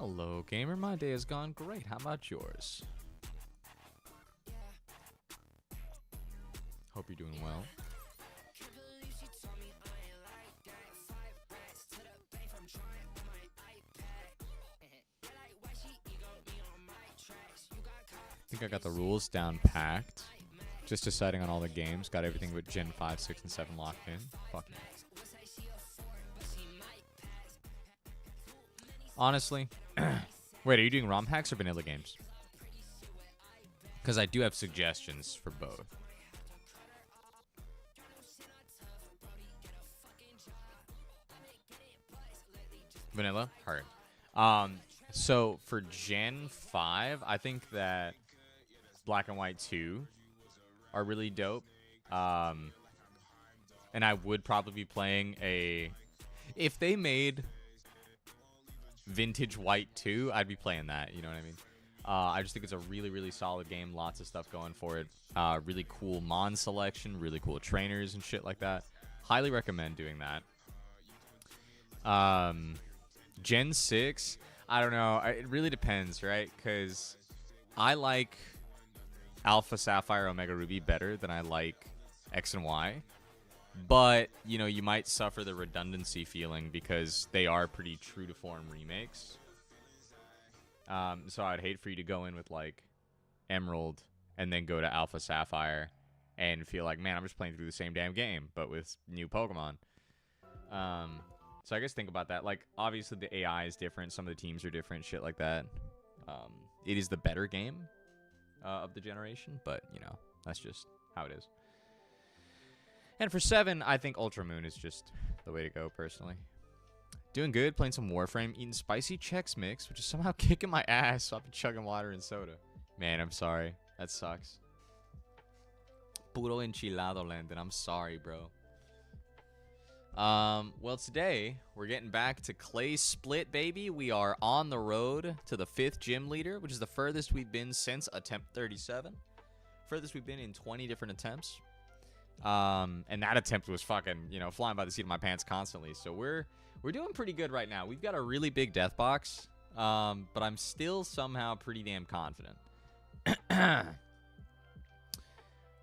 Hello, gamer. My day has gone great. How about yours? Hope you're doing well. I think I got the rules down packed. Just deciding on all the games. Got everything but Gen 5, 6, and 7 locked in. Fuck yeah. Honestly. Wait, are you doing ROM hacks or vanilla games? Because I do have suggestions for both. Vanilla? Hard. So for Gen 5, I think that Black and White 2 are really dope. And I would probably be playing a... If they made Vintage White 2, I'd be playing that. You know what I mean? I just think it's a really, really solid game. Lots of stuff going for it. Really cool Mon selection. Really cool trainers and shit like that. Highly recommend doing that. Gen 6, I don't know. It really depends, right? Because I like Alpha Sapphire Omega Ruby better than I like X and Y. But, you know, you might suffer the redundancy feeling because they are pretty true-to-form remakes. So I'd hate for you to go in with, like, Emerald and then go to Alpha Sapphire and feel like, man, I'm just playing through the same damn game, but with new Pokemon. So I guess think about that. Like, obviously the AI is different. Some of the teams are different, shit like that. It is the better game of the generation, but, you know, that's just how it is. And for 7, I think Ultra Moon is just the way to go, personally. Doing good, playing some Warframe, eating spicy Chex Mix, which is somehow kicking my ass, so I've been chugging water and soda. Man, I'm sorry. That sucks. Puro enchilado, Landon. I'm sorry, bro. Well, today, we're getting back to Clay Split, baby. We are on the road to the 5th gym leader, which is the furthest we've been since attempt 37. Furthest we've been in 20 different attempts. And that attempt was fucking, you know, flying by the seat of my pants constantly. So we're doing pretty good right now. We've got a really big death box, but I'm still somehow pretty damn confident.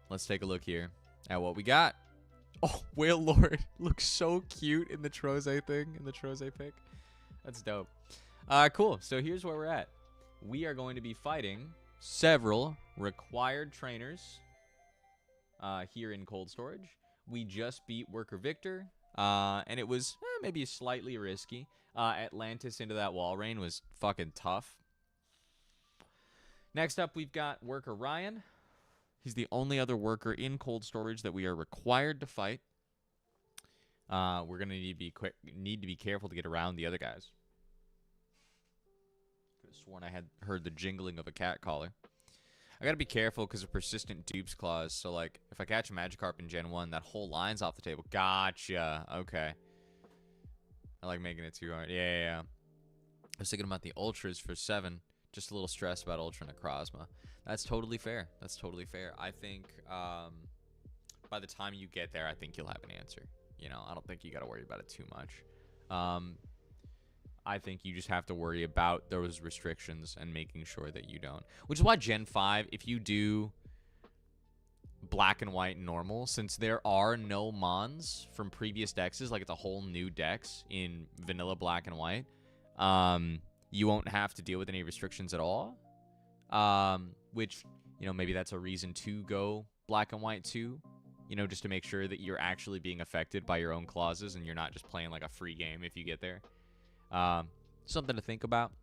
Let's take a look here at what we got. Oh, Whale Lord looks so cute in the Troze thing, in the Troze pick. That's dope. Cool. So here's where we're at. We are going to be fighting several required trainers here in cold storage. We just beat Worker Victor, and it was maybe slightly risky. Atlantis into that wall rain was fucking tough. Next up, we've got Worker Ryan. He's the only other worker in cold storage that we are required to fight. We're gonna need to be careful to get around the other guys. Could have sworn I had heard the jingling of a cat collar. I gotta be careful because of persistent dupes clause. So, like, if I catch a Magikarp in Gen 1, that whole line's off the table. Gotcha. Okay. I like making it too hard. Yeah. I was thinking about the Ultras for 7. Just a little stressed about Ultra Necrozma. That's totally fair. That's totally fair. I think by the time you get there, I think you'll have an answer. You know, I don't think you got to worry about it too much. I think you just have to worry about those restrictions and making sure that you don't. Which is why Gen 5, if you do Black and White normal, since there are no Mons from previous dexes, like it's a whole new dex in vanilla Black and White, you won't have to deal with any restrictions at all. Which, you know, maybe that's a reason to go Black and White 2. You know, just to make sure that you're actually being affected by your own clauses and you're not just playing like a free game if you get there. Something to think about.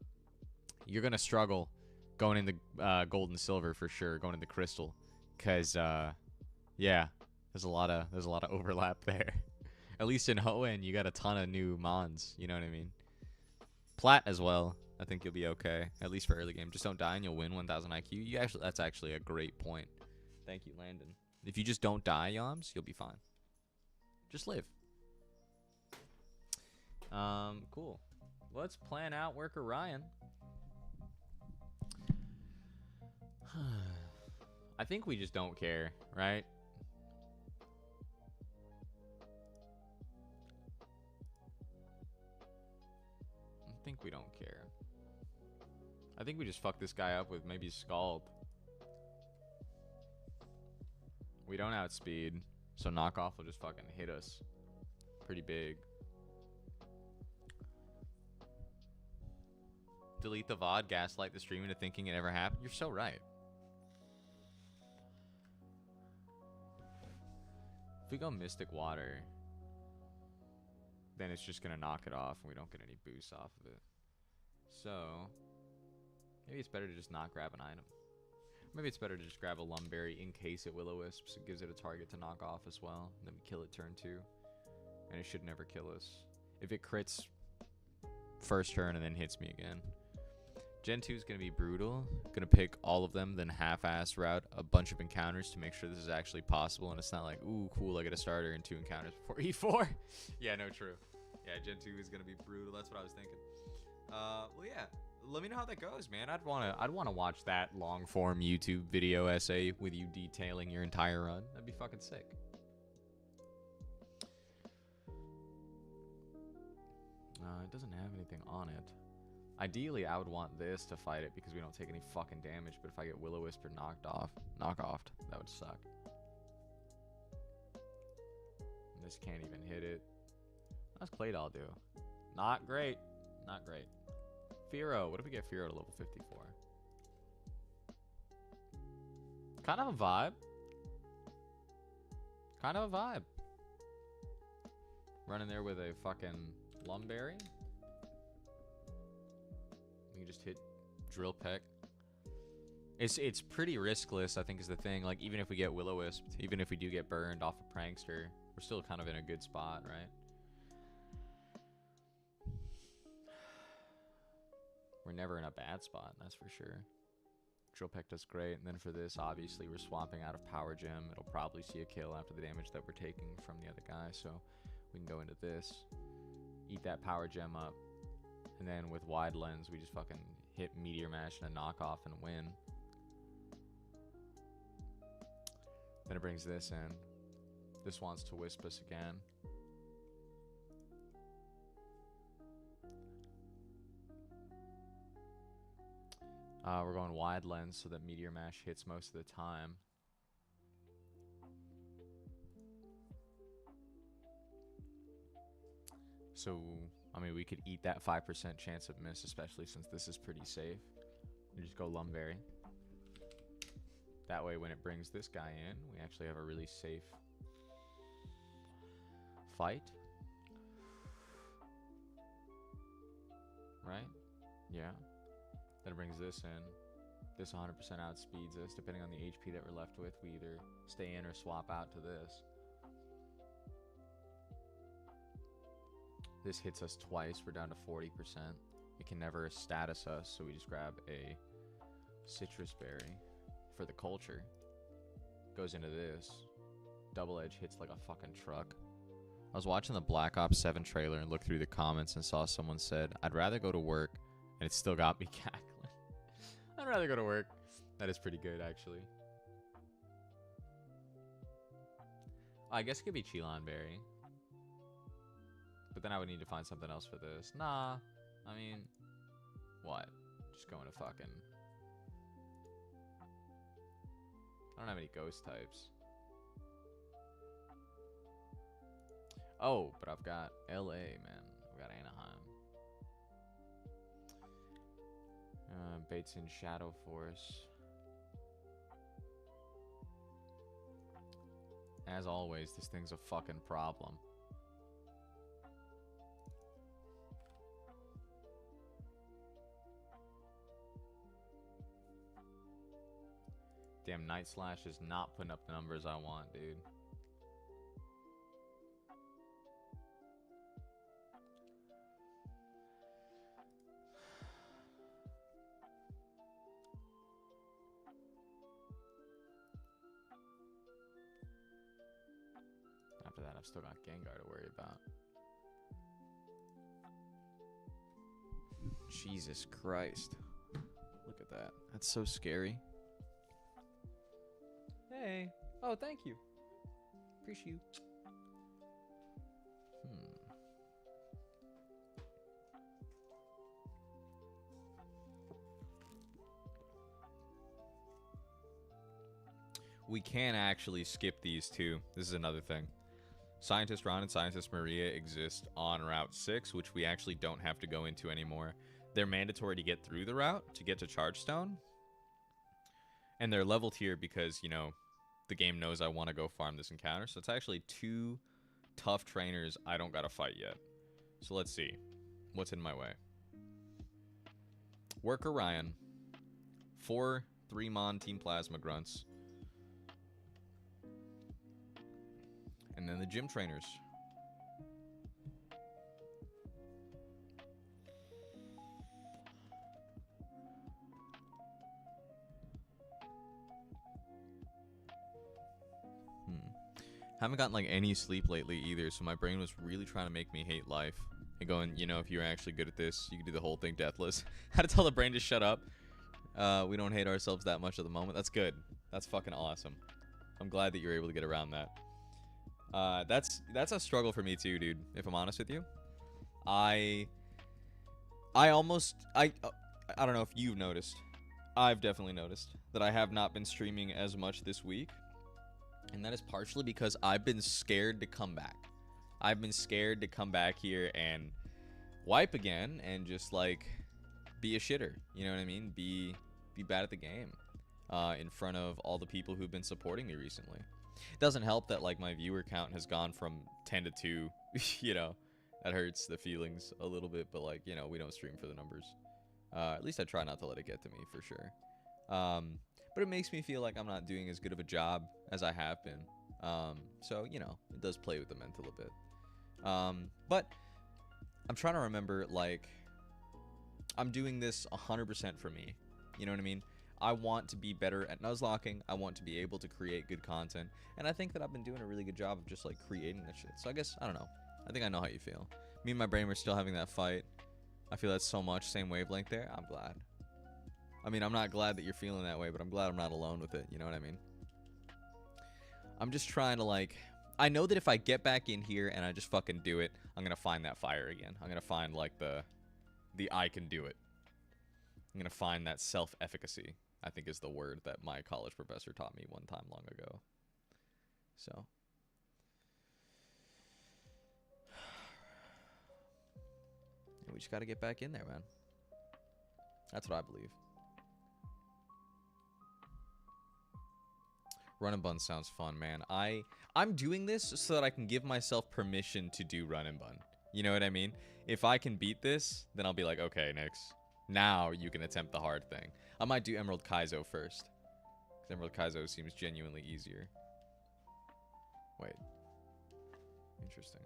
You're gonna struggle going into gold and silver for sure, going into crystal, because yeah, there's a lot of overlap there. At least in Hoenn, you got a ton of new Mons. You know what I mean? Plat as well. I think you'll be okay, at least for early game. Just don't die and you'll win 1000 IQ. That's actually a great point. Thank you, Landon. If you just don't die, Yams, you'll be fine. Just live. Cool. Let's plan out Worker Ryan. I think we just don't care, right? I think we don't care. I think we just fuck this guy up with maybe Scald. We don't outspeed, so knockoff will just fucking hit us pretty big. Delete the VOD, gaslight the stream into thinking it never happened. You're so right. If we go Mystic Water, then it's just going to knock it off and we don't get any boosts off of it. So, maybe it's better to just not grab an item. Maybe it's better to just grab a Lumberry in case it Will-O-Wisps. It gives it a target to knock off as well. And then we kill it turn 2. And it should never kill us. If it crits first turn and then hits me again. Gen 2 is going to be brutal. Going to pick all of them, then half-ass route a bunch of encounters to make sure this is actually possible. And it's not like, ooh, cool, I get a starter and 2 encounters before E4. Yeah, no, true. Yeah, Gen 2 is going to be brutal. That's what I was thinking. Well, yeah. Let me know how that goes, man. I'd wanna watch that long form YouTube video essay with you detailing your entire run. That'd be fucking sick. It doesn't have anything on it. Ideally, I would want this to fight it because we don't take any fucking damage. But if I get Will-O-Wisp or knockoff, that would suck. And this can't even hit it. How's Claydol do? Not great. Not great. Fearow. What if we get Fearow to level 54? Kind of a vibe. Kind of a vibe. Running there with a fucking Lumberry. We can just hit Drill Peck. It's pretty riskless, I think, is the thing. Like, even if we get Will-O-Wisp, even if we do get burned off a Prankster, we're still kind of in a good spot, right? We're never in a bad spot, that's for sure. Drill Peck does great. And then for this, obviously, we're swapping out of Power Gem. It'll probably see a kill after the damage that we're taking from the other guy. So we can go into this, eat that Power Gem up. And then with Wide Lens, we just fucking hit Meteor Mash and a knockoff and win. Then it brings this in. This wants to Wisp us again. We're going Wide Lens so that Meteor Mash hits most of the time. So, I mean, we could eat that 5% chance of miss, especially since this is pretty safe. You just go Lumberry. That way, when it brings this guy in, we actually have a really safe fight. Right? Yeah. Then it brings this in. This 100% outspeeds us. Depending on the HP that we're left with, we either stay in or swap out to this. This hits us twice. We're down to 40%. It can never status us, so we just grab a Citrus Berry for the culture. Goes into this. Double Edge hits like a fucking truck. I was watching the Black Ops 7 trailer and looked through the comments and saw someone said, I'd rather go to work, and it still got me cackling. I'd rather go to work. That is pretty good, actually. I guess it could be Cheelon Berry. But then I would need to find something else for this. Nah. I mean, what? Just going to fucking... I don't have any ghost types. Oh, but I've got LA, man. I've got Anaheim. Baits in Shadow Force. As always, this thing's a fucking problem. Damn, Night Slash is not putting up the numbers I want, dude. After that, I've still got Gengar to worry about. Jesus Christ. Look at that. That's so scary. Hey. Oh, thank you. Appreciate you. we can actually skip these two. This is another thing. Scientist Ron and Scientist Maria exist on Route 6, which we actually don't have to go into anymore. They're mandatory to get through the route, to get to Chargestone. And they're leveled here because, you know, the game knows I want to go farm this encounter. So it's actually 2 tough trainers I don't got to fight yet. So let's see. What's in my way? Worker Ryan. 4 3-mon Team Plasma Grunts. And then the gym trainers. Haven't gotten like any sleep lately either, so my brain was really trying to make me hate life. And going, you know, if you're actually good at this, you can do the whole thing deathless. How to tell the brain to shut up. We don't hate ourselves that much at the moment. That's good. That's fucking awesome. I'm glad that you're able to get around that. That's a struggle for me too, dude, if I'm honest with you. I don't know if you've noticed. I've definitely noticed that I have not been streaming as much this week. And that is partially because I've been scared to come back. I've been scared to come back here and wipe again and just like be a shitter. You know what I mean? Be bad at the game in front of all the people who've been supporting me recently. It doesn't help that like my viewer count has gone from 10 to 2. You know, that hurts the feelings a little bit, but like, you know, we don't stream for the numbers. At least I try not to let it get to me for sure. But it makes me feel like I'm not doing as good of a job as I have been. So, you know, it does play with the mental a bit. But I'm trying to remember, like, I'm doing this 100% for me. You know what I mean? I want to be better at Nuzlocking. I want to be able to create good content. And I think that I've been doing a really good job of just, like, creating this shit. So I guess, I don't know. I think I know how you feel. Me and my brain were still having that fight. I feel that's so much same wavelength there. I'm glad. I mean, I'm not glad that you're feeling that way, but I'm glad I'm not alone with it. You know what I mean? I'm just trying to, like... I know that if I get back in here and I just fucking do it, I'm going to find that fire again. I'm going to find, like, the I can do it. I'm going to find that self-efficacy, I think is the word that my college professor taught me one time long ago. So... we just got to get back in there, man. That's what I believe. Run and bun sounds fun, man. I'm doing this so that I can give myself permission to do run and bun. You know what I mean? If I can beat this, then I'll be like, okay, Nix, now you can attempt the hard thing. I might do Emerald Kaizo first. Because Emerald Kaizo seems genuinely easier. Wait. Interesting.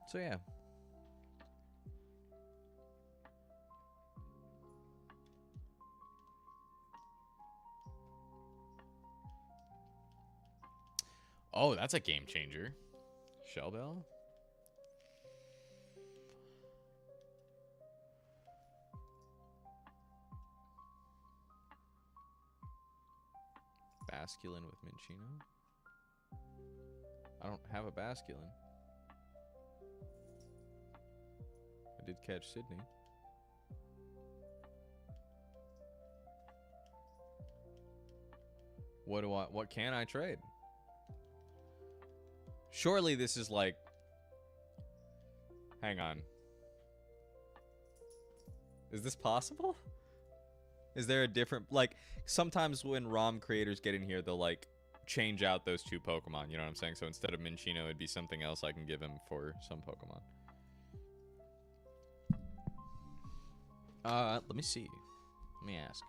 So yeah. Oh, that's a game changer. Shell Bell? Basculin with Minchino? I don't have a Basculin. I did catch Sydney. What can I trade? Surely this is like... Hang on. Is this possible? Is there a different... Like, sometimes when ROM creators get in here, they'll, like, change out those 2 Pokemon. You know what I'm saying? So instead of Minchino, it'd be something else I can give him for some Pokemon. Let me see. Let me ask.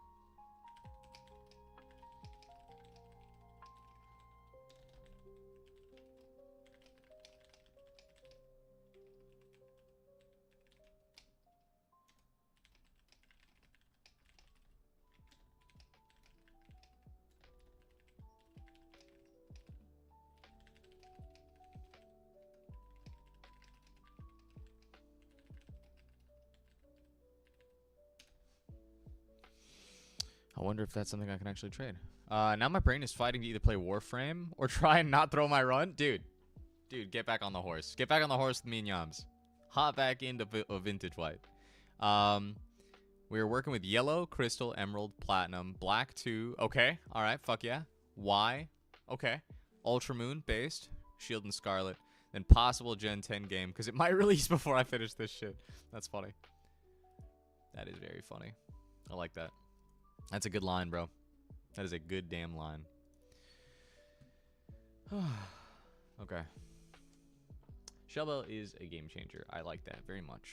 wonder if that's something I can actually trade. Now my brain is fighting to either play Warframe or try and not throw my run. Dude, get back on the horse. Get back on the horse with me and Yams. Hop back into Vintage White. We're working with yellow, crystal, emerald, platinum, black 2. Okay, all right, fuck yeah. Y, okay. Ultramoon based, shield and scarlet. Then possible Gen 10 game, because it might release before I finish this shit. That's funny. That is very funny. I like that. That's a good line, bro. That is a good damn line. Okay. Shellbell is a game changer. I like that very much.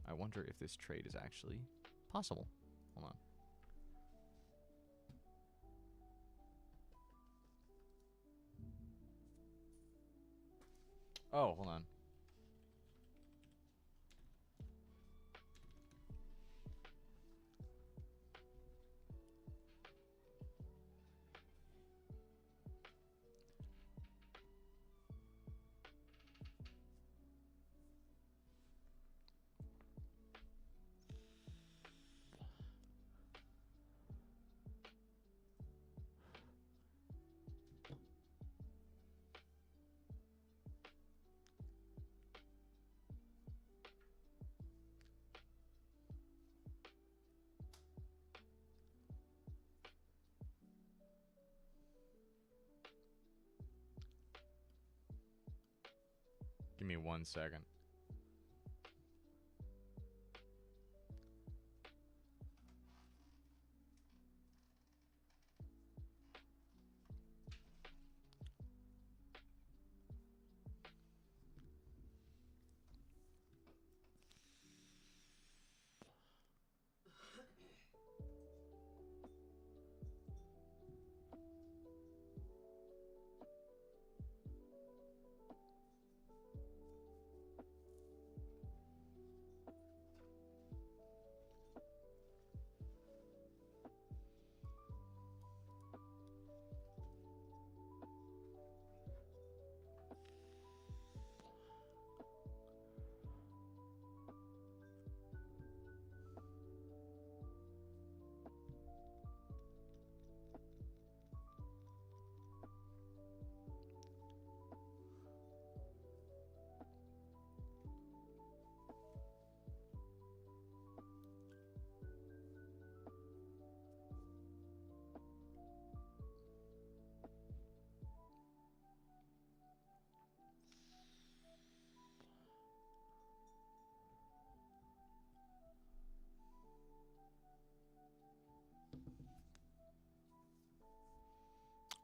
I wonder if this trade is actually possible. Hold on. Oh, hold on. Give me 1 second.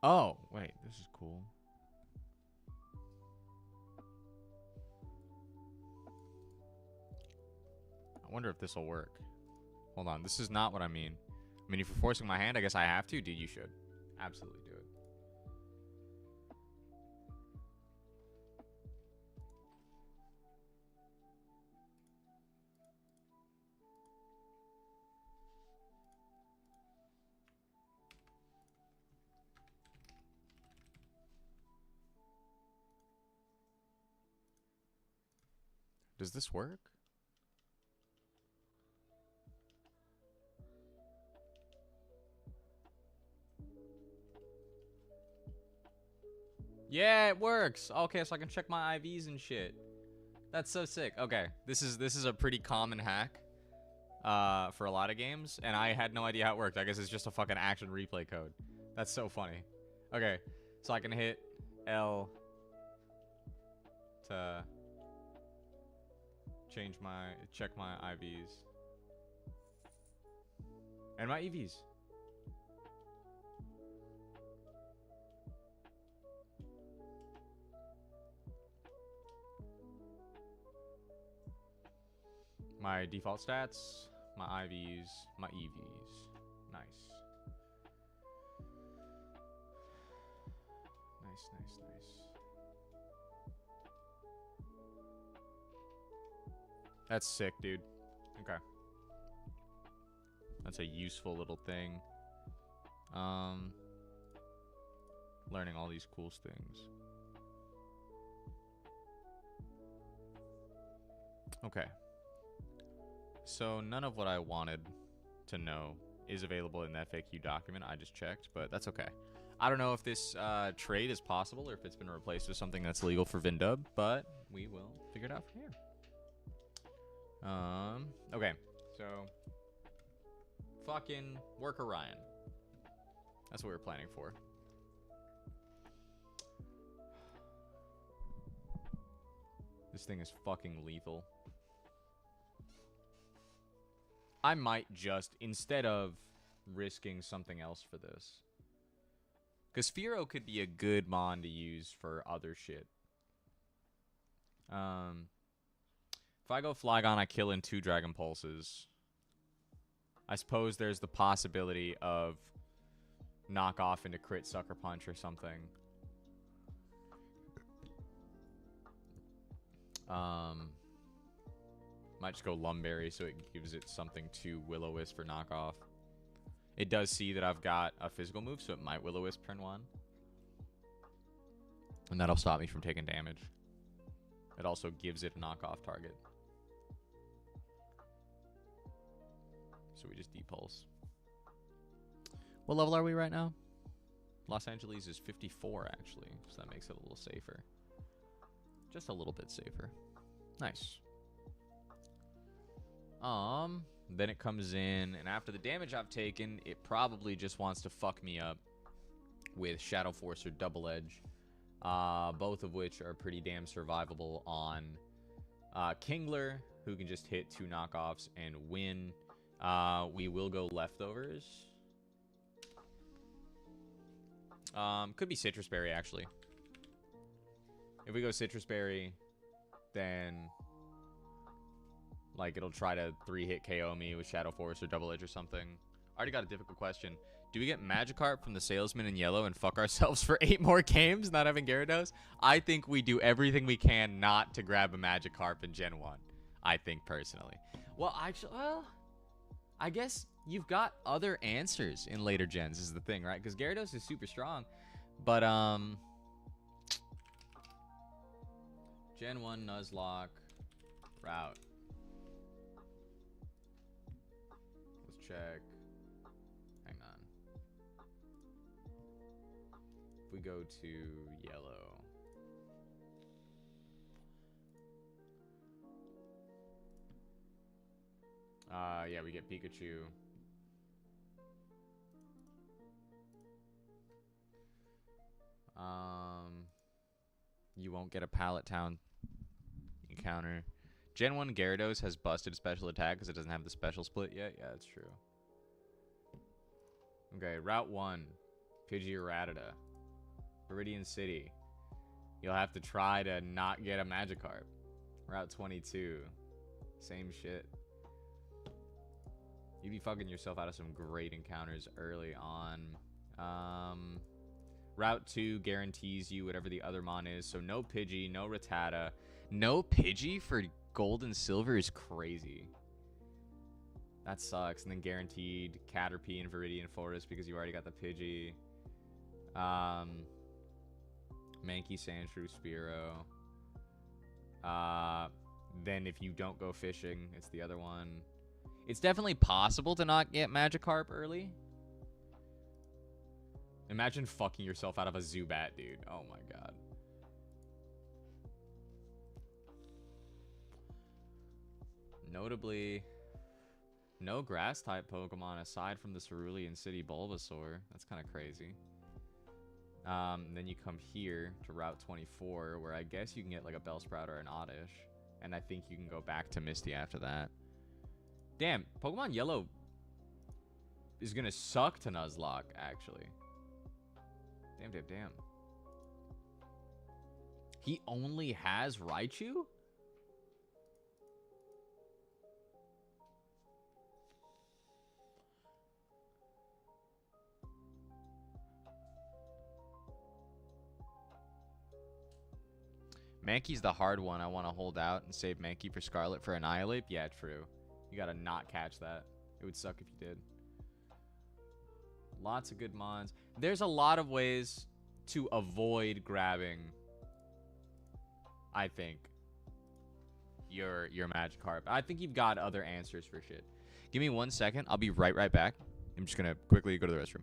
Oh, wait, this is cool. I wonder if this will work. Hold on, this is not what I mean. I mean, if you're forcing my hand, I guess I have to. Dude, you should. Absolutely do it. Does this work? Yeah, it works. Okay, so I can check my IVs and shit. That's so sick. Okay, this is a pretty common hack for a lot of games, and I had no idea how it worked. I guess it's just a fucking action replay code. That's so funny. Okay, so I can hit L to check my IVs and my EVs. My default stats, my IVs, my EVs. Nice. Nice. That's sick, dude. Okay. That's a useful little thing. Learning all these cool things. Okay. So none of what I wanted to know is available in the FAQ document. I just checked, but that's okay. I don't know if this trade is possible or if it's been replaced with something that's legal for VinDub, but we will figure it out from here. Okay, so fucking work Orion. That's what we were planning for. This thing is fucking lethal. I might just, instead of risking something else for this, because Firo could be a good mon to use for other shit. If I go Flygon, I kill in 2 Dragon Pulses. I suppose there's the possibility of knock off into crit Sucker Punch or something. Might just go Lumberry so it gives it something to Will-O-Wisp for knockoff. It does see that I've got a physical move, so it might Will-O-Wisp turn 1. And that'll stop me from taking damage. It also gives it a knockoff target. So we just depulse. What level are we right now? Los Angeles is 54, actually. So that makes it a little safer. Just a little bit safer. Nice. Then it comes in, and after the damage I've taken, it probably just wants to fuck me up with Shadow Force or Double Edge. Both of which are pretty damn survivable on Kingler, who can just hit 2 knockoffs and win. We will go Leftovers. Could be Citrus Berry, actually. If we go Citrus Berry, then like it'll try to 3-hit KO me with Shadow Force or Double Edge or something. Already got a difficult question. Do we get Magikarp from the salesman in yellow and fuck ourselves for 8 more games not having Gyarados? I think we do everything we can not to grab a Magikarp in Gen 1. I think personally. Well, actually, I guess you've got other answers in later gens is the thing, right? Because Gyarados is super strong. But, Gen 1 Nuzlocke route. Let's check. Hang on. If we go to yellow. Yeah, we get Pikachu. You won't get a Pallet Town encounter. Gen 1 Gyarados has busted special attack because it doesn't have the special split yet. Yeah, that's true. Okay, Route 1. Pidgey or Rattata. Viridian City. You'll have to try to not get a Magikarp. Route 22. Same shit. You'd be fucking yourself out of some great encounters early on. Route 2 guarantees you whatever the other mon is. So no Pidgey, no Rattata. No Pidgey for gold and silver is crazy. That sucks. And then guaranteed Caterpie and Viridian Forest because you already got the Pidgey. Mankey, Sandshrew, Spearow. Then if you don't go fishing, it's the other one. It's definitely possible to not get Magikarp early. Imagine fucking yourself out of a Zubat, dude. Oh my god. Notably, no grass-type Pokemon aside from the Cerulean City Bulbasaur. That's kind of crazy. Then you come here to Route 24, where I guess you can get like a Bellsprout or an Oddish. And I think you can go back to Misty after that. Damn, Pokemon Yellow is going to suck to Nuzlocke, actually. Damn. He only has Raichu? Mankey's the hard one. I want to hold out and save Mankey for Scarlet for Annihilate. Yeah, true. You got to not catch that. It would suck if you did. Lots of good mons. There's a lot of ways to avoid grabbing, I think, your Magikarp. I think you've got other answers for shit. Give me 1 second. I'll be right back. I'm just gonna quickly go to the restroom.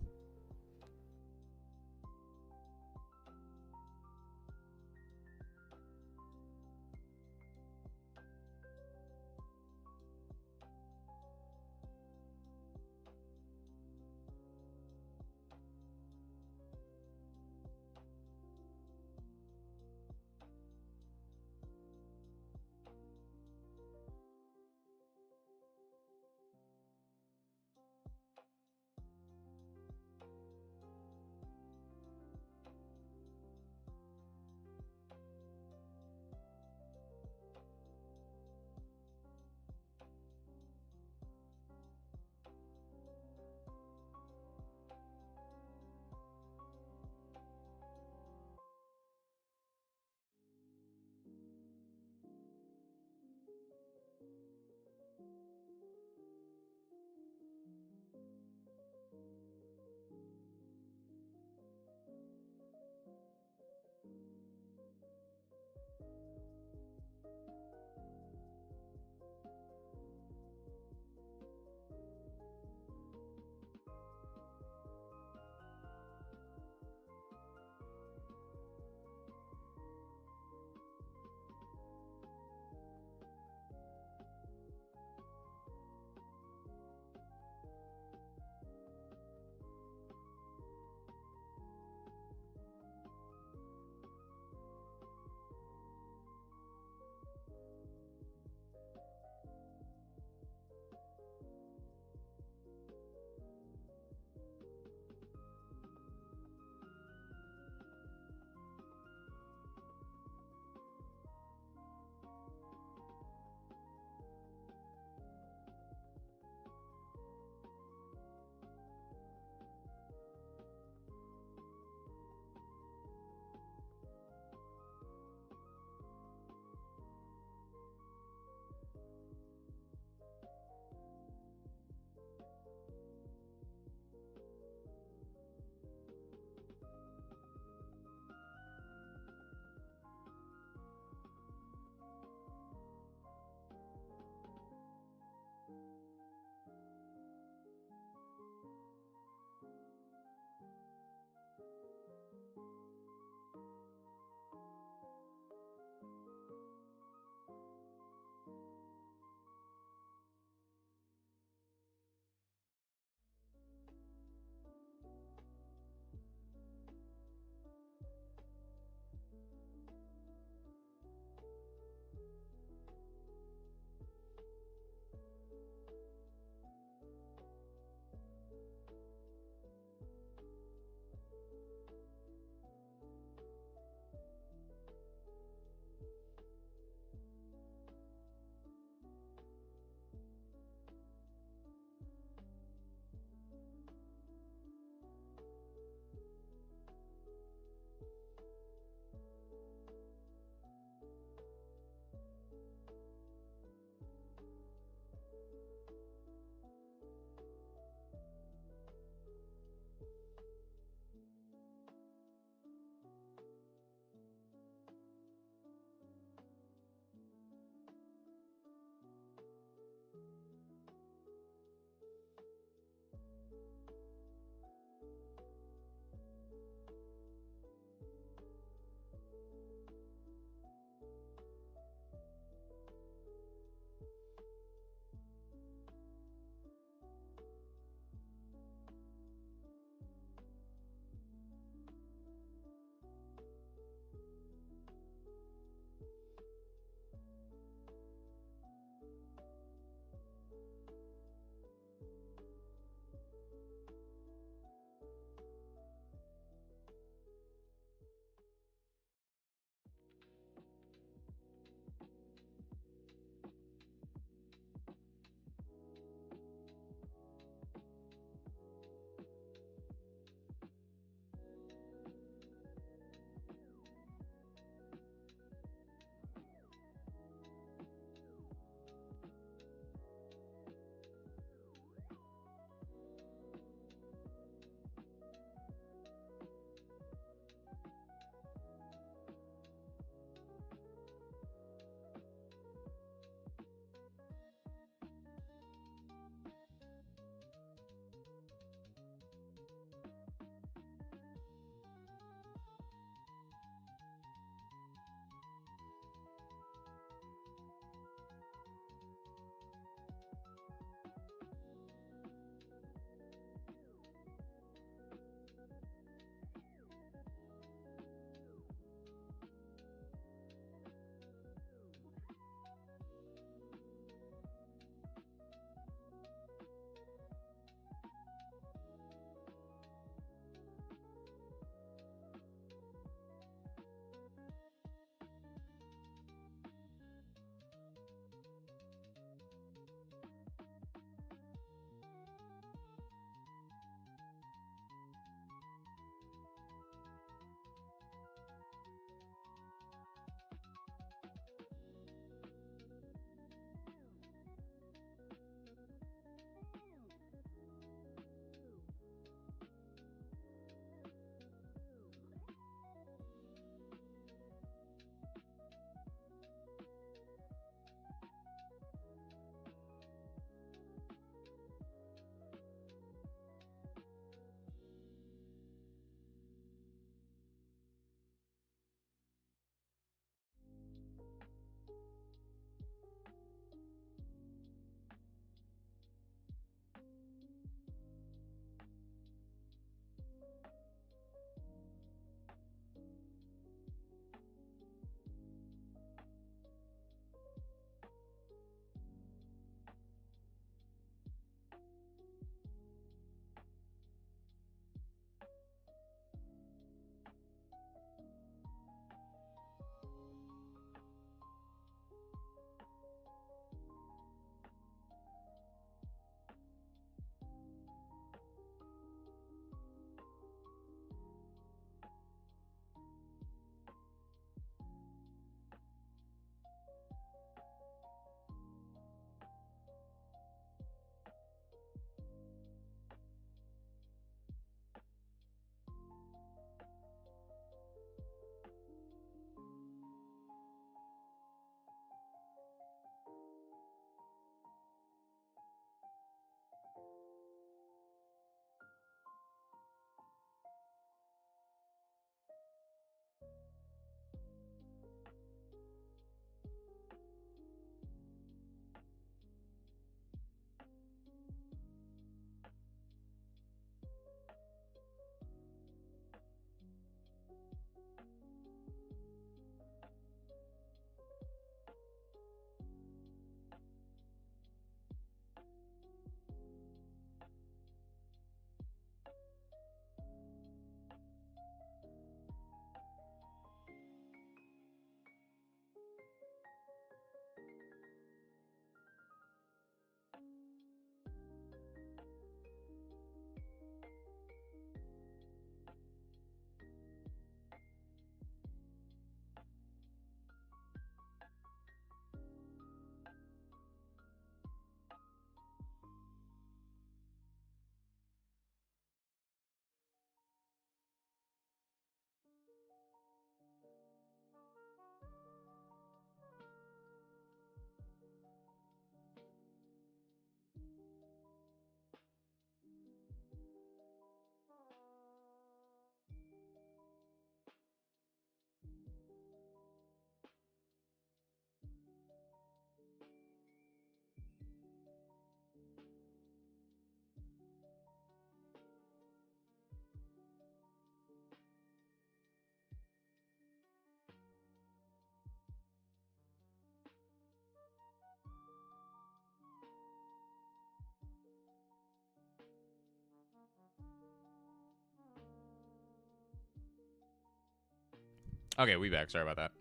Okay, we back. Sorry about that.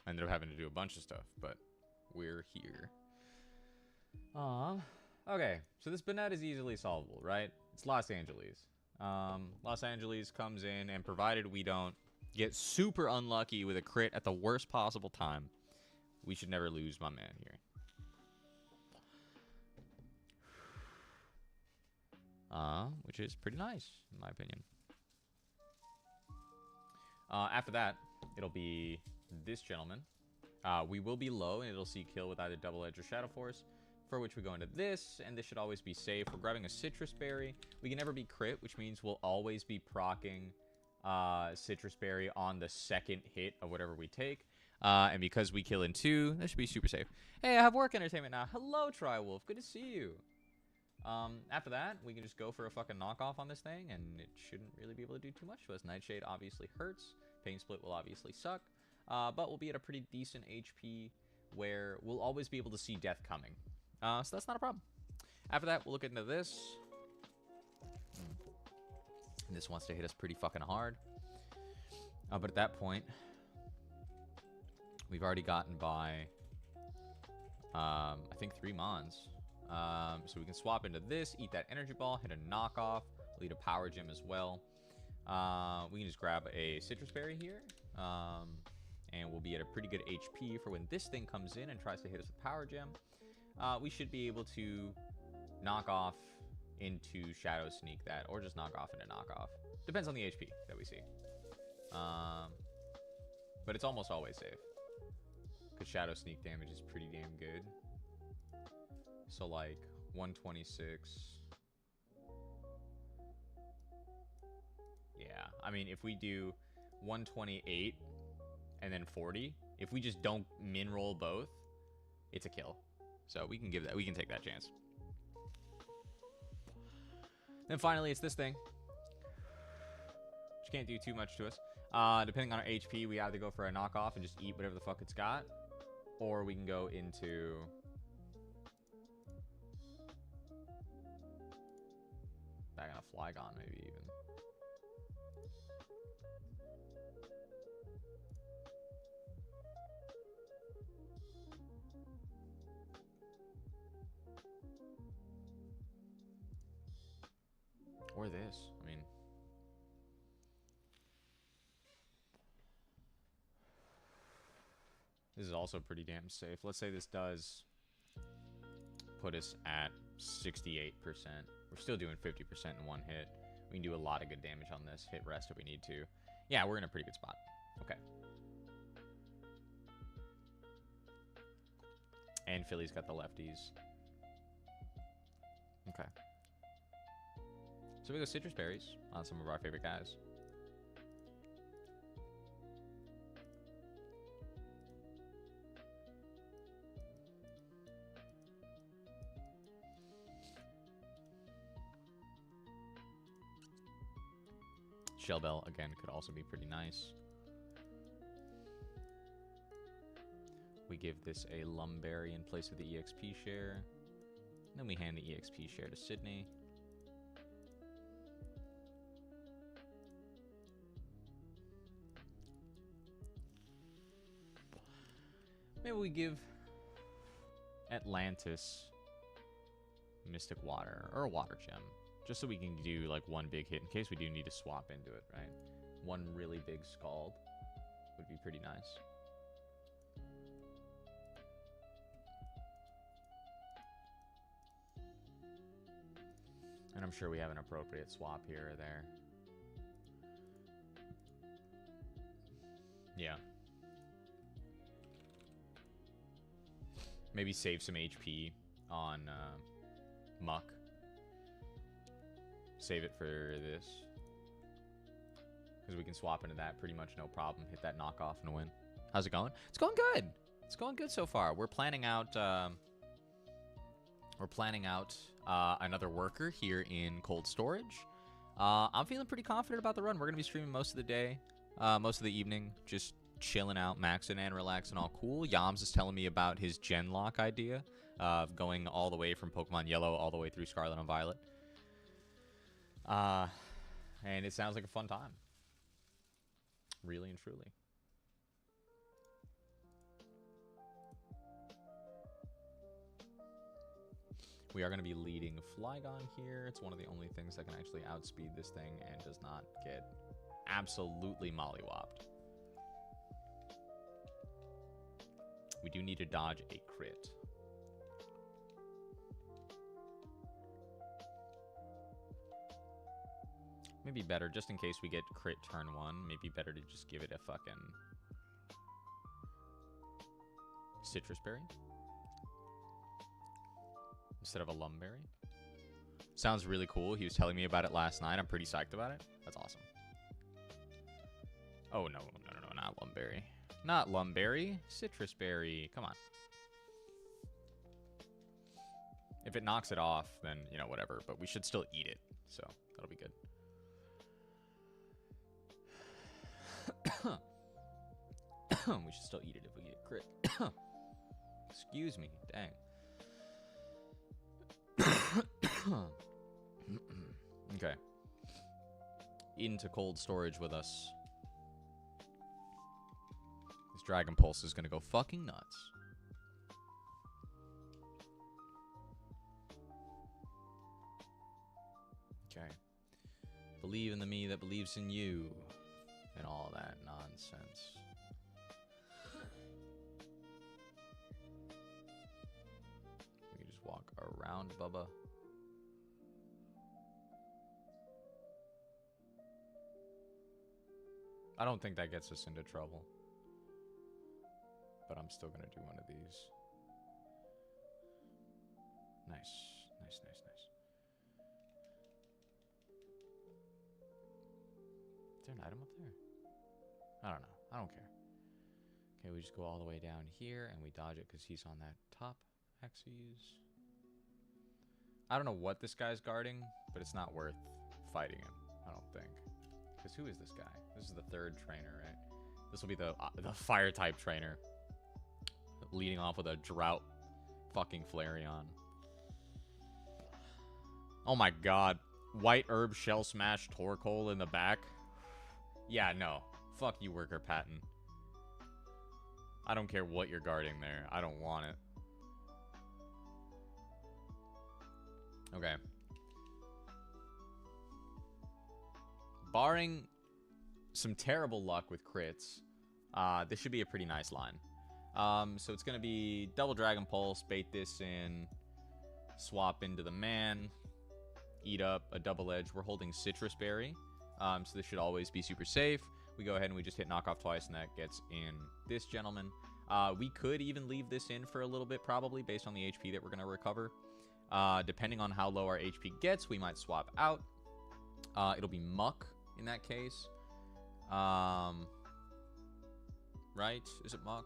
I ended up having to do a bunch of stuff, but we're here. Okay, so this Banette is easily solvable, right? It's Los Angeles. Los Angeles comes in, and provided we don't get super unlucky with a crit at the worst possible time, we should never lose my man here. Which is pretty nice, in my opinion. After that, it'll be this gentleman. We will be low, and it'll see kill with either Double Edge or Shadow Force, for which we go into this, and this should always be safe. We're grabbing a Citrus Berry. We can never be crit, which means we'll always be proccing Citrus Berry on the second hit of whatever we take. And because we kill in 2, that should be super safe. Hey, I have work entertainment now. Hello, Tri-Wolf. Good to see you. After that, we can just go for a fucking knockoff on this thing, and it shouldn't really be able to do too much to us. Nightshade obviously hurts. Pain Split will obviously suck. But we'll be at a pretty decent HP where we'll always be able to see death coming. So that's not a problem. After that, we'll look into this. And this wants to hit us pretty fucking hard. But at that point, we've already gotten by, I think 3 Mons. So we can swap into this, eat that energy ball, hit a knockoff, we'll eat a power gem as well. We can just grab a Citrus Berry here. And we'll be at a pretty good HP for when this thing comes in and tries to hit us with power gem. We should be able to knock off into Shadow Sneak that, or just knock off into knockoff. Depends on the HP that we see. But it's almost always safe, because Shadow Sneak damage is pretty damn good. So like 126. Yeah, I mean, if we do 128 and then 40, if we just don't min roll both, it's a kill. So we can give that, we can take that chance. Then finally, it's this thing, which can't do too much to us. Depending on our HP, we either go for a knockoff and just eat whatever the fuck it's got, or we can go into back on a Flygon, maybe even. Or this. I mean, this is also pretty damn safe. Let's say this does put us at 68%. We're still doing 50% in one hit. We can do a lot of good damage on this. Hit rest if we need to. Yeah, we're in a pretty good spot. Okay. And Philly's got the lefties. Okay. So we go Citrus Berries on some of our favorite guys. Shell Bell, again, could also be pretty nice. We give this a Lumberry in place of the EXP share. And then we hand the EXP share to Sydney. Maybe we give Atlantis Mystic Water, or a Water Gem, just so we can do like one big hit in case we do need to swap into it, right? One really big Scald would be pretty nice. And I'm sure we have an appropriate swap here or there. Yeah. Maybe save some HP on Muck. Save it for this, because we can swap into that pretty much no problem. Hit that knockoff and win. How's it going? It's going good. It's going good so far. We're planning out. Another worker here in cold storage. I'm feeling pretty confident about the run. We're gonna be streaming most of the day, most of the evening, just chilling out, maxing and relaxing, all cool. Yams is telling me about his Genlock idea of going all the way from Pokemon Yellow all the way through Scarlet and Violet. And it sounds like a fun time. Really and truly. We are going to be leading Flygon here. It's one of the only things that can actually outspeed this thing and does not get absolutely mollywopped. We do need to dodge a crit. Maybe better, just in case we get crit turn 1, maybe better to just give it a fucking citrus berry instead of a lumberry. Sounds really cool. He was telling me about it last night. I'm pretty psyched about it. That's awesome. Oh, no, not lumberry. Not lumberry. Citrus berry. Come on. If it knocks it off, then, you know, whatever. But we should still eat it. So, that'll be good. We should still eat it if we get crit. Excuse me. Dang. Okay. Into cold storage with us. This Dragon Pulse is going to go fucking nuts. Okay. Believe in the me that believes in you. And all that nonsense. We can just walk around, Bubba. I don't think that gets us into trouble. But I'm still going to do one of these. Nice. Nice, nice, nice. Is there an item up there? I don't know. I don't care. Okay, we just go all the way down here and we dodge it because he's on that top axis. I don't know what this guy's guarding, but it's not worth fighting him, I don't think. Because who is this guy? This is the third trainer, right? This will be the fire type trainer. Leading off with a drought fucking Flareon. Oh my god. White herb shell smash Torkoal in the back. Yeah, no. Fuck you, Worker Patton. I don't care what you're guarding there. I don't want it. Okay. Barring some terrible luck with crits, this should be a pretty nice line. So it's going to be double Dragon Pulse, bait this in, swap into the man, eat up a double edge. We're holding Citrus Berry, so this should always be super safe. We go ahead and we just hit knockoff twice, and that gets in this gentleman. We could even leave this in for a little bit, probably, based on the HP that we're going to recover. Depending on how low our HP gets, we might swap out. It'll be Muck in that case. Right? Is it Muck?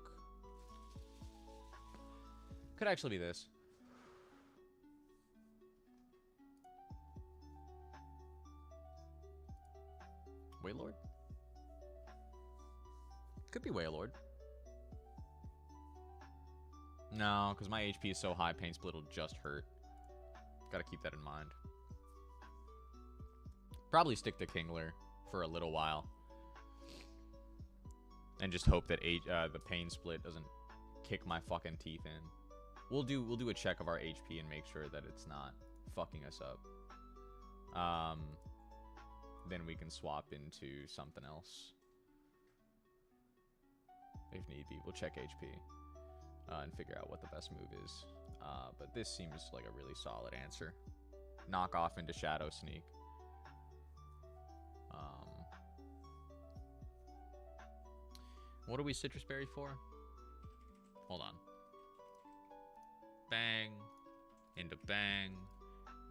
Could actually be this. Wailord? Could be Wailord. No, because my HP is so high, Pain Split will just hurt. Gotta keep that in mind. Probably stick to Kingler for a little while. And just hope that the Pain Split doesn't kick my fucking teeth in. We'll do a check of our HP and make sure that it's not fucking us up. Then we can swap into something else. If need be, we'll check HP and figure out what the best move is. But this seems like a really solid answer. Knock off into Shadow Sneak. What are we Citrus Berry for? Hold on. Bang. Into bang.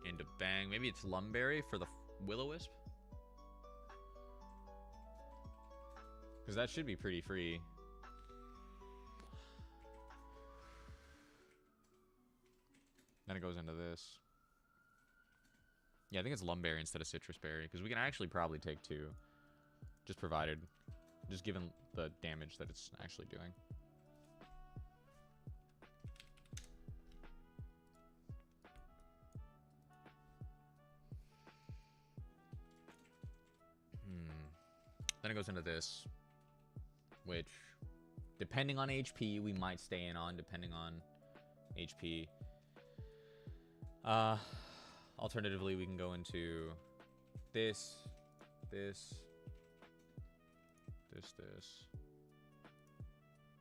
Into bang. Maybe it's Lumberry for the Will-O-Wisp? Because that should be pretty free. Then it goes into this. Yeah, I think it's Lumberry instead of Citrus Berry. Because we can actually probably take two. Just provided. Just given the damage that it's actually doing. Then it goes into this. which, depending on HP, we might stay in on, depending on HP. Alternatively, we can go into this.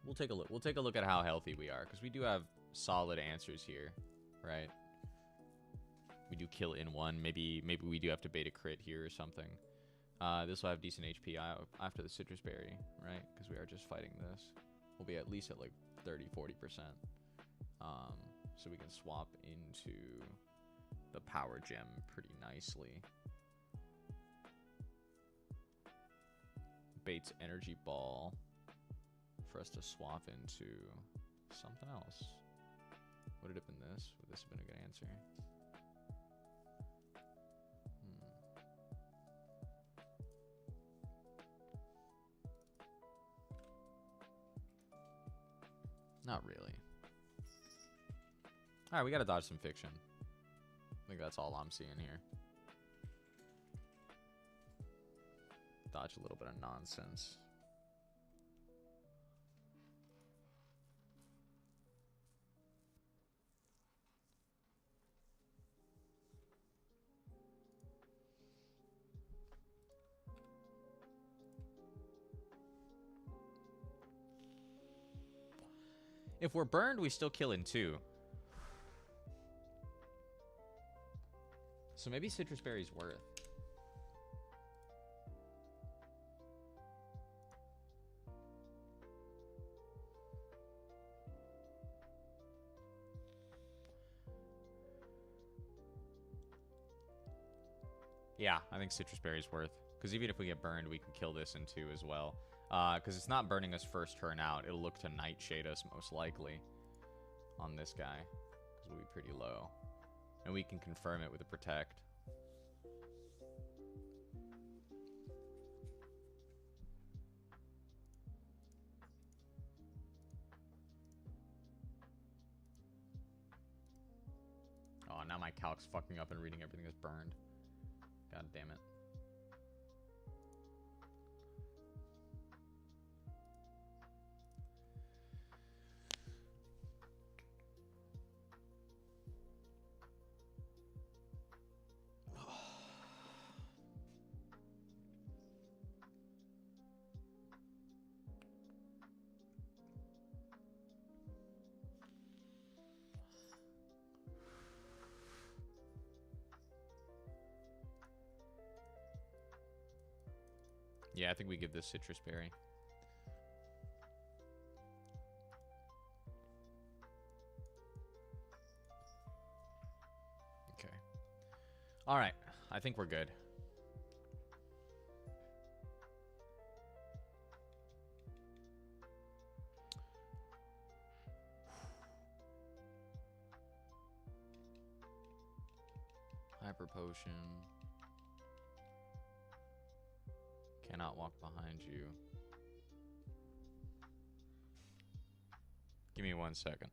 We'll take a look. We'll take a look at how healthy we are, because we do have solid answers here, right? We do kill in one. Maybe we do have to bait a crit here or something. This will have decent HP after the citrus berry, right? Because we are just fighting this. We'll be at least at like 30-40%. So we can swap into the power gem pretty nicely. Bait's energy ball for us to swap into something else. Would it have been this? Would this have been a good answer? Not really. Alright, we gotta dodge some fiction. I think that's all I'm seeing here. Dodge a little bit of nonsense. If we're burned, we still kill in 2. So maybe citrus berry's worth. Yeah, I think citrus berry's worth. Because even if we get burned, we can kill this in 2 as well. Because it's not burning us first turn out. It'll look to nightshade us most likely on this guy. Because we'll be pretty low. And we can confirm it with a protect. Oh, now my calc's fucking up and reading everything is burned. God damn it. Yeah, I think we give this citrus berry. Okay. All right. I think we're good. Hyper potion. Cannot walk behind you. Give me 1 second.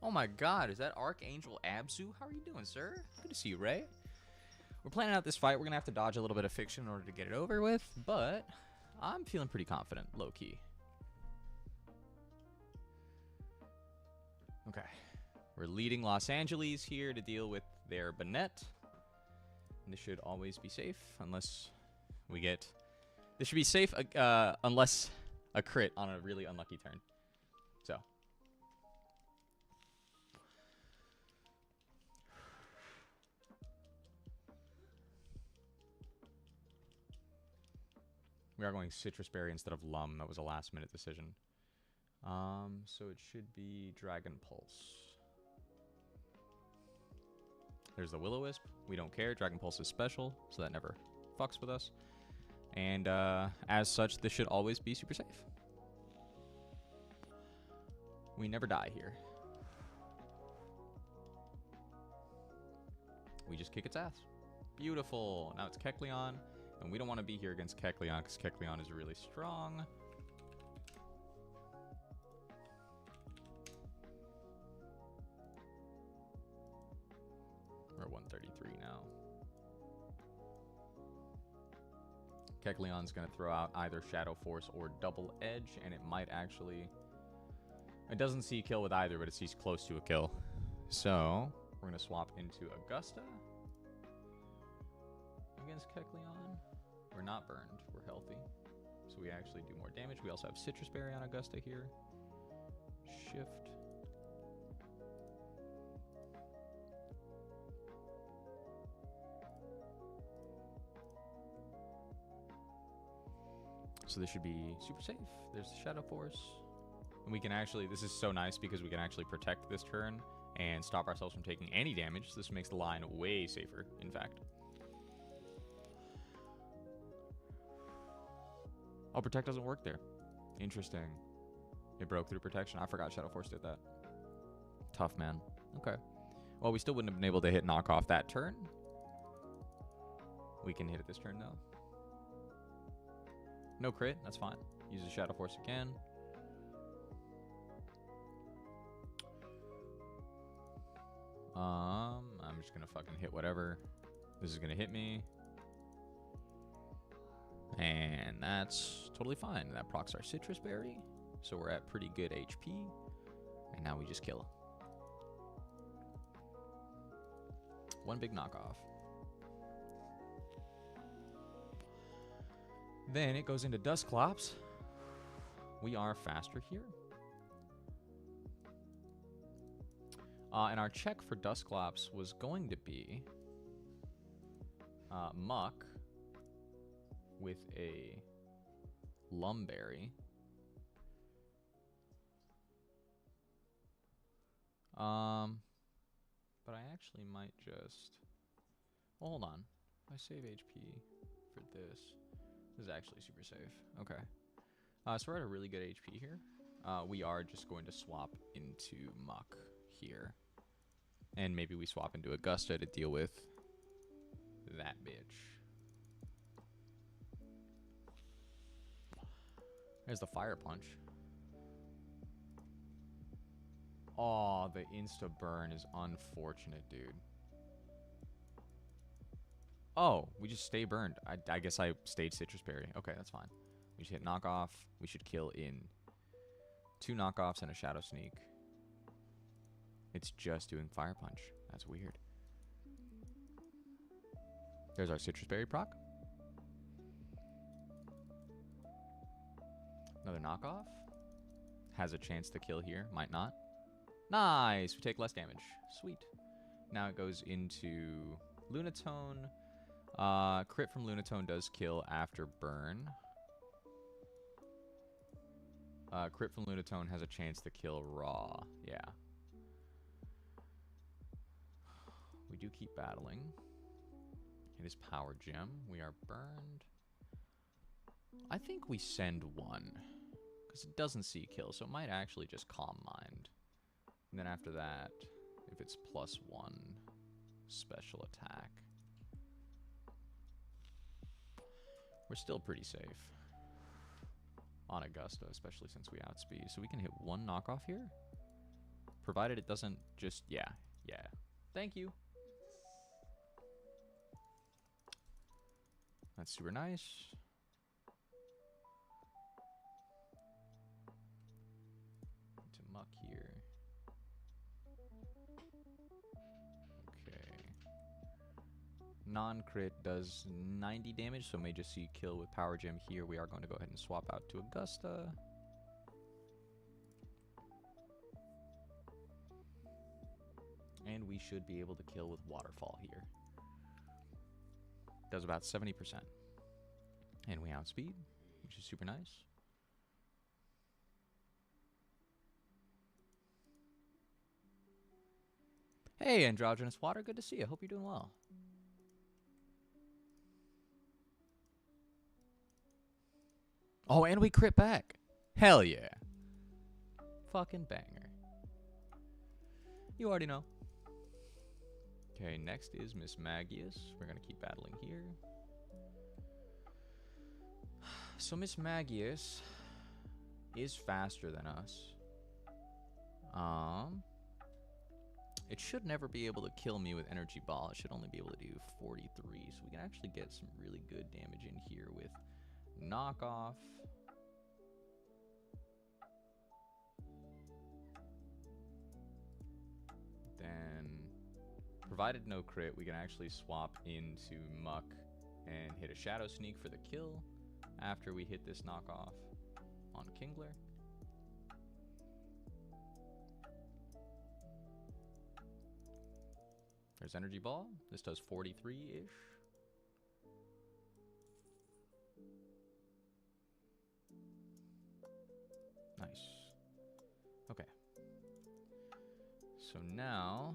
Oh my god, is that Archangel Abzu? How are you doing, sir? Good to see you, Ray. We're planning out this fight. We're going to have to dodge a little bit of fiction in order to get it over with, but I'm feeling pretty confident, low-key. Okay. We're leading Los Angeles here to deal with their Bennett. And this should always be safe, unless we get... This should be safe unless a crit on a really unlucky turn. So. We are going Citrus Berry instead of Lum. That was a last-minute decision. So it should be Dragon Pulse. There's the Will-O-Wisp. We don't care. Dragon Pulse is special, so that never fucks with us. And as such, this should always be super safe. We never die here. We just kick its ass. Beautiful. Now it's Kecleon. And we don't want to be here against Kecleon because Kecleon is really strong. We're at 133 now. Kecleon's going to throw out either Shadow Force or Double Edge, and it might actually... It doesn't see kill with either, but it sees close to a kill. So, we're going to swap into Augusta against Kecleon. We're not burned. We're healthy. So we actually do more damage. We also have Citrus Berry on Augusta here. Shift. So this should be super safe. There's the Shadow Force. And we can actually, this is so nice because we can actually protect this turn and stop ourselves from taking any damage. This makes the line way safer, in fact. Oh, Protect doesn't work there. Interesting. It broke through protection. I forgot Shadow Force did that. Tough, man. Okay. Well, we still wouldn't have been able to hit knockoff that turn. We can hit it this turn, though. No crit. That's fine. Use the Shadow Force again. I'm just going to fucking hit whatever. This is going to hit me. And that's totally fine. That procs our Citrus Berry. So we're at pretty good HP. And now we just kill. One big knockoff. Then it goes into Dusclops. We are faster here. And our check for Dusclops was going to be Muck with a Lumberry. But I actually might just... Well, hold on. If I save HP for this is actually super safe. Okay. So we're at a really good HP here. We are just going to swap into Muck here. And maybe we swap into Augusta to deal with that bitch. There's the Fire Punch. Oh, the insta-burn is unfortunate, dude. Oh, we just stay burned. I guess I stayed Citrus Berry. Okay, that's fine. We should hit knockoff. We should kill in 2 knockoffs and a Shadow Sneak. It's just doing Fire Punch. That's weird. There's our Citrus Berry proc. Another knockoff. Has a chance to kill here. Might not. Nice. We take less damage. Sweet. Now it goes into Lunatone. Crit from Lunatone does kill after burn. Crit from Lunatone has a chance to kill raw. Yeah. We do keep battling. It is Power Gem. We are burned. I think we send 1. Because it doesn't see kill, so it might actually just Calm Mind. And then after that, if it's +1 special attack. We're still pretty safe on Augusta, especially since we outspeed. So we can hit 1 knockoff here. Provided it doesn't just, yeah. Thank you. That's super nice. To muck here. Okay. Non-crit does 90 damage, so may just see kill with Power Gem here. We are going to go ahead and swap out to Augusta. And we should be able to kill with Waterfall here. Does about 70%. And we outspeed, which is super nice. Hey, Androgynous Water, good to see you. Hope you're doing well. Oh, and we crit back. Hell yeah. Fucking banger. You already know. Okay, next is Miss Magius. We're going to keep battling here. So Miss Magius is faster than us. It should never be able to kill me with Energy Ball. It should only be able to do 43. So we can actually get some really good damage in here with Knockoff. Then, provided no crit, we can actually swap into Muck and hit a Shadow Sneak for the kill after we hit this knockoff on Kingler. There's Energy Ball. This does 43-ish. Nice. Okay. So now,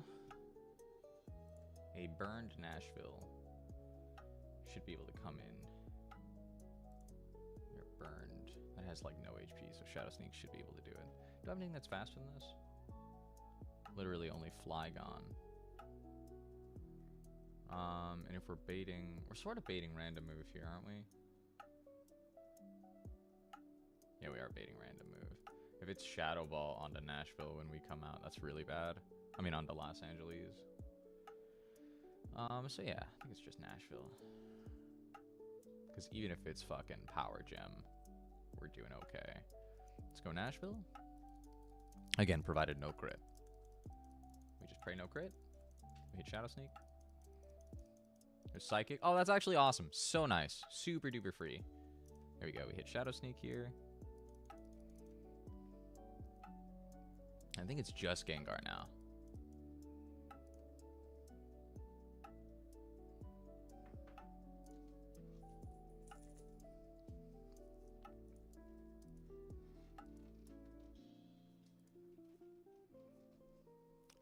a burned Nashville should be able to come in. You're burned. That has like no HP, so Shadow Sneak should be able to do it. Do I have anything that's faster than this? Literally only Flygon. And if we're baiting, we're sort of baiting random move here, aren't we? Yeah, we are baiting random move. If it's Shadow Ball onto Nashville when we come out, that's really bad. I mean, onto Los Angeles. So yeah, I think it's just Nashville. Because even if it's fucking Power Gem, we're doing okay. Let's go Nashville. Again, provided no crit. We just pray no crit. We hit Shadow Sneak. There's Psychic. Oh, that's actually awesome. So nice. Super duper free. There we go. We hit Shadow Sneak here. I think it's just Gengar now.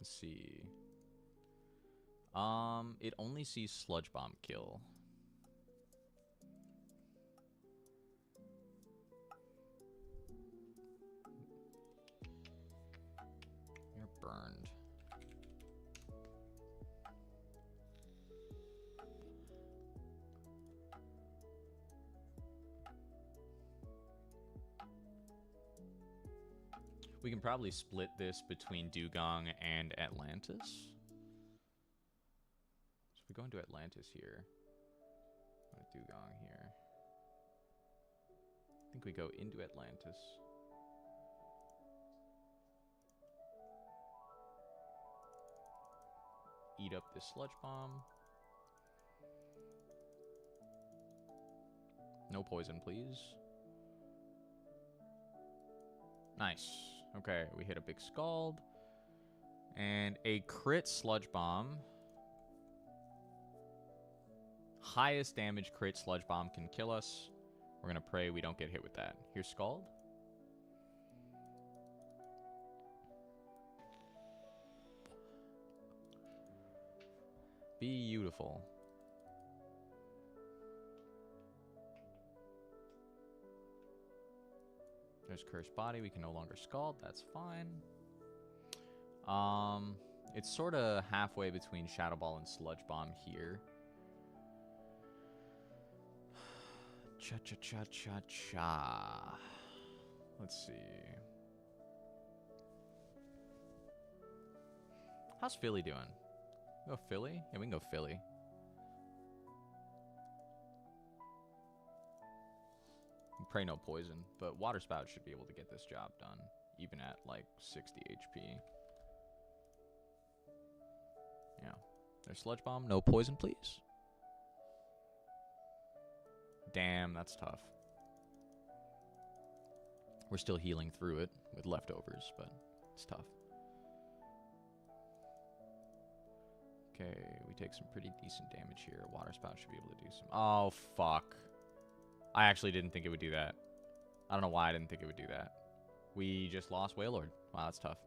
Let's see. It only sees Sludge Bomb kill. You're burned. We can probably split this between Dugong and Atlantis. So we go into Atlantis here. Go to Dugong here. I think we go into Atlantis. Eat up this Sludge Bomb. No poison, please. Nice. Okay, we hit a big Scald. And a crit Sludge Bomb. Highest damage crit Sludge Bomb can kill us. We're going to pray we don't get hit with that. Here's Scald. Beautiful. There's Cursed Body. We can no longer Scald. That's fine. It's sort of halfway between Shadow Ball and Sludge Bomb here. Cha-cha-cha-cha-cha. Let's see. How's Philly doing? Go Philly? Yeah, we can go Philly. Pray no poison, but water spout should be able to get this job done, even at like 60 HP. Yeah. There's sludge bomb, no poison, please. Damn, that's tough. We're still healing through it with leftovers, but it's tough. Okay, we take some pretty decent damage here. Water spout should be able to do some. Oh, fuck. I actually didn't think it would do that. I don't know why I didn't think it would do that. We just lost Wailord. Wow, that's tough.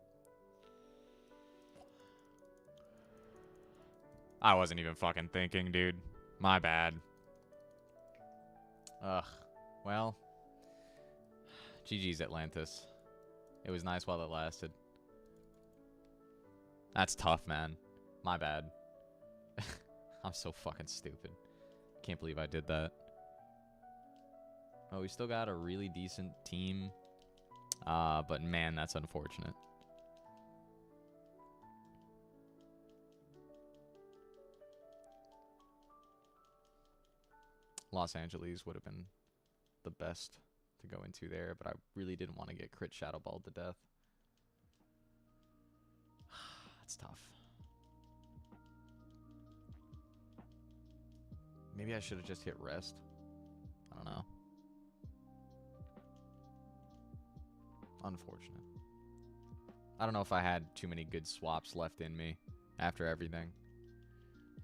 I wasn't even fucking thinking, dude. My bad. Ugh. Well. GG's Atlantis. It was nice while it lasted. That's tough, man. My bad. I'm so fucking stupid. Can't believe I did that. Oh, we still got a really decent team. But man, that's unfortunate. Los Angeles would have been the best to go into there, but I really didn't want to get crit shadow balled to death. That's tough. Maybe I should have just hit rest. I don't know. Unfortunate. I don't know if I had too many good swaps left in me after everything.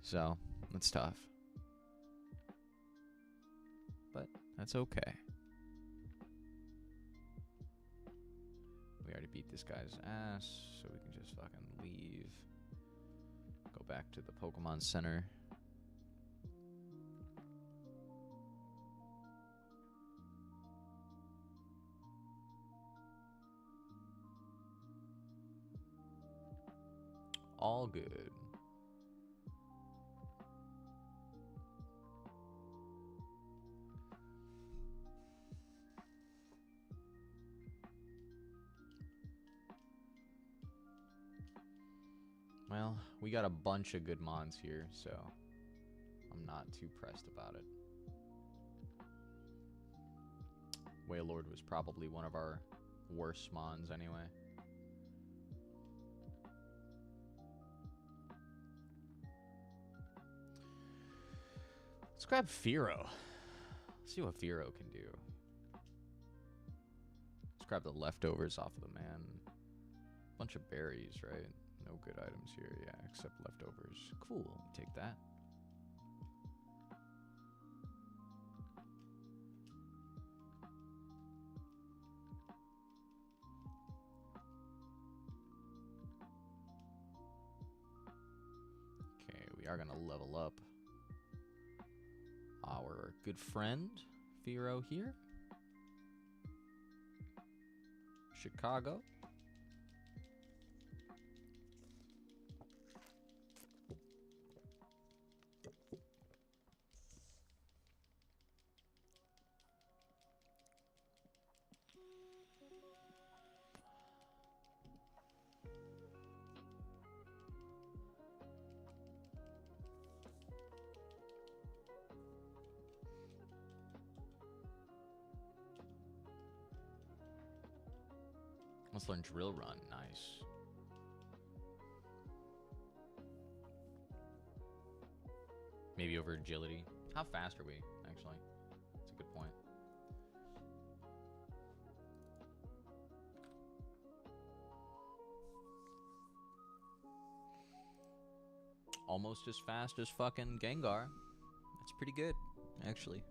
So, that's tough. But that's okay. We already beat this guy's ass, so we can just fucking leave. Go back to the Pokemon Center. All good. Well, we got a bunch of good mons here, so I'm not too pressed about it. Wailord was probably one of our worst mons anyway. Let's grab Fearow. See what Fearow can do. Let's grab the leftovers off of the man. Bunch of berries, right? No good items here, yeah, except leftovers. Cool, take that. Okay, we are gonna level up our good friend, Fearow here. Chicago. Let's learn Drill Run. Nice. Maybe over agility. How fast are we, actually? That's a good point. Almost as fast as fucking Gengar. That's pretty good, actually.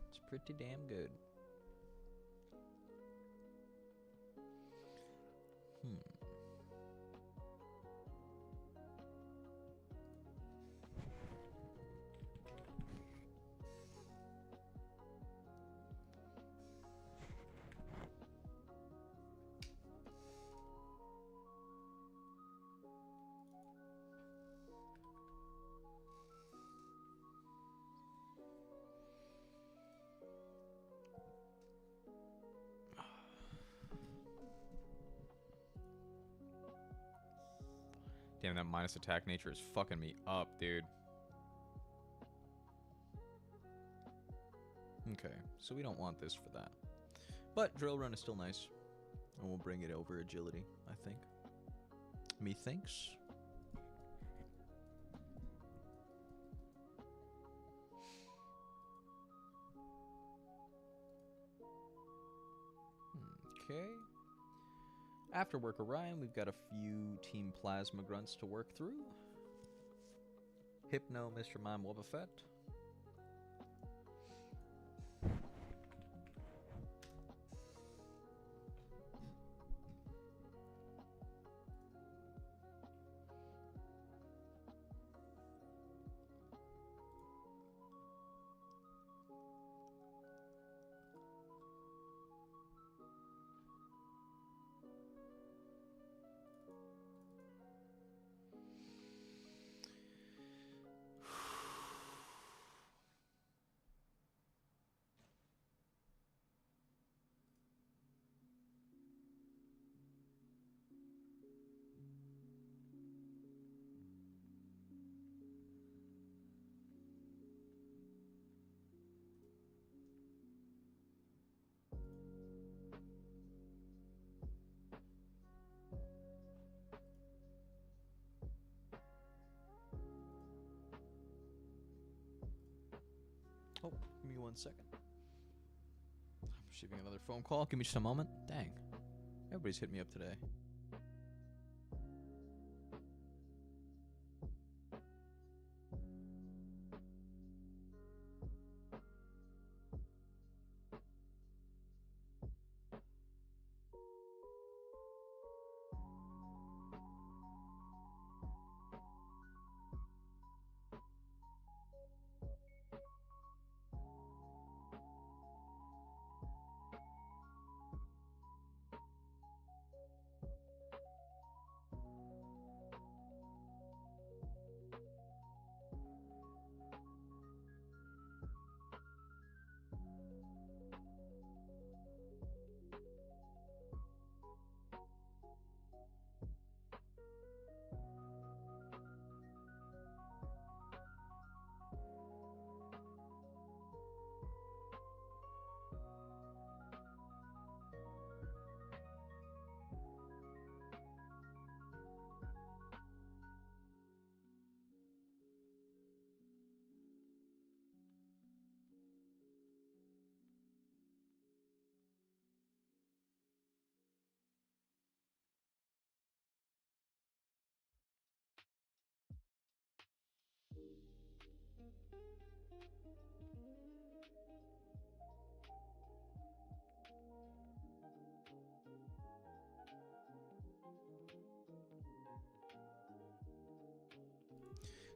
It's pretty damn good. Damn, that minus attack nature is fucking me up, dude. Okay, so we don't want this for that. But drill run is still nice. And we'll bring it over agility, I think. Methinks. Okay. After work Orion, we've got a few Team Plasma grunts to work through. Hypno, Mr. Mime, Wobba Fett. Oh, give me 1 second. I'm receiving another phone call. Give me just a moment. Dang. Everybody's hit me up today.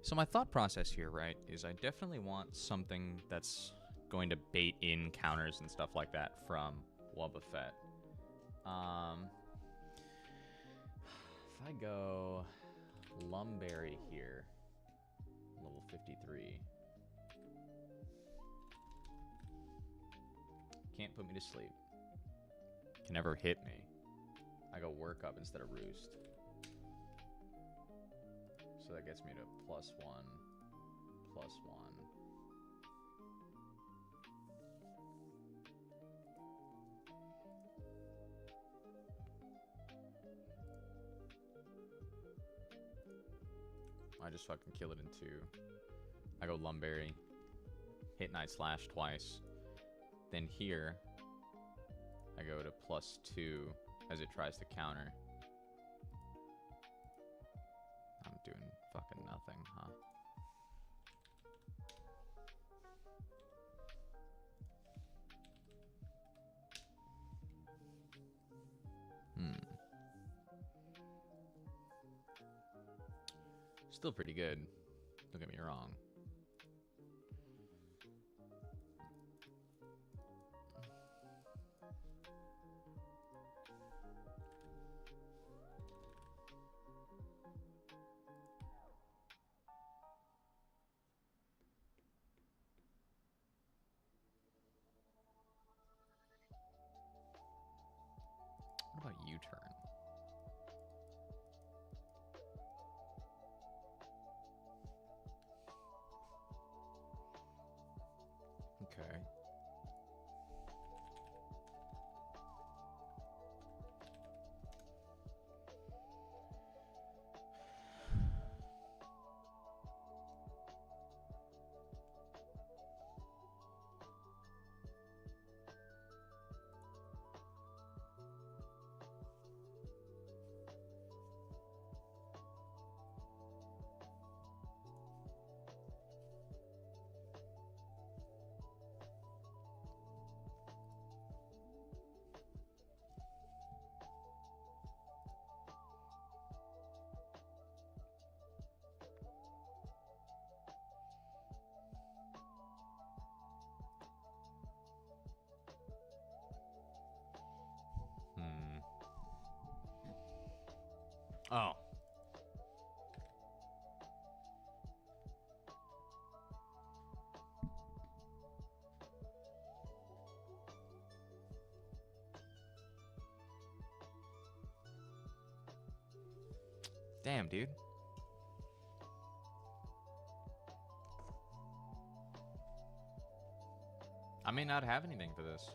So my thought process here, right, is I definitely want something that's going to bait in counters and stuff like that from Wobba Fett. If I go Lumberry here, level 53. Can't put me to sleep. Can never hit me. I go work up instead of roost. So that gets me to +1, +1. I just fucking kill it in 2. I go Lumberry. Hit Night Slash twice. Then here, I go to +2 as it tries to counter. I'm doing fucking nothing, huh? Still pretty good. Don't get me wrong. What about U-turn? Okay. Oh. Damn, dude. I may not have anything for this.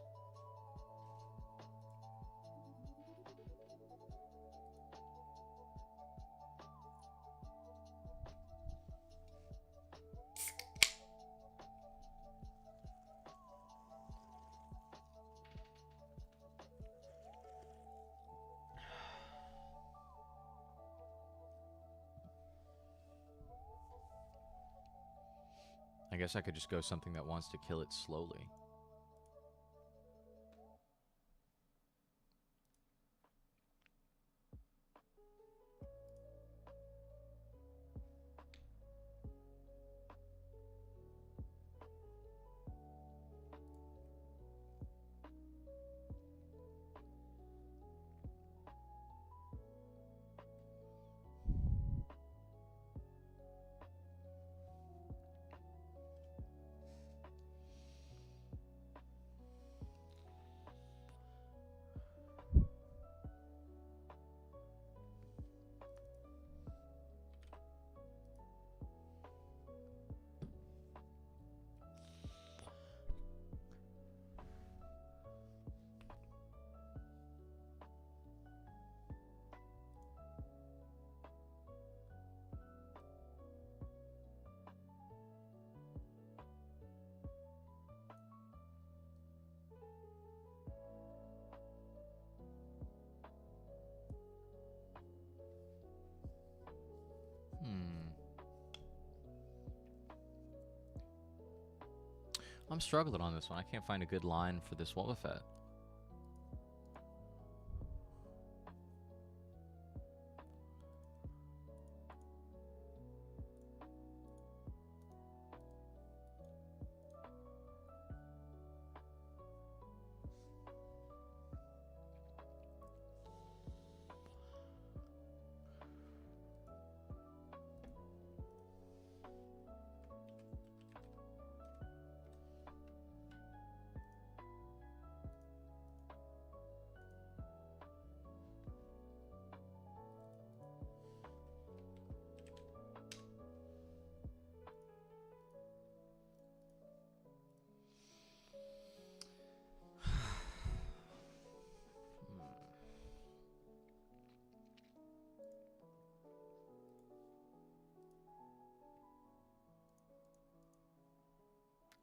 I guess I could just go something that wants to kill it slowly. I'm struggling on this one. I can't find a good line for this Wobbuffet.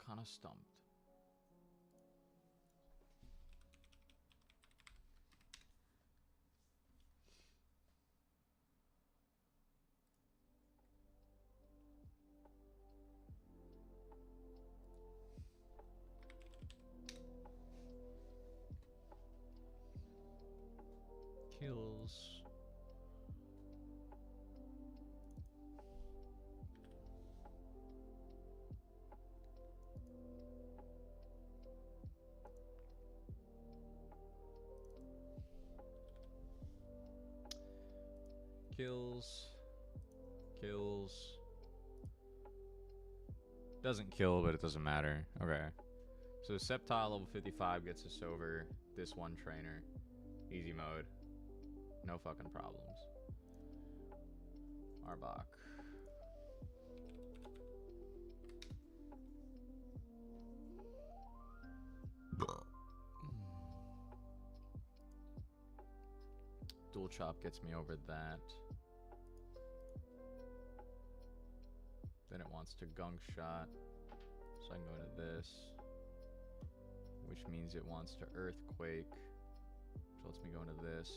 Kind of stumped. Kills. Kills. Kills. Doesn't kill, but it doesn't matter. Okay. So Sceptile level 55 gets us over this one trainer. Easy mode. No fucking problems. Arbok. Dual Chop gets me over that. Then it wants to Gunk Shot. So I can go into this. Which means it wants to Earthquake. Which lets me go into this.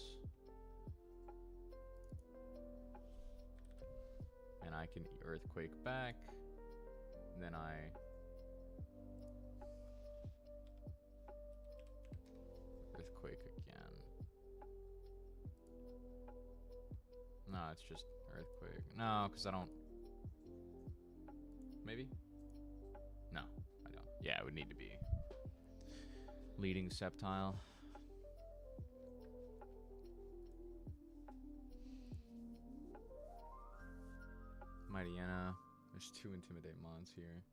And I can Earthquake back. And then I... Earthquake again. No, it's just Earthquake. No, because I don't... Maybe? No, I don't. Yeah, it would need to be leading Sceptile. Mightyena. There's 2 Intimidate mons here.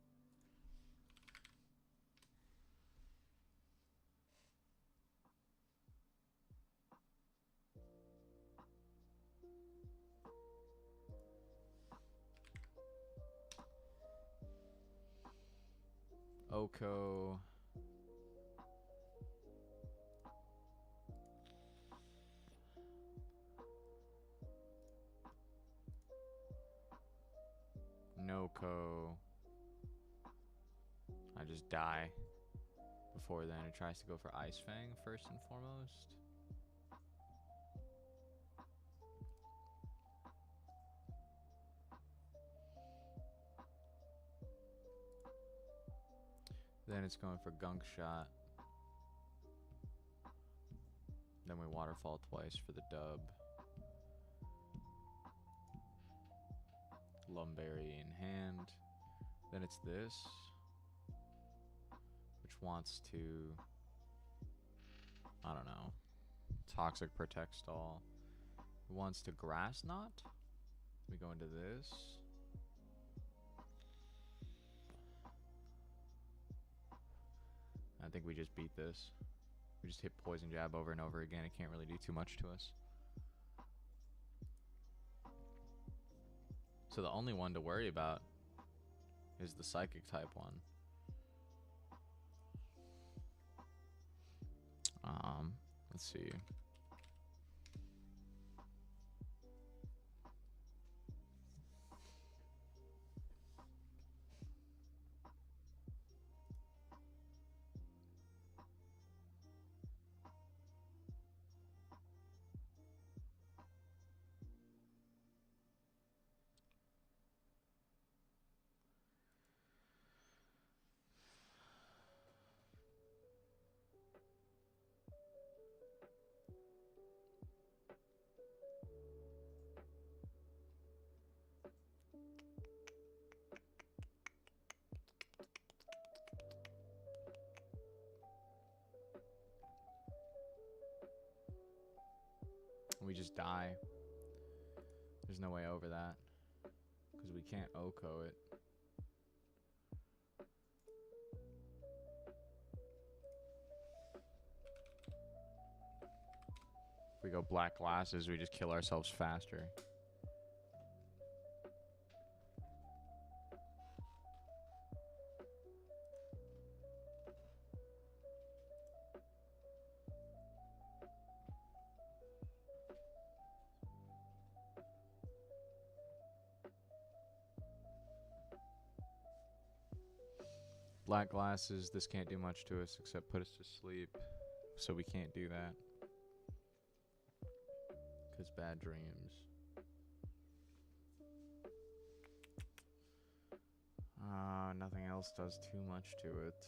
Oko. Noko. I just die. Before then, it tries to go for Ice Fang first and foremost. Then it's going for Gunk Shot. Then we Waterfall twice for the dub. Lumberry in hand. Then it's this, which wants to, I don't know, Toxic Protect Stall. It wants to Grass Knot. We go into this. I think we just beat this. We just hit Poison Jab over and over again. It can't really do too much to us. So the only one to worry about is the Psychic type one. Let's see. We just die. There's no way over that. Because we can't Oko it. If we go Black Glasses, we just kill ourselves faster. Black Glasses, this can't do much to us except put us to sleep. So we can't do that. Because bad dreams. Nothing else does too much to it.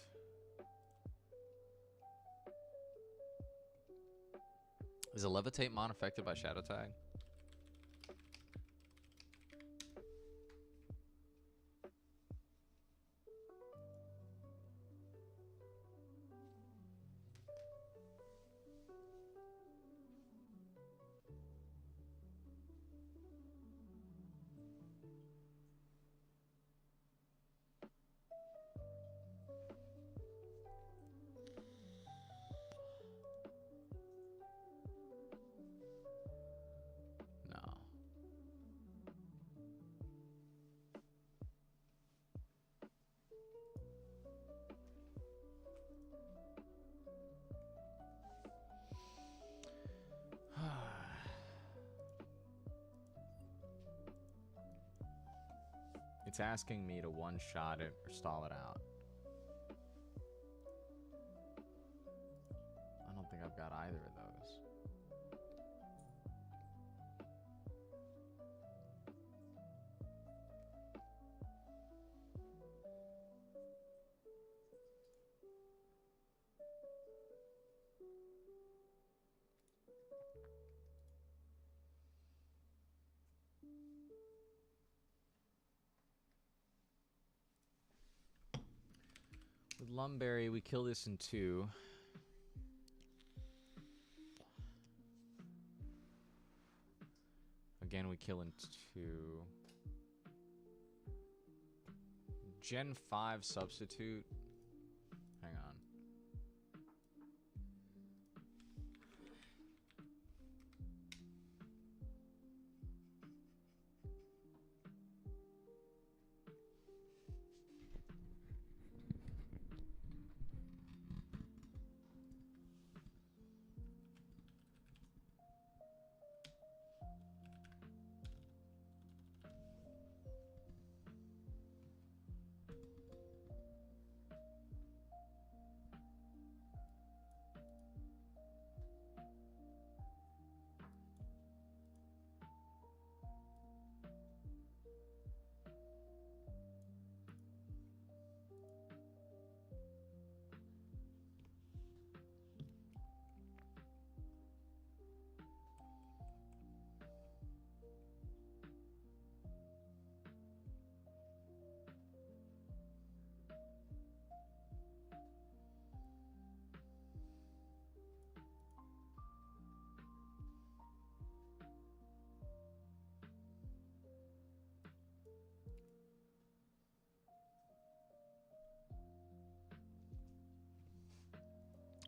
Is a Levitate Mon affected by Shadow Tag? It's asking me to one-shot it or stall it out. I don't think I've got either of those. With Lumberry, we kill this in 2. Again, we kill in 2. Gen 5 substitute. Hang on.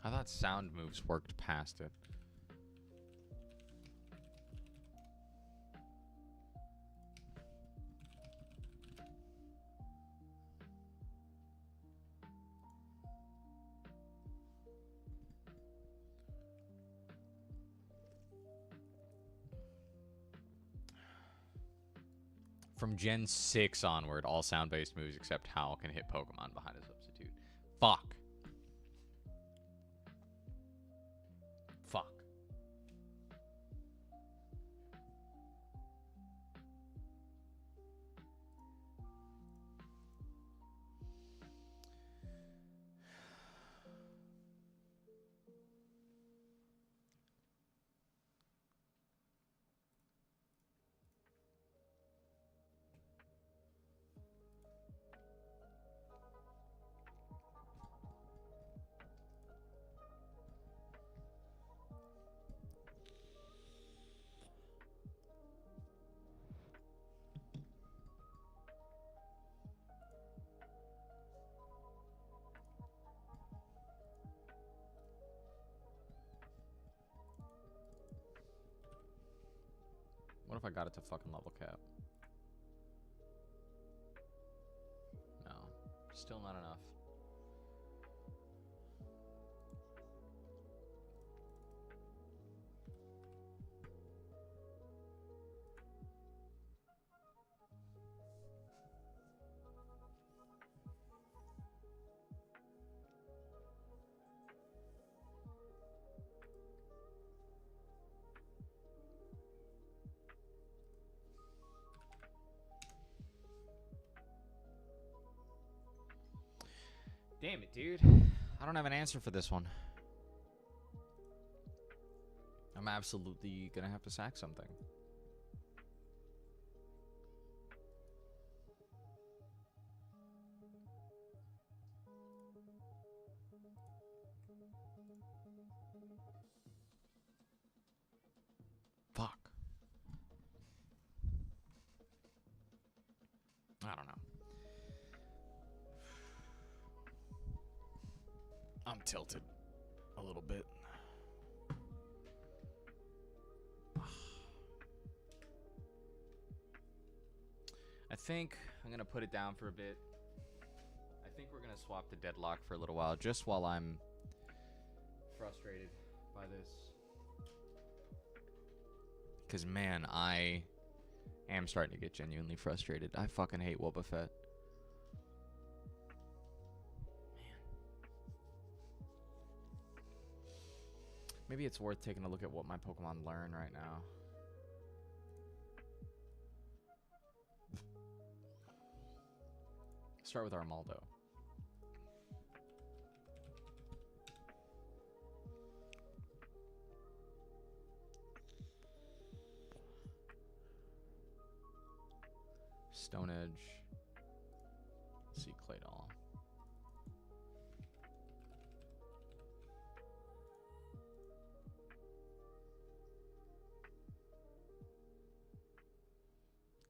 I thought sound moves worked past it. From Gen 6 onward, all sound-based moves except Howl can hit Pokemon behind a substitute. Fuck. Fuck. What if I got it to fucking level cap? No. Still not enough. Damn it, dude. I don't have an answer for this one. I'm absolutely gonna have to sack something. Fuck. I don't know. I'm tilted a little bit. I think I'm going to put it down for a bit. I think we're going to swap to Deadlock for a little while, just while I'm frustrated by this. Because, man, I am starting to get genuinely frustrated. I fucking hate Wobbuffet. Maybe it's worth taking a look at what my Pokemon learn right now. Start with Armaldo. Stone Edge. See Claydol.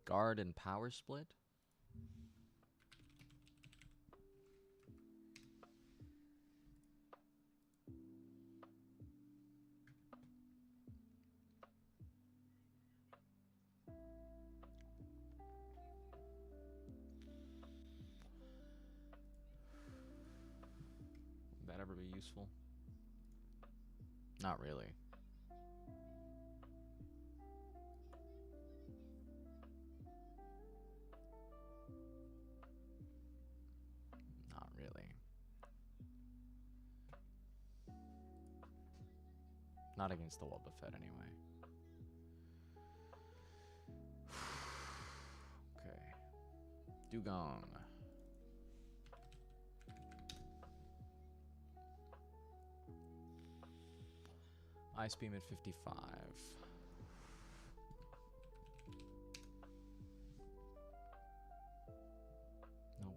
Guard and Power Split. be useful? Not really. Not really. Not against the Wobba Fett anyway. Okay. Dugong. Ice Beam at 55. Nope.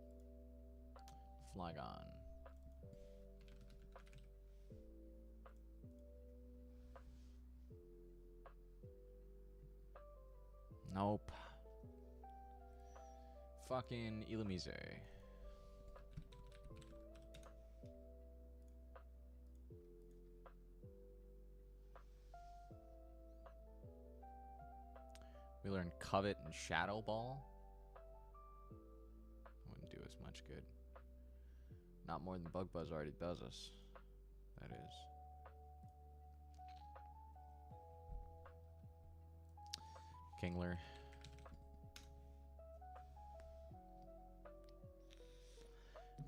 Flygon. Nope. Fucking Illumise. We learned Covet and Shadow Ball. Wouldn't do as much good. Not more than Bug Buzz already does us. That is. Kingler.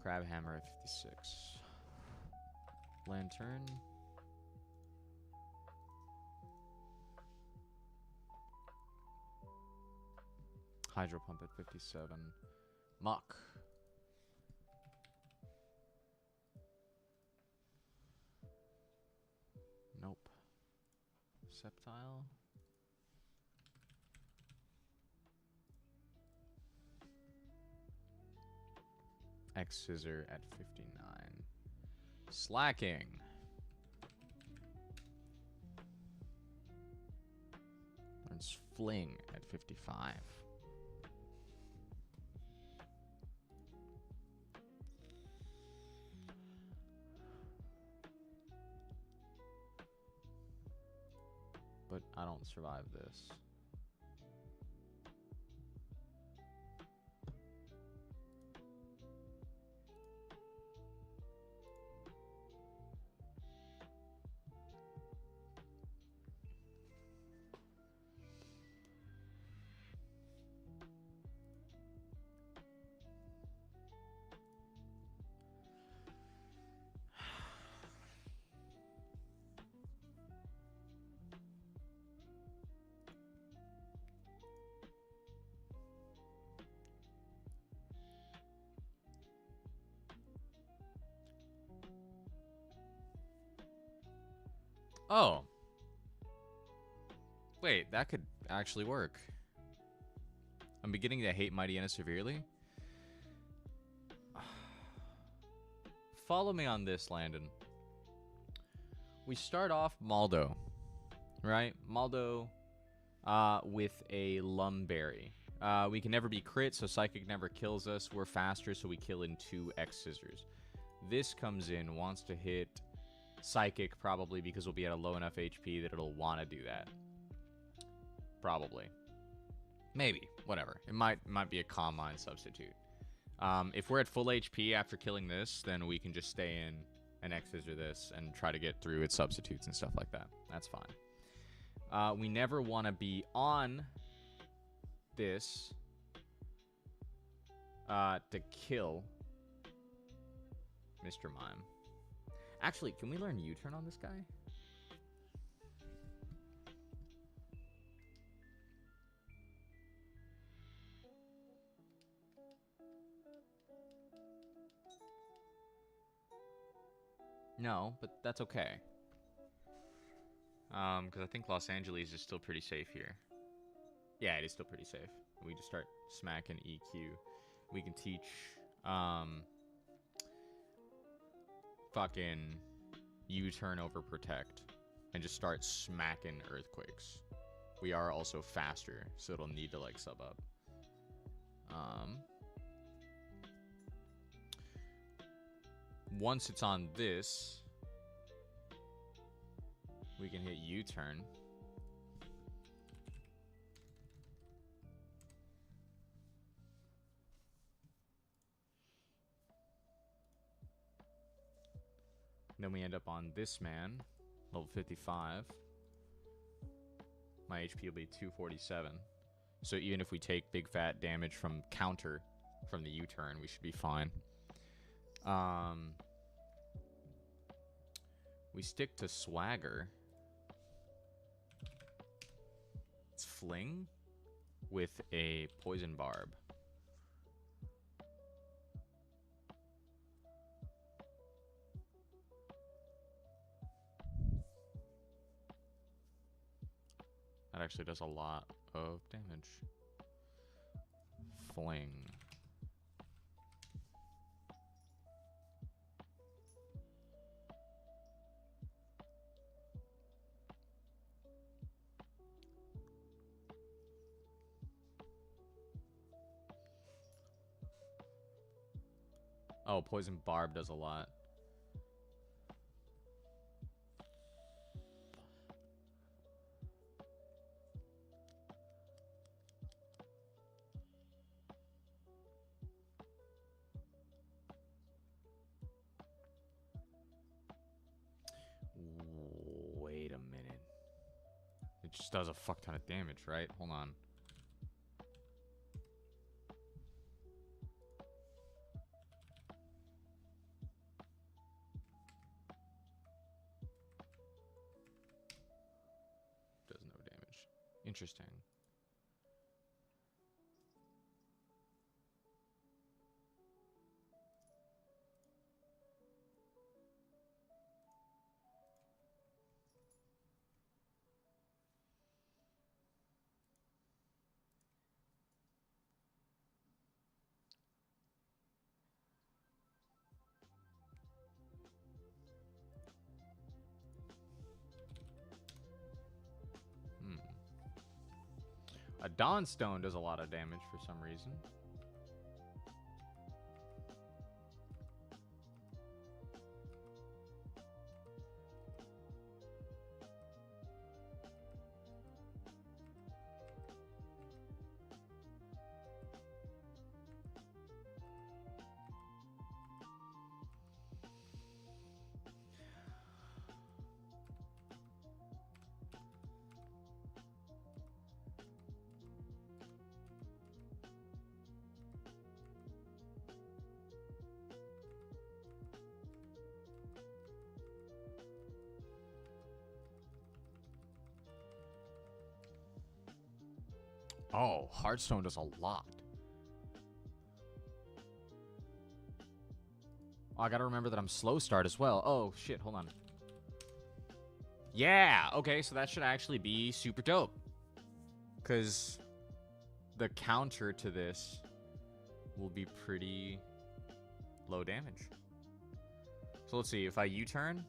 Crabhammer at 56. Lantern. Hydro Pump at 57. Muck. Nope. Sceptile. X Scissor at 59. Slacking. Learns Fling at 55. But I don't survive this. Oh. Wait, that could actually work. I'm beginning to hate Mightyena severely. Follow me on this, Landon. We start off Maldo, right? Maldo with a Lumberry. We can never be crit, so Psychic never kills us. We're faster, so we kill in 2 X Scissors. This comes in, wants to hit Psychic, probably because we'll be at a low enough HP that it'll want to do that. Probably. Maybe. Whatever. It might be a Calm Mind substitute. If we're at full HP after killing this, then we can just stay in and X Scissor this and try to get through its substitutes and stuff like that. That's fine. We never want to be on this to kill Mr. Mime. Actually, can we learn U-turn on this guy? No, but that's okay. Because I think Los Angeles is still pretty safe here. Yeah, it is still pretty safe. We just start smacking EQ. We can teach, fucking U-turn over Protect and just start smacking Earthquakes. We are also faster, so it'll need to, like, sub up. Once it's on this, we can hit U-turn. Then we end up on this man, level 55. My HP will be 247. So even if we take big fat damage from counter from the U-turn, we should be fine. We stick to Swagger. It's Fling with a Poison Barb. That actually does a lot of damage. Fling. Oh, Poison Barb does a lot. Wait a minute. It just does a fuck ton of damage, right? Hold on. Does no damage. Interesting. A Dawnstone does a lot of damage for some reason. Oh, Heartstone does a lot. Oh, I gotta remember that I'm slow start as well. Oh, shit, hold on. Yeah, okay, so that should actually be super dope. Because the counter to this will be pretty low damage. So let's see, if I U-turn...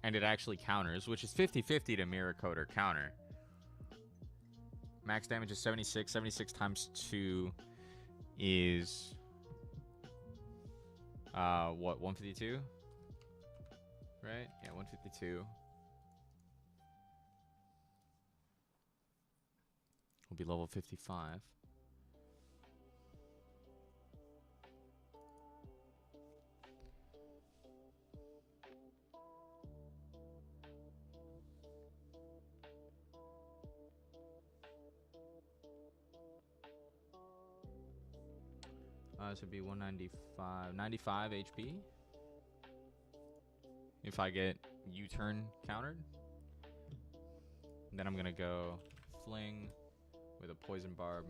and it actually counters, which is 50-50 to Mirror Coat or counter. Max damage is 76. 76 times 2 is... what, 152? Right? Yeah, 152. Will be level 55. This would be 195, 95 HP. If I get U-turn countered. Then I'm gonna go Fling with a Poison Barb.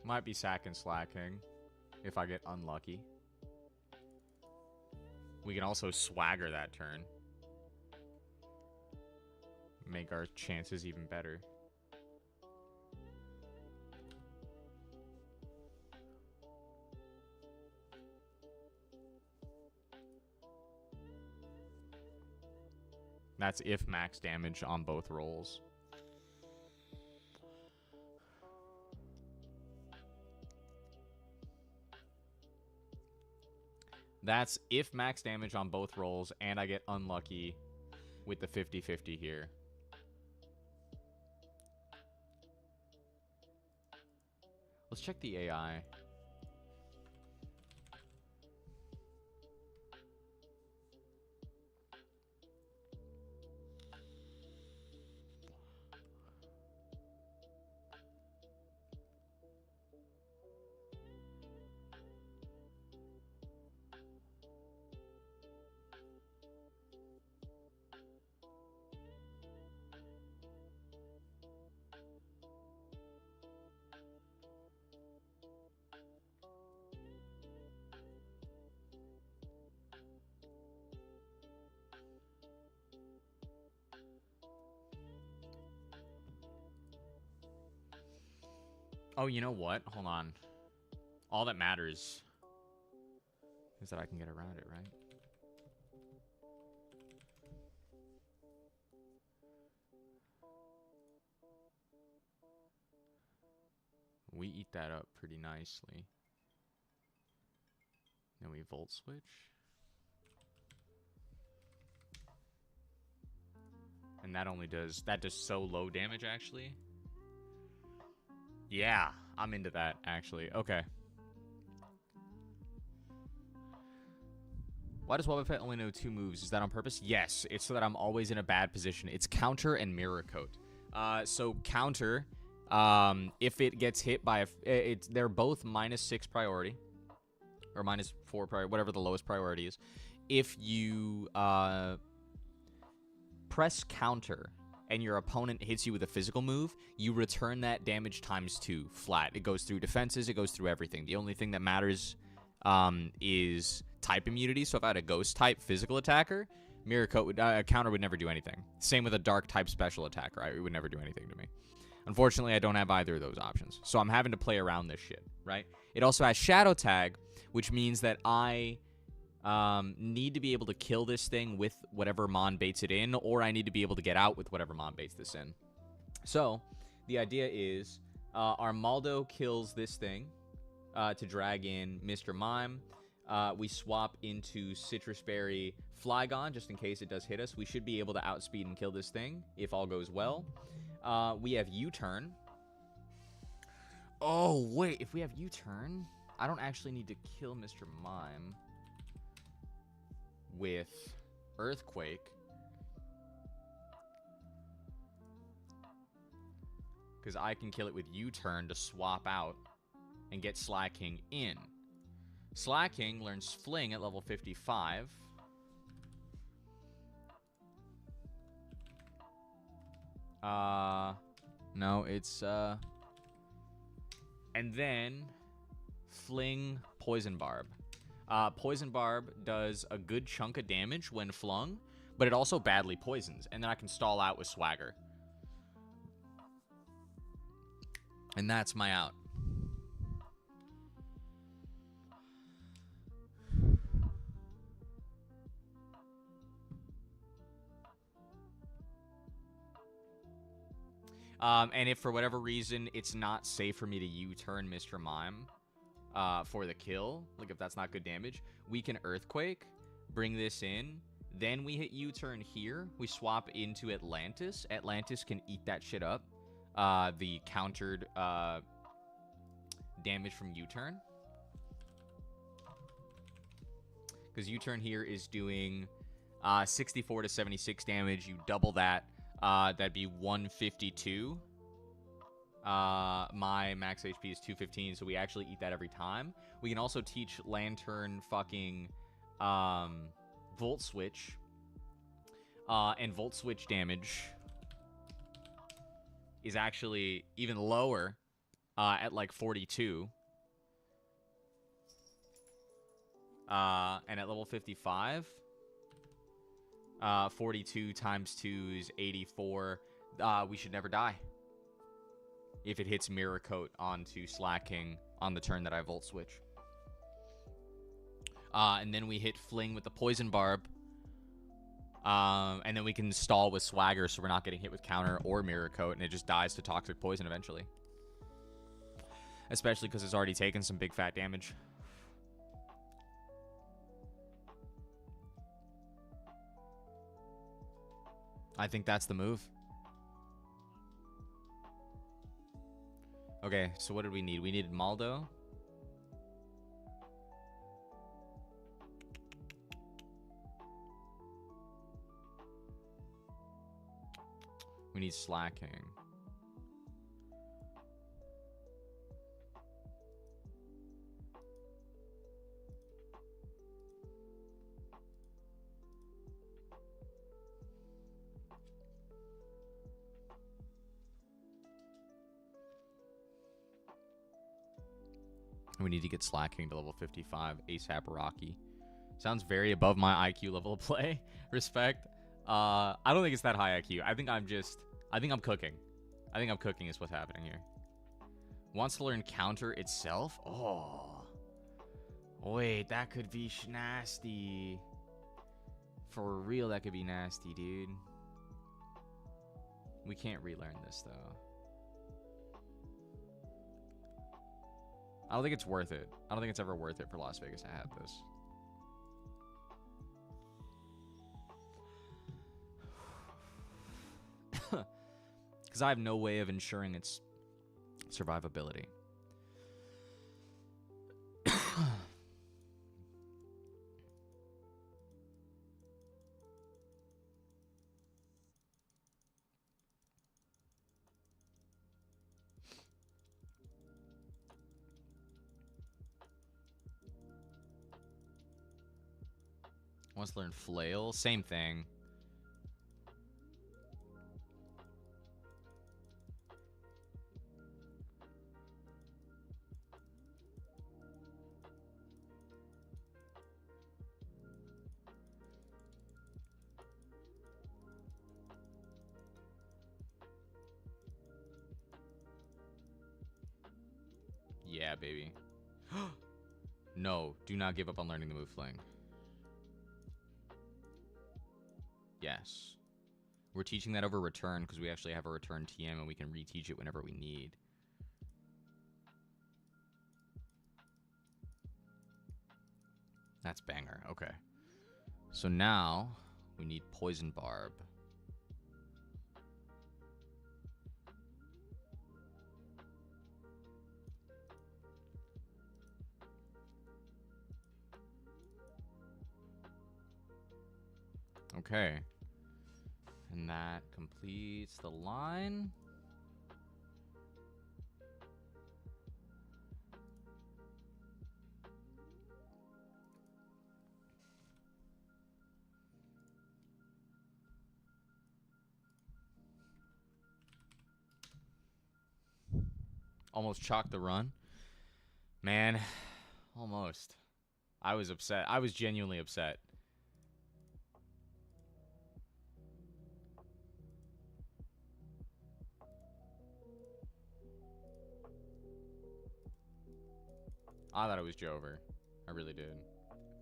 Might be sack and slacking if I get unlucky. We can also Swagger that turn. Make our chances even better. That's if max damage on both rolls. That's if max damage on both rolls and I get unlucky with the 50-50 here. Let's check the AI. Oh, you know what? Hold on. All that matters is that I can get around it, right? We eat that up pretty nicely. Then we volt switch. And that does so low damage, actually. Yeah, I'm into that, actually. Okay. Why does Wobbuffet only know 2 moves? Is that on purpose? Yes, it's so that I'm always in a bad position. It's counter and mirror coat. So counter, if it gets hit by they're both -6 priority. Or -4 priority, whatever the lowest priority is. If you press counter and your opponent hits you with a physical move, you return that damage ×2 flat. It goes through defenses, it goes through everything. The only thing that matters is type immunity. So if I had a ghost type physical attacker, mirror coat counter would never do anything. Same with a dark type special attacker, right? It would never do anything to me. Unfortunately, I don't have either of those options. So I'm having to play around this shit, right? It also has shadow tag, which means that I need to be able to kill this thing with whatever Mon baits it in, or I need to be able to get out with whatever Mon baits this in. So the idea is Armaldo kills this thing to drag in Mr. Mime. We swap into Citrus Berry Flygon just in case it does hit us. We should be able to outspeed and kill this thing if all goes well. We have U-turn. Oh, wait. If we have U-turn, I don't actually need to kill Mr. Mime with Earthquake. Because I can kill it with U-turn to swap out and get Slacking in. Slacking learns Fling at level 55. No, it's, and then Fling Poison Barb. Poison Barb does a good chunk of damage when flung, but it also badly poisons, and then I can stall out with Swagger. And that's my out. And if for whatever reason it's not safe for me to U-turn Mr. Mime for the kill, like if that's not good damage, we can Earthquake, bring this in, then we hit U-turn here, we swap into Atlantis. Atlantis can eat that shit up. The countered damage from U-turn. Because U-turn here is doing 64 to 76 damage. You double that. That'd be 152. My max HP is 215, so we actually eat that every time. We can also teach Lantern fucking Volt Switch. And Volt Switch damage is actually even lower at like 42. And at level 55, 42 times 2 is 84. We should never die if it hits Mirror Coat onto Slacking on the turn that I Volt Switch. And then we hit Fling with the Poison Barb. And then we can stall with Swagger so we're not getting hit with Counter or Mirror Coat, and it just dies to Toxic Poison eventually. Especially because it's already taken some big fat damage. I think that's the move. Okay, so what did we need? We needed Maldo. We need Slacking. We need to get Slacking to level 55 ASAP Rocky. Sounds very above my IQ level of play. Respect. I don't think it's that high IQ. I think I'm cooking. I think I'm cooking is what's happening here. Wants to learn counter itself? Oh. Wait, that could be nasty. For real, that could be nasty, dude. We can't relearn this, though. I don't think it's worth it. I don't think it's ever worth it for Las Vegas to have this. Because I have no way of ensuring its survivability. Wants to learn Flail. Same thing. Yeah, baby. No, do not give up on learning the move Fling. Yes. We're teaching that over return because we actually have a return TM and we can reteach it whenever we need. That's banger. Okay. So now we need Poison Barb. Okay. And that completes the line. Almost chalked the run. Man, almost. I was upset. I was genuinely upset. I thought it was Jover. I really did.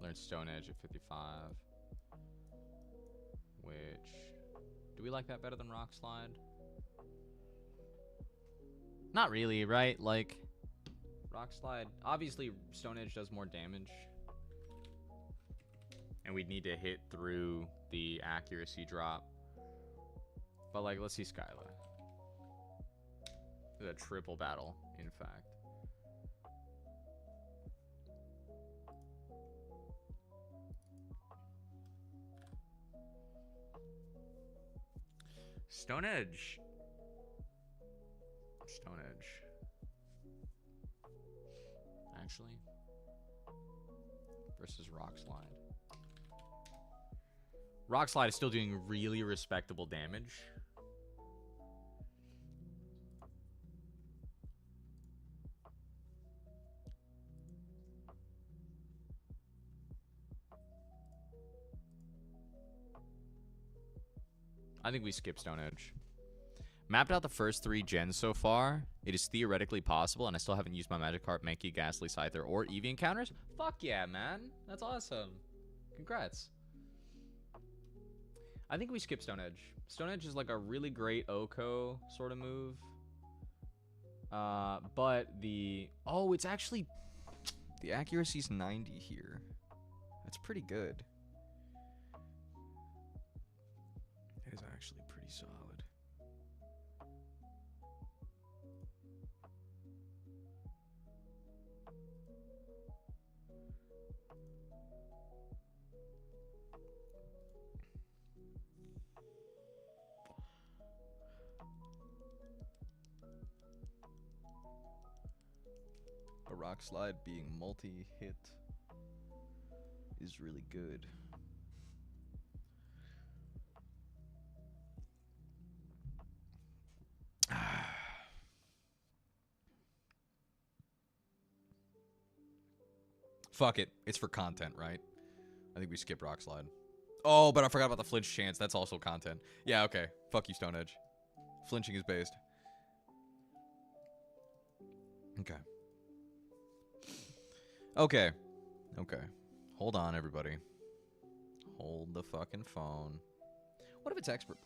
Learned Stone Edge at 55. Which... do we like that better than Rock Slide? Not really, right? Like, Rock Slide... obviously, Stone Edge does more damage. And we'd need to hit through the accuracy drop. But, like, let's see Skyla. It's a triple battle, in fact. Stone Edge. Stone Edge. Actually. Versus Rock Slide. Rock Slide is still doing really respectable damage. I think we skip Stone Edge. Mapped out the first 3 gens so far. It is theoretically possible, and I still haven't used my Magikarp, Mankey, Ghastly, Scyther, or Eevee encounters. Fuck yeah, man. That's awesome. Congrats. I think we skip Stone Edge. Stone Edge is like a really great Oko sort of move. But the... oh, it's actually... the accuracy's 90 here. That's pretty good. It is actually pretty pretty solid. A rock slide being multi-hit is really good. Fuck it. It's for content, right? I think we skip rock slide. Oh, but I forgot about the flinch chance. That's also content. Yeah, okay. Fuck you, Stone Edge. Flinching is based. Okay. Okay. Okay. Hold on, everybody. Hold the fucking phone. What if it's expert?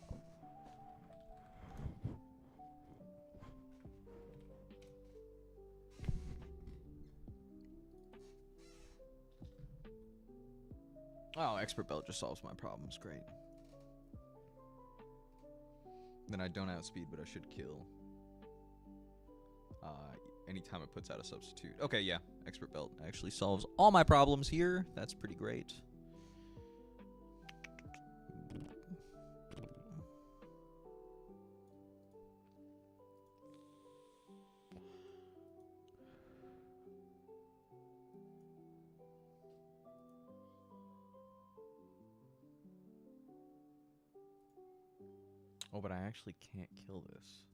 Oh, expert belt just solves my problems. Great. Then I don't outspeed, but I should kill. Anytime it puts out a substitute. Okay, yeah. Expert belt actually solves all my problems here. That's pretty great. Oh, but I actually can't kill this.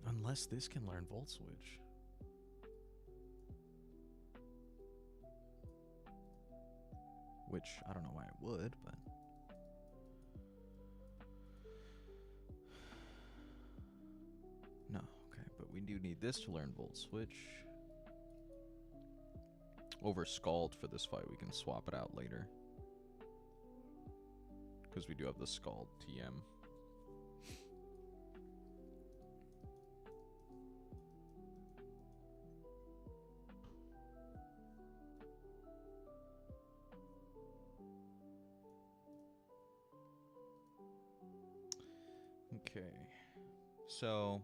Unless this can learn Volt Switch. Which, I don't know why it would, but... No, okay, but we do need this to learn Volt Switch. Over Scald for this fight, we can swap it out later. Because we do have the Scald TM. Okay, so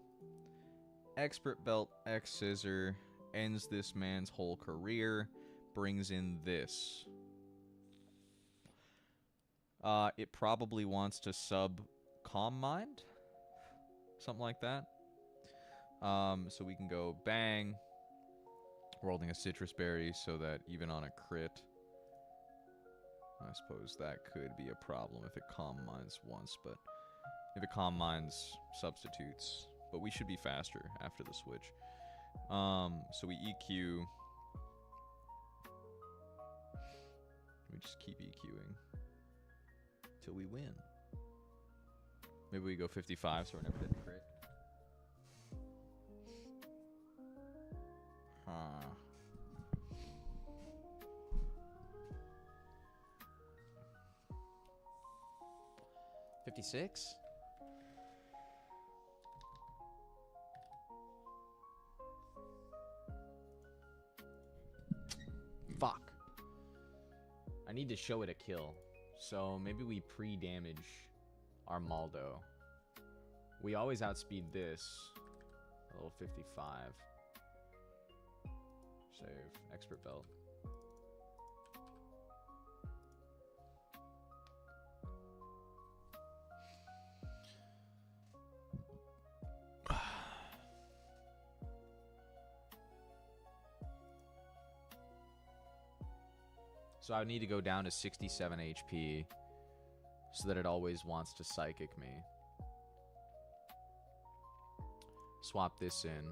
Expert Belt X Scissor ends this man's whole career, brings in this. It probably wants to sub Calm Mind, something like that. So we can go bang. We're holding a Citrus Berry so that even on a crit, I suppose that could be a problem if it Calm Minds once, but if it Calm Minds substitutes. But we should be faster after the switch. So we EQ. We just keep EQing till we win. Maybe we go 55 so we're never dead to crit. Huh. $56? Fuck. I need to show it a kill. So maybe we pre-damage our Maldo. We always outspeed this. A little 55. Save. Expert Belt. So I would need to go down to 67 HP so that it always wants to Psychic me. Swap this in.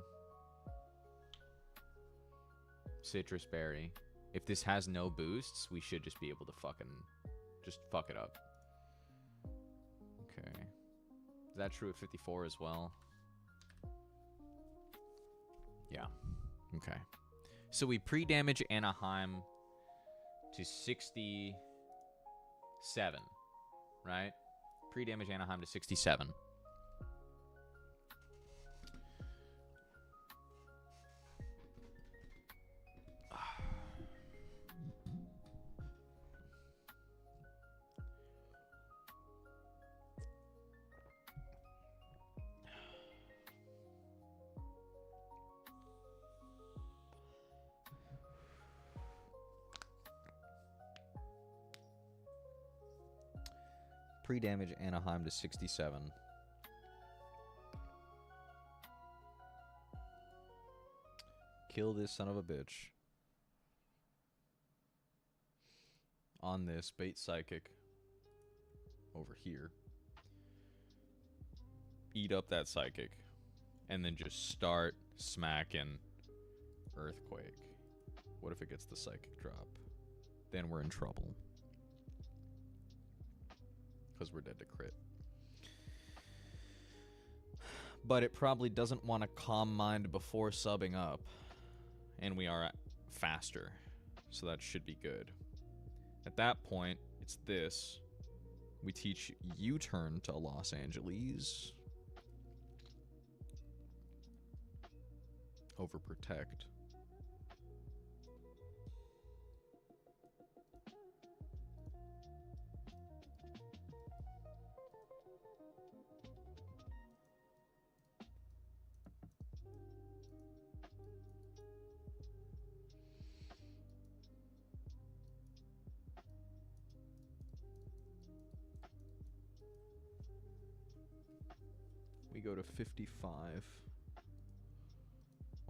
Citrus Berry. If this has no boosts, we should just be able to fucking just fuck it up. Okay. Is that true at 54 as well? Yeah. Okay. So we pre-damage Anaheim to 67, right? Pre-damage Anaheim to 67. Pre-damage Anaheim to 67. Kill this son of a bitch. On this bait psychic over here. Eat up that psychic. And then just start smacking Earthquake. What if it gets the psychic drop? Then we're in trouble. Because we're dead to crit. But it probably doesn't want to calm mind before subbing up. And we are faster. So that should be good. At that point, it's this. We teach U-turn to Los Angeles. Overprotect. We go to 55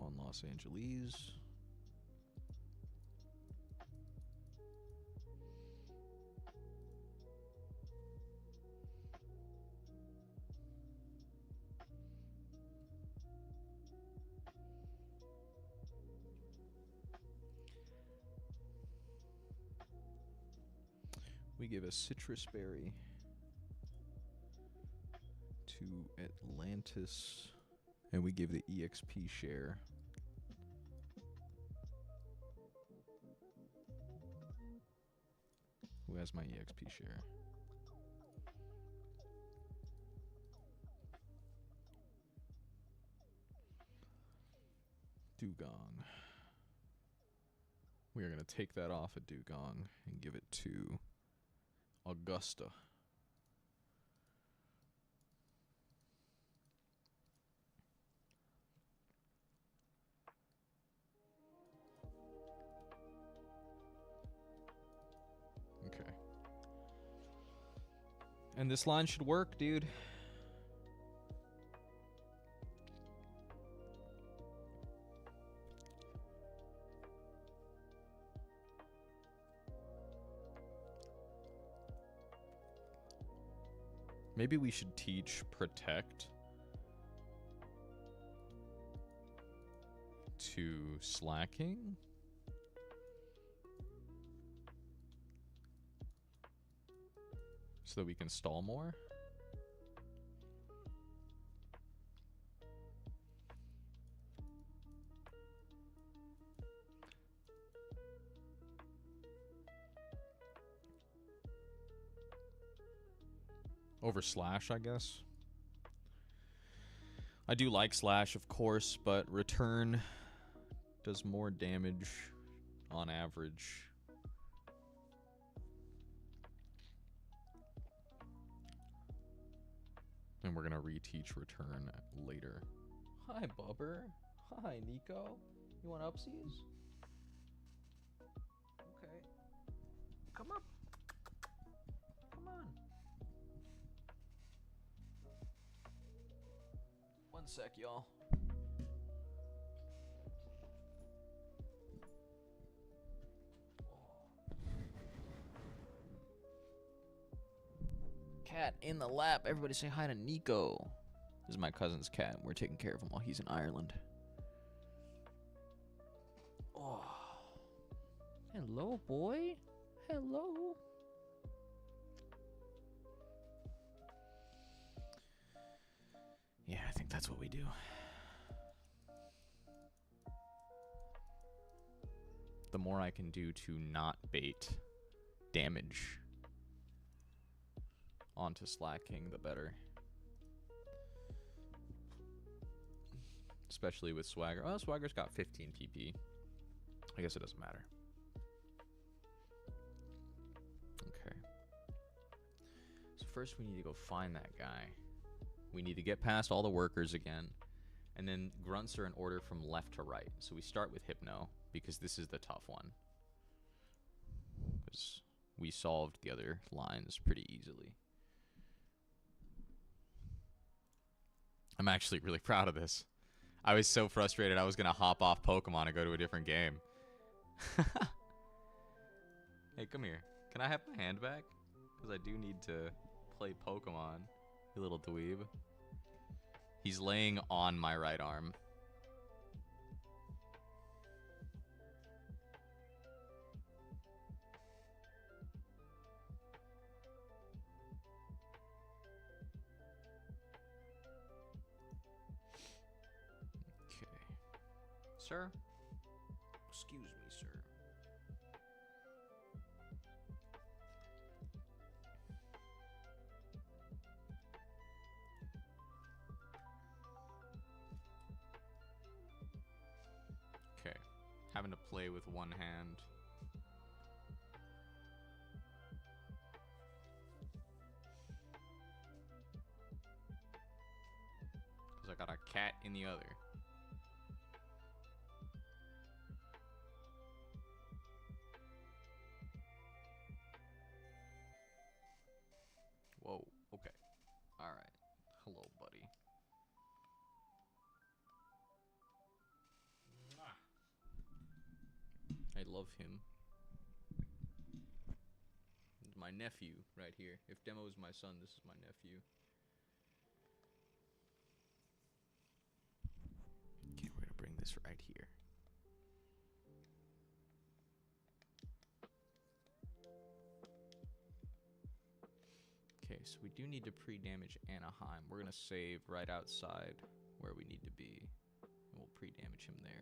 on Los Angeles. We give a citrus berry to Atlantis, and we give the EXP share. Who has my EXP share? Dugong. We are going to take that off at Dugong and give it to Augusta. Okay. And this line should work, dude. Maybe we should teach Protect to Slacking. So that we can stall more. Over Slash, I guess. I do like Slash, of course, but Return does more damage on average. And we're gonna reteach Return later. Hi, Bubber. Hi, Nico. You want upsies? Okay. Come up. Come on. One sec, y'all. Cat in the lap. Everybody say hi to Nico. This is my cousin's cat. We're taking care of him while he's in Ireland. Oh. Hello, boy. Hello. Yeah, I think that's what we do. The more I can do to not bait damage onto Slack King, the better. Especially with Swagger. Oh, Swagger's got 15 PP. I guess it doesn't matter. Okay. So first we need to go find that guy. We need to get past all the workers again. And then grunts are in order from left to right. So we start with Hypno, because this is the tough one. Because we solved the other lines pretty easily. I'm actually really proud of this. I was so frustrated I was going to hop off Pokemon and go to a different game. Hey, come here. Can I have my hand back? Because I do need to play Pokemon, you little dweeb. He's laying on my right arm. Okay. Sir? Excuse me, sir. Okay. Having to play with one hand. Because I got a cat in the other. Whoa, okay. Alright. Hello, buddy. I love him. This is my nephew right here. If Demo is my son, this is my nephew. Okay, we're gonna bring this right here. Okay, so we do need to pre-damage Anaheim. We're gonna save right outside where we need to be. And we'll pre-damage him there.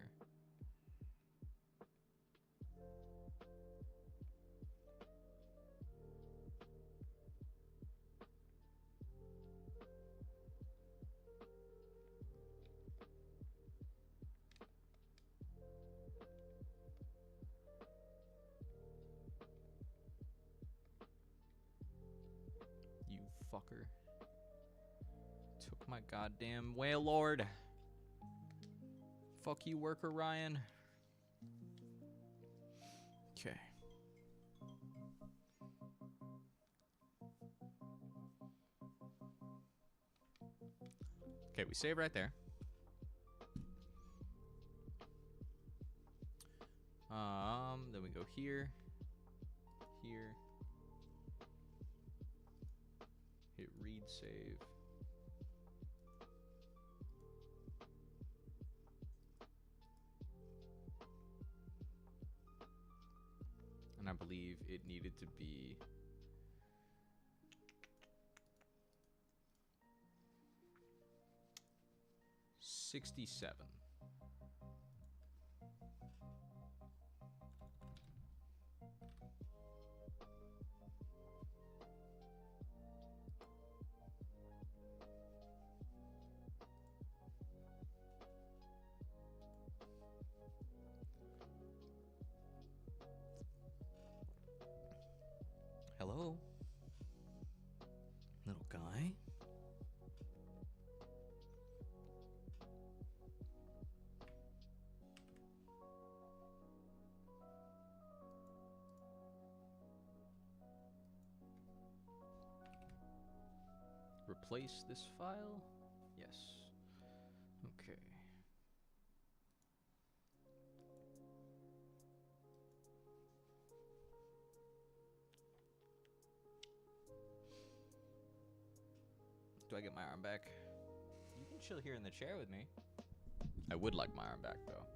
You fucker. Took my goddamn whale lord. Fuck you, worker Ryan. Okay. Okay, we save right there. Then we go here, here, hit read save. And I believe it needed to be 67. Hello? Little guy? Replace this file? Yes. Okay. Do I get my arm back? You can chill here in the chair with me. I would like my arm back, though.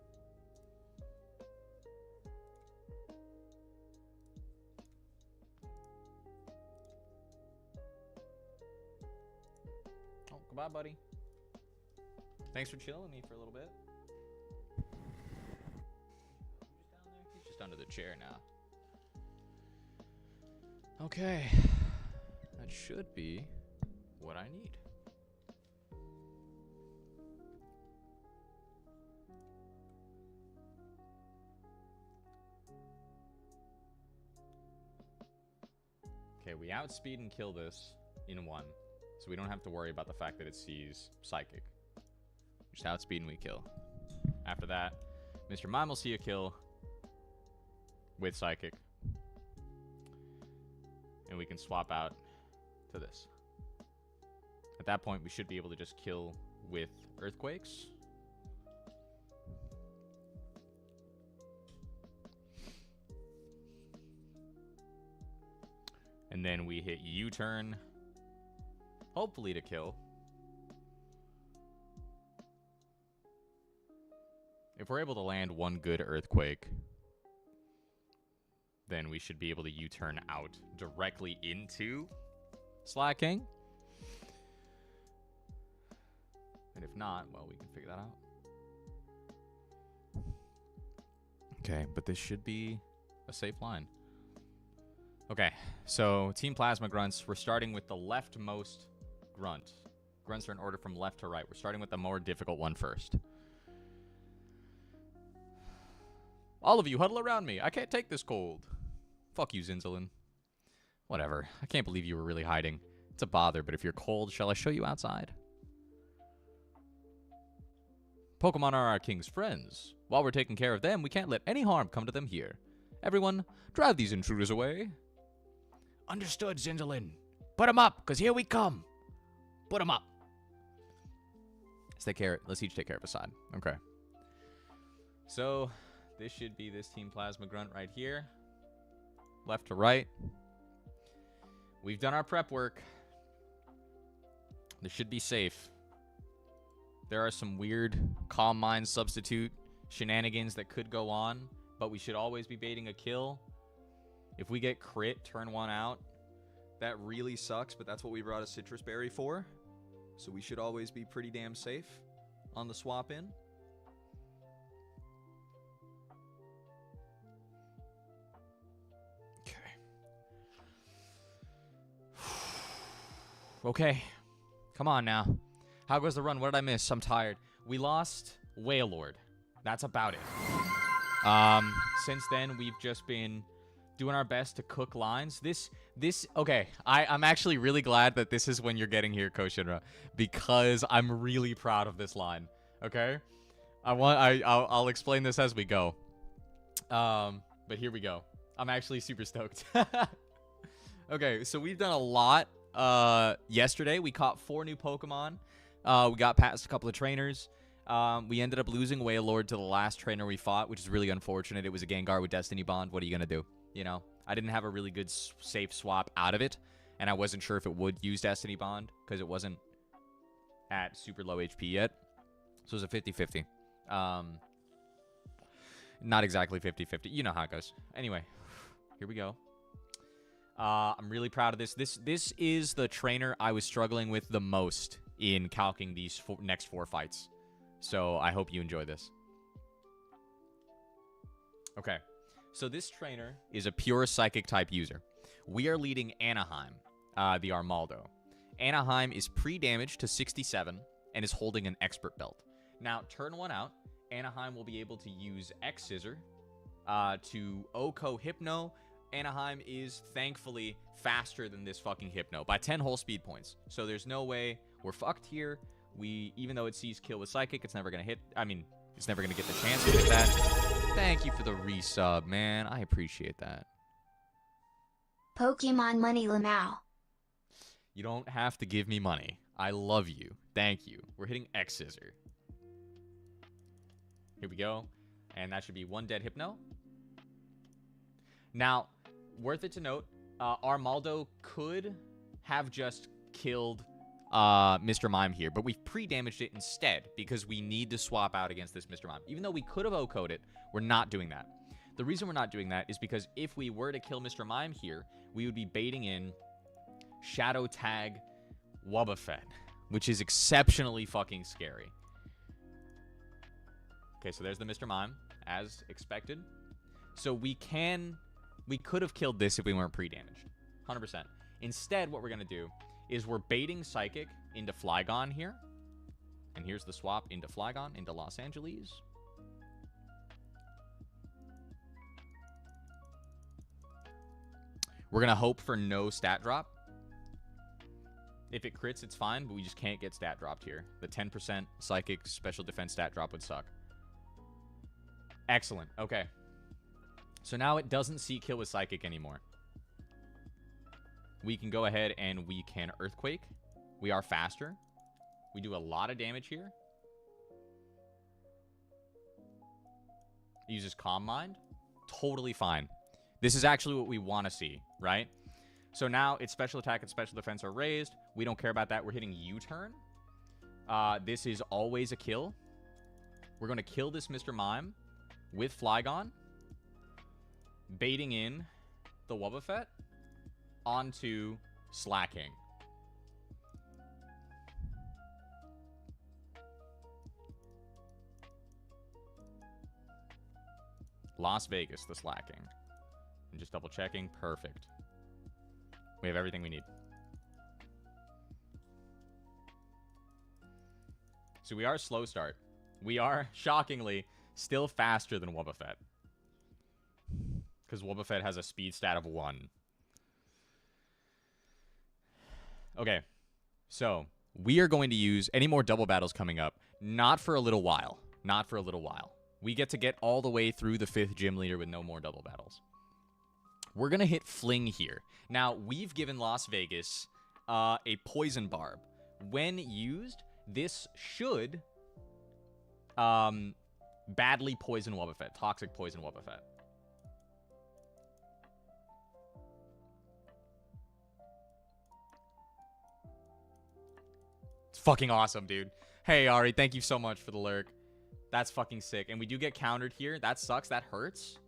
Oh, goodbye, buddy. Thanks for chilling with me for a little bit. Who's down there? He's just under the chair now. Okay. I That should be what I need. Okay, we outspeed and kill this in 1. So we don't have to worry about the fact that it sees Psychic. Just outspeed and we kill. After that, Mr. Mime will see a kill with Psychic. And we can swap out to this. At that point, we should be able to just kill with Earthquakes. And then we hit U-turn, hopefully to kill. If we're able to land one good Earthquake, then we should be able to U-turn out directly into Slacking. And if not, well, we can figure that out. Okay, but this should be a safe line. Okay, so Team Plasma Grunts, we're starting with the leftmost grunt. Grunts are in order from left to right. We're starting with the more difficult one first. All of you, huddle around me. I can't take this cold. Fuck you, Zinzalin. Whatever. I can't believe you were really hiding. It's a bother, but if you're cold, shall I show you outside? Pokemon are our king's friends. While we're taking care of them, we can't let any harm come to them here. Everyone, drive these intruders away. Understood, Zinzalin. Put 'em up, because here we come. Put 'em up. Let's each take care of a side. Okay. So, this should be this Team Plasma Grunt right here. Left to right. We've done our prep work. This should be safe. There are some weird Calm Mind substitute shenanigans that could go on, but we should always be baiting a kill. If we get crit, turn one out. That really sucks, but that's what we brought a Citrus Berry for. So we should always be pretty damn safe on the swap in. Okay. Come on now. How goes the run? What did I miss? I'm tired. We lost Wailord. That's about it. Since then, we've just been doing our best to cook lines. Okay. I'm actually really glad that this is when you're getting here, Koshinra, because I'm really proud of this line. Okay? I'll explain this as we go. But here we go. I'm actually super stoked. Okay, so we've done a lot. Yesterday we caught 4 new Pokemon. We got past a couple of trainers. We ended up losing Wailord to the last trainer we fought, which is really unfortunate. It was a Gengar with Destiny Bond. What are you gonna do? You know, I didn't have a really good safe swap out of it, and I wasn't sure if it would use Destiny Bond because it wasn't at super low HP yet. So it was a 50-50. Not exactly 50-50. You know how it goes. Anyway, here we go. I'm really proud of this. This is the trainer I was struggling with the most in calcing these next 4 fights. So I hope you enjoy this. Okay. So this trainer is a pure Psychic type user. We are leading Anaheim, the Armaldo. Anaheim is pre-damaged to 67 and is holding an Expert Belt. Now, turn one out, Anaheim will be able to use X-Scissor to Oko Hypno. Anaheim is thankfully faster than this fucking Hypno by 10 whole speed points. So there's no way we're fucked here. Even though it sees kill with Psychic, it's never going to hit. I mean, it's never going to get the chance to hit that. Thank you for the resub, man. I appreciate that. Pokemon Money Lamau. You don't have to give me money. I love you. Thank you. We're hitting X-Scissor. Here we go. And that should be 1 dead Hypno. Now, worth it to note, Armaldo could have just killed Mr. Mime here, but we've pre-damaged it instead because we need to swap out against this Mr. Mime. Even though we could have OHKO'd it, we're not doing that. The reason we're not doing that is because if we were to kill Mr. Mime here, we would be baiting in Shadow Tag Wobbuffet, which is exceptionally fucking scary. Okay, so there's the Mr. Mime, as expected. So we could have killed this if we weren't pre-damaged. 100%. Instead, what we're going to do is we're baiting Psychic into Flygon here. And here's the swap into Flygon, into Los Angeles. We're going to hope for no stat drop. If it crits, it's fine, but we just can't get stat dropped here. The 10% Psychic special defense stat drop would suck. Excellent. Okay. So now it doesn't see kill with Psychic anymore. We can go ahead and we can Earthquake. We are faster. We do a lot of damage here. It uses Calm Mind. Totally fine. This is actually what we want to see, right? So now its special attack and special defense are raised. We don't care about that. We're hitting U-turn. This is always a kill. We're going to kill this Mr. Mime with Flygon. Baiting in the Wobbuffet onto Slacking. Las Vegas, the Slacking. And just double checking. Perfect. We have everything we need. So we are a slow start. We are, shockingly, still faster than Wobbuffet. Because Wobbuffet has a speed stat of 1. Okay. So, we are going to use any more double battles coming up. Not for a little while. Not for a little while. We get to get all the way through the 5th gym leader with no more double battles. We're going to hit Fling here. Now, we've given Las Vegas a Poison Barb. When used, this should badly poison Wobbuffet. Toxic poison Wobbuffet. It's fucking awesome, dude. Hey, Ari, thank you so much for the lurk. That's fucking sick. And we do get countered here. That sucks. That hurts.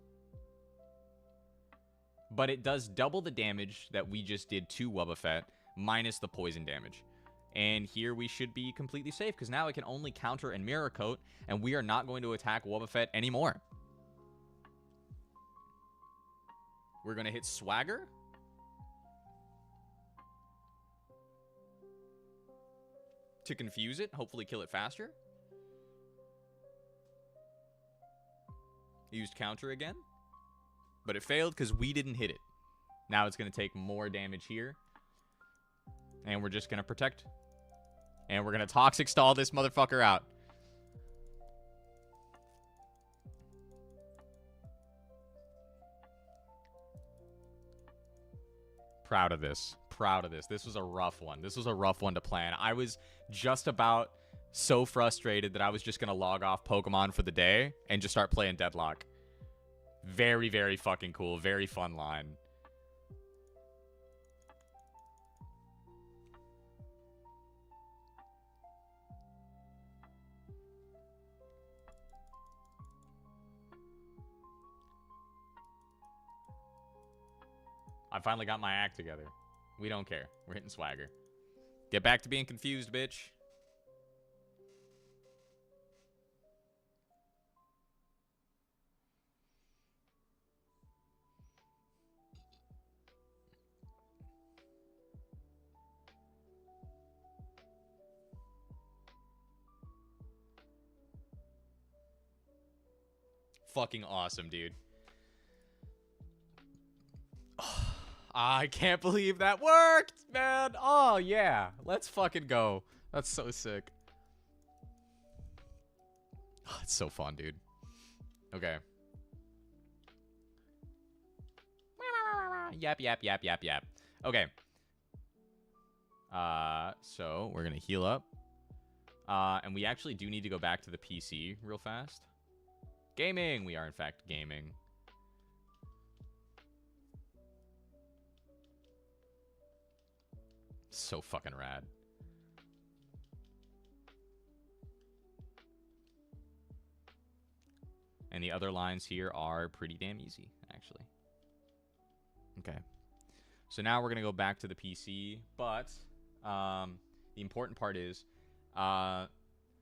But it does double the damage that we just did to Wobbuffet, minus the poison damage. And here we should be completely safe, because now it can only counter and Mirror Coat, and we are not going to attack Wobbuffet anymore. We're going to hit Swagger. To confuse it, hopefully kill it faster. Used counter again. But it failed because we didn't hit it. Now it's going to take more damage here. And we're just going to protect. And we're going to Toxic Stall this motherfucker out. Proud of this. Proud of this. This was a rough one. This was a rough one to plan. I was just about so frustrated that I was just going to log off Pokemon for the day and just start playing Deadlock. Very, very fucking cool. Very fun line. I finally got my act together. We don't care. We're hitting Swagger. Get back to being confused, bitch. Fucking awesome, dude. I can't believe that worked, man. Oh, yeah. Let's fucking go. That's so sick. Oh, it's so fun, dude. Okay. Yap, yap, yap, yap, yap. Okay. So we're going to heal up. And we actually do need to go back to the PC real fast. Gaming. We are, in fact, gaming. So fucking rad. And the other lines here are pretty damn easy, actually. Okay. So now we're going to go back to the PC, but the important part is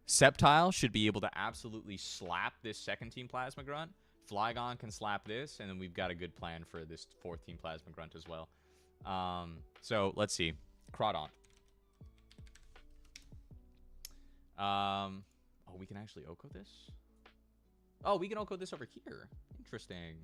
Sceptile should be able to absolutely slap this second team Plasma Grunt. Flygon can slap this, and then we've got a good plan for this fourth team Plasma Grunt as well. So let's see. Crawdon. Oh, we can actually Oko this? Oh, we can Oko this over here. Interesting.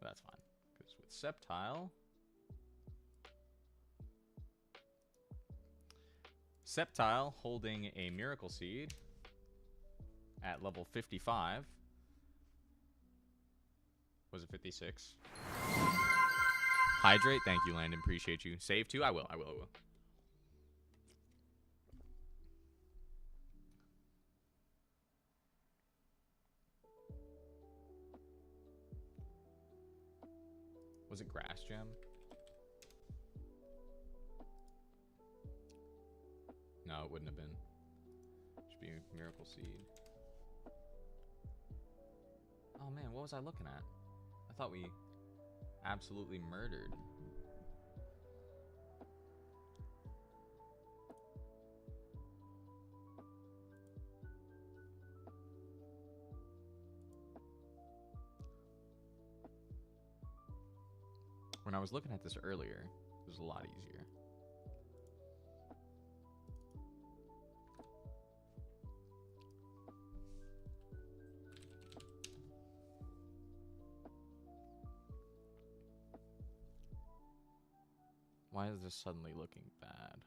That's fine. Because with Sceptile... Sceptile holding a Miracle Seed at level 55. Was it 56? Hydrate. Thank you, Landon. Appreciate you. Save too? I will. Was it Grass Gem? No, it wouldn't have been. Should be Miracle Seed. Oh man, what was I looking at? I thought we absolutely murdered. When I was looking at this earlier, it was a lot easier. Why is this suddenly looking bad?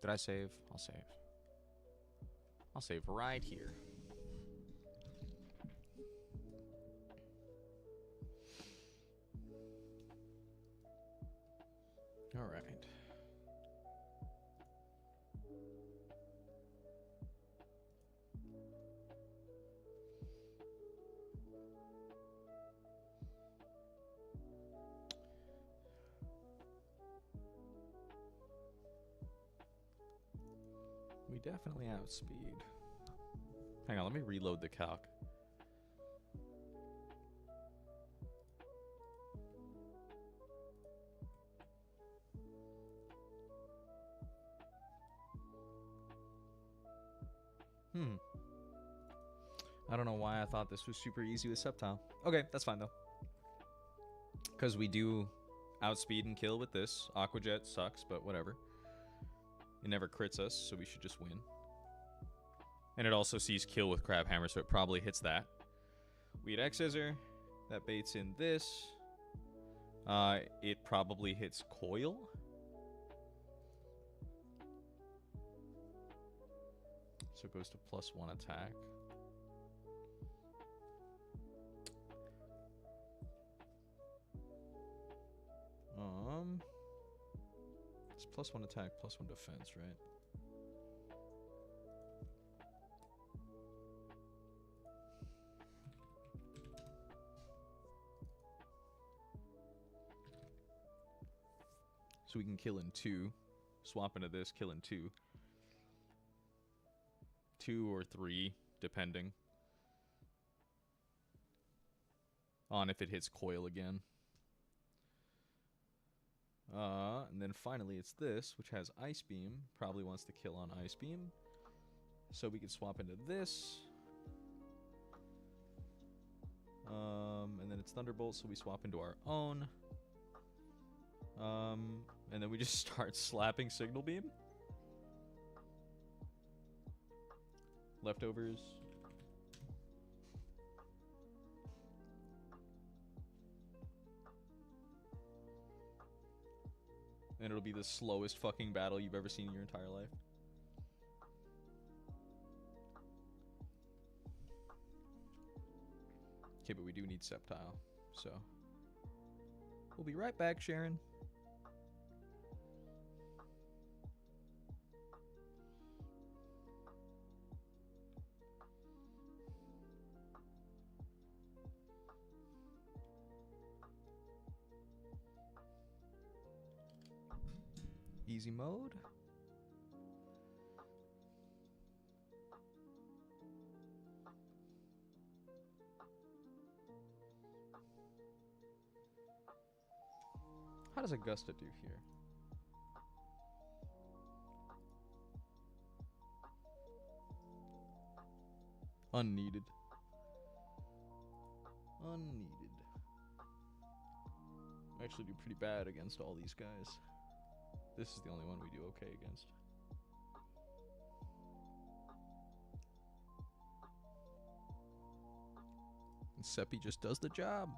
Did I save? I'll save. I'll save right here. All right. We definitely outspeed. Hang on, let me reload the calc. I don't know why I thought this was super easy with Sceptile. Okay, that's fine though. Because we do outspeed and kill with this. Aqua Jet sucks, but whatever. It never crits us, so we should just win. And it also sees kill with Crab Hammer, so it probably hits that. We had X Scissor. That baits in this. It probably hits Coil. So it goes to +1 attack. It's +1 attack, +1 defense, right? So we can kill in 2. Swap into this, kill in 2. 2 or 3, depending on if it hits Coil again. And then finally it's this, which has Ice Beam. Probably wants to kill on Ice Beam. So we can swap into this. And then it's Thunderbolt, so we swap into our own. And then we just start slapping Signal Beam. Leftovers. it'll be the slowest fucking battle you've ever seen in your entire life. Okay, but we do need Sceptile, so we'll be right back, Sharon. Easy mode. How does Augusta do here? Unneeded. Unneeded. I actually do pretty bad against all these guys. This is the only one we do okay against. And Seppi just does the job.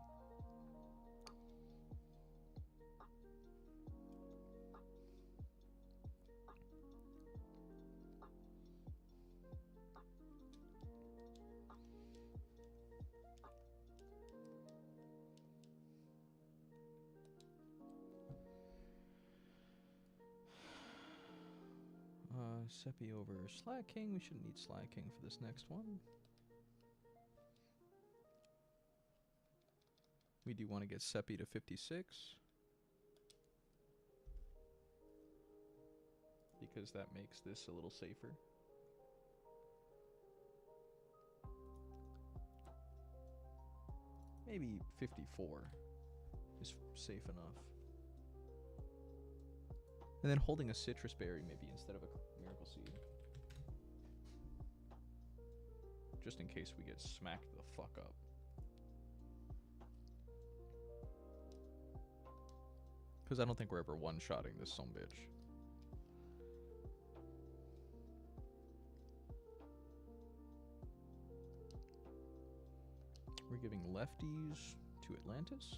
Seppi over Sly King. We shouldn't need Sly King for this next one. We do want to get Seppi to 56. Because that makes this a little safer. Maybe 54 is safe enough. And then holding a citrus berry maybe instead of a miracle seed. Just in case we get smacked the fuck up. Because I don't think we're ever one-shotting this sumbitch. We're giving lefties to Atlantis.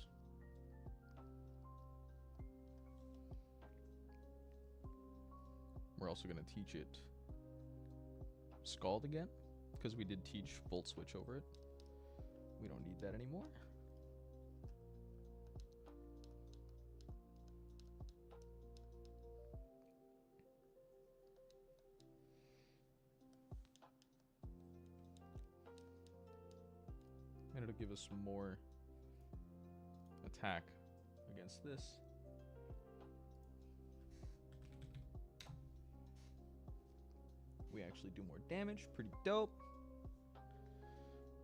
We're also going to teach it Scald again, because we did teach Volt Switch over it. We don't need that anymore. And it'll give us more attack against this. We actually do more damage. Pretty dope.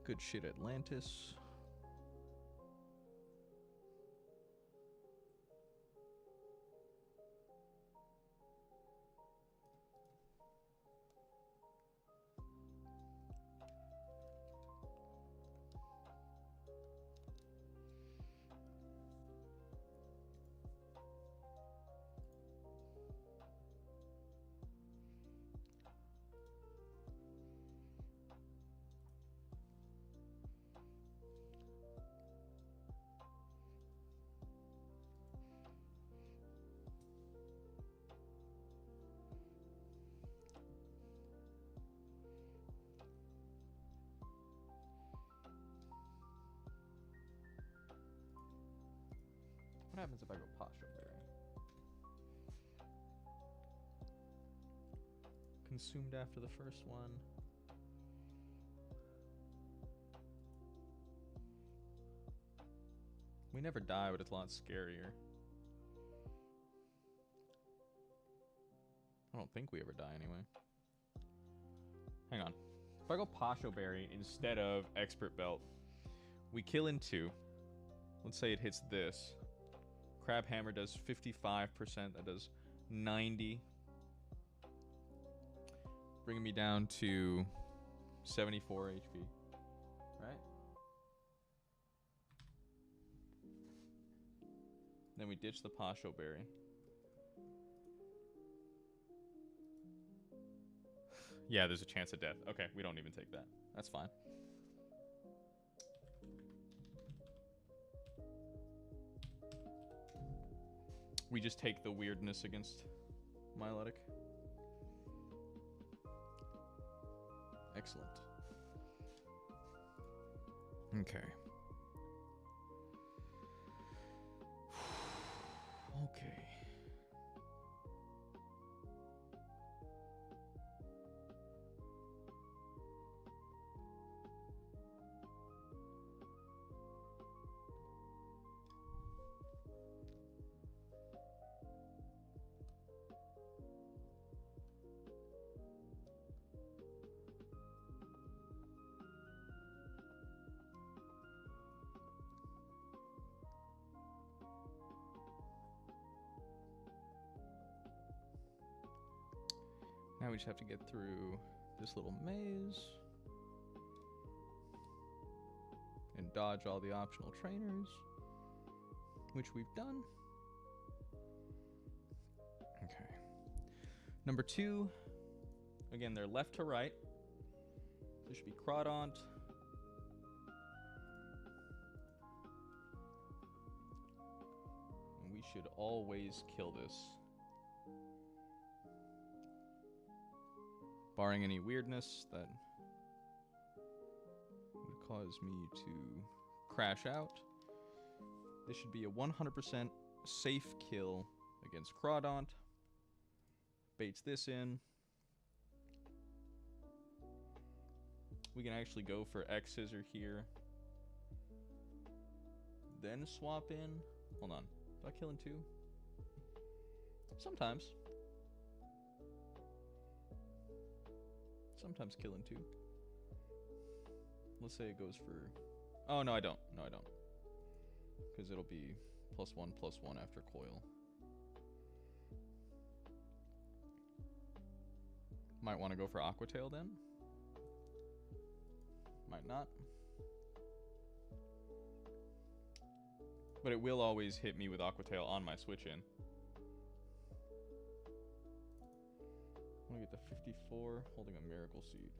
Good shit, Atlantis. What happens if I go Pasha Berry? Consumed after the first one. We never die, but it's a lot scarier. I don't think we ever die anyway. Hang on. If I go Pasha Berry instead of Expert Belt, we kill in 2. Let's say it hits this. Crab Hammer does 55%. That does 90. Bringing me down to 74 HP. Right? Then we ditch the Pasho Berry. Yeah, there's a chance of death. Okay, we don't even take that. That's fine. We just take the weirdness against Miletic. Excellent. Okay. Okay. Now we just have to get through this little maze and dodge all the optional trainers, which we've done. Okay. Number 2, again, they're left to right. This should be Crawdaunt. And we should always kill this. Barring any weirdness that would cause me to crash out. This should be a 100% safe kill against Crawdaunt. Baits this in. We can actually go for X Scissor here. Then swap in. Hold on. Do I kill in 2? Sometimes. Sometimes kill in 2. Let's say it goes for... Oh, no, I don't. No, I don't. Because it'll be +1/+1 after coil. Might want to go for Aquatail then. Might not. But it will always hit me with Aquatail on my switch in. I'm gonna get the 54, holding a Miracle Seed.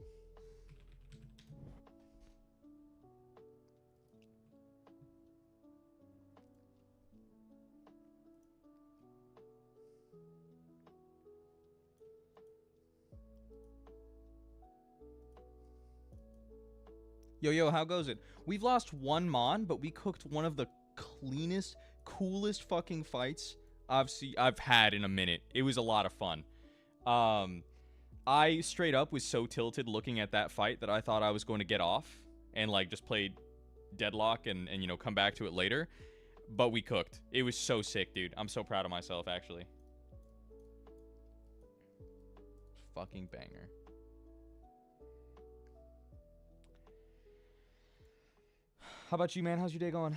Yo, how goes it? We've lost 1 Mon, but we cooked one of the cleanest, coolest fucking fights I've had in a minute. It was a lot of fun. I straight up was so tilted looking at that fight that I thought I was going to get off and like just play Deadlock and you know, come back to it later. But we cooked. It was so sick, dude. I'm so proud of myself, actually. Fucking banger. How about you, man? How's your day going?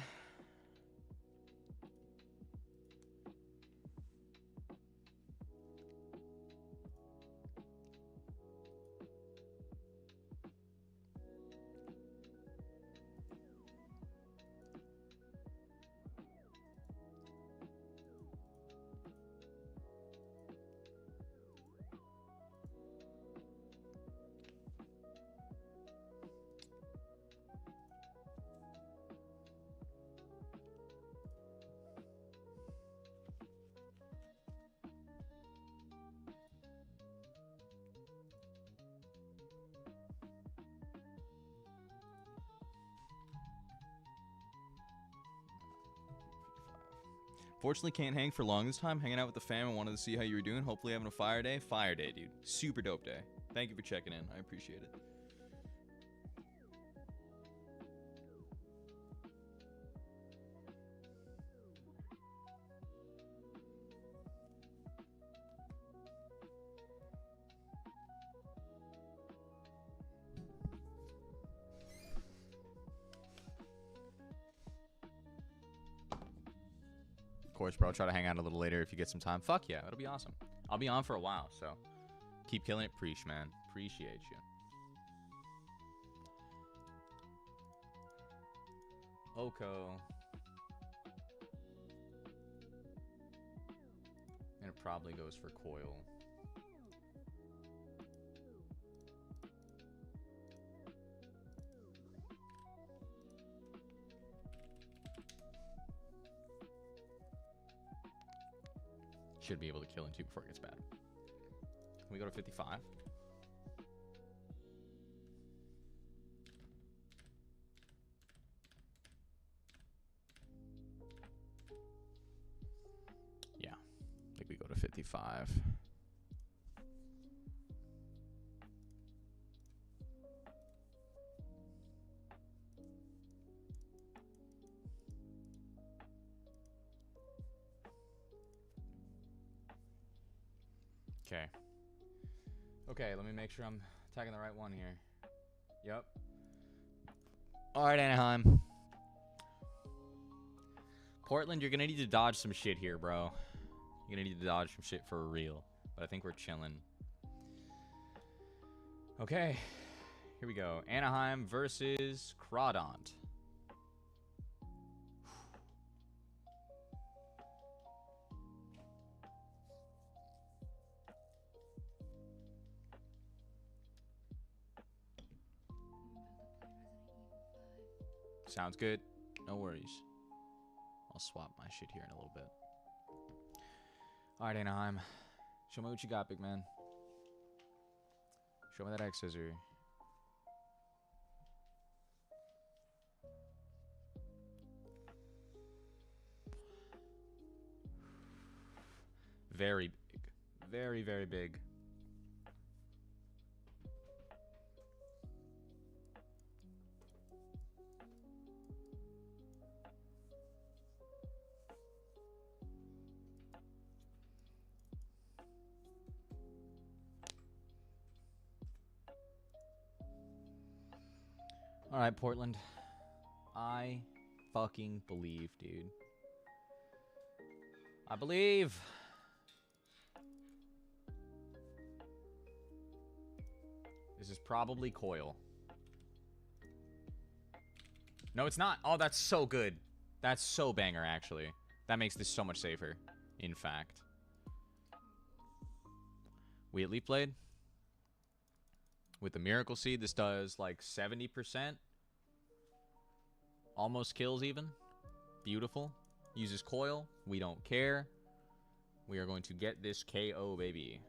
Fortunately, can't hang for long this time. Hanging out with the fam and wanted to see how you were doing. Hopefully having a fire day. Fire day, dude. Super dope day. Thank you for checking in. I appreciate it. Of course, bro. Try to hang out a little later if you get some time. Fuck yeah, that'll be awesome. I'll be on for a while, so keep killing it. Preach, man. Appreciate you. Oko. And it probably goes for coil. Should be able to kill in 2 before it gets bad. Can we go to 55? Yeah, I think we go to 55. Okay. Okay, let me make sure I'm tagging the right one here. Yep. All right, Anaheim. Portland, you're going to need to dodge some shit here, bro. You're going to need to dodge some shit for real. But I think we're chilling. Okay. Here we go. Anaheim versus Crawdont. Sounds good. No worries. I'll swap my shit here in a little bit. All right, Anaheim. Show me what you got, big man. Show me that X scissor. Very big. Very, very big. All right, Portland. I fucking believe, dude. I believe. This is probably Coil. No, it's not. Oh, that's so good. That's so banger, actually. That makes this so much safer, in fact. We at Leaf Blade. With the Miracle Seed, this does like 70%. Almost kills even. Beautiful. Uses Coil. We don't care. We are going to get this KO, baby.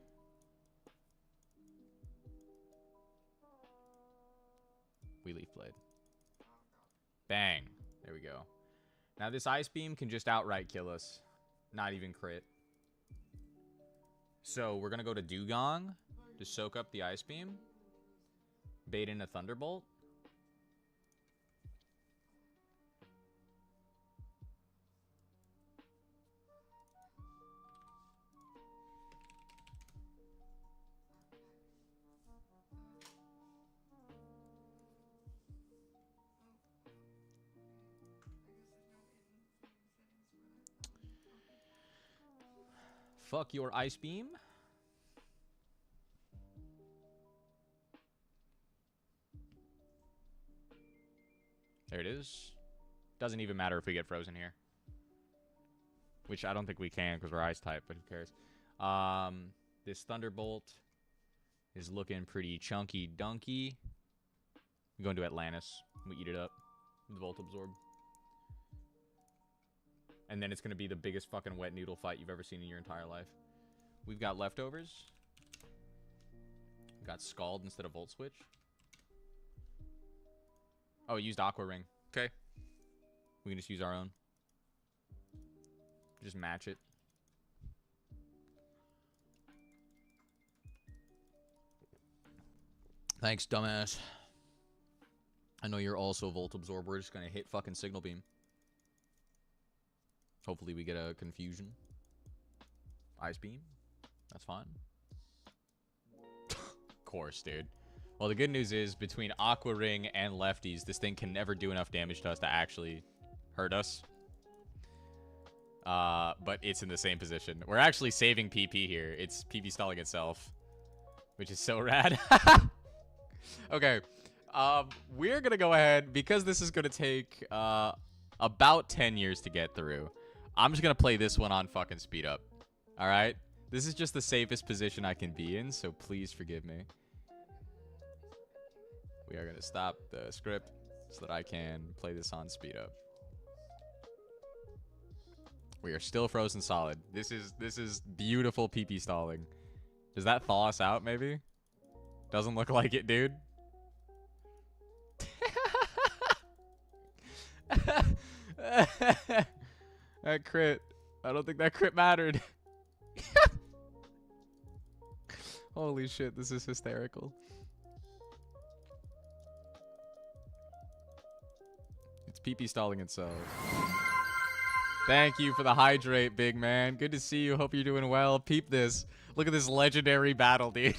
We Leaf Blade. Bang. There we go. Now this Ice Beam can just outright kill us. Not even crit. So we're going to go to Dugong to soak up the Ice Beam. Bait in a Thunderbolt. Fuck your Ice Beam. There it is. Doesn't even matter if we get frozen here. Which I don't think we can because we're ice type, but who cares? This Thunderbolt is looking pretty chunky dunky. We go into Atlantis. We eat it up. The Volt Absorb. And then it's going to be the biggest fucking wet noodle fight you've ever seen in your entire life. We've got Leftovers. We've got Scald instead of Volt Switch. Oh, it used Aqua Ring. Okay. We can just use our own. Just match it. Thanks, dumbass. I know you're also Volt Absorb. We're just going to hit fucking Signal Beam. Hopefully we get a Confusion. Ice Beam. That's fine. Of course, dude. Well, the good news is, between Aqua Ring and Lefties, this thing can never do enough damage to us to actually hurt us. But it's in the same position. We're actually saving PP here. It's PP stalling itself, which is so rad. Okay. We're going to go ahead, because this is going to take about 10 years to get through. I'm just going to play this one on fucking speed up. All right? This is just the safest position I can be in, so please forgive me. We are going to stop the script so that I can play this on speed up. We are still frozen solid. This is beautiful PP stalling. Does that thaw us out, maybe? Doesn't look like it, dude. That crit. I don't think that crit mattered. Holy shit, this is hysterical. It's PP stalling itself. Thank you for the hydrate, big man. Good to see you. Hope you're doing well. Peep this. Look at this legendary battle, dude.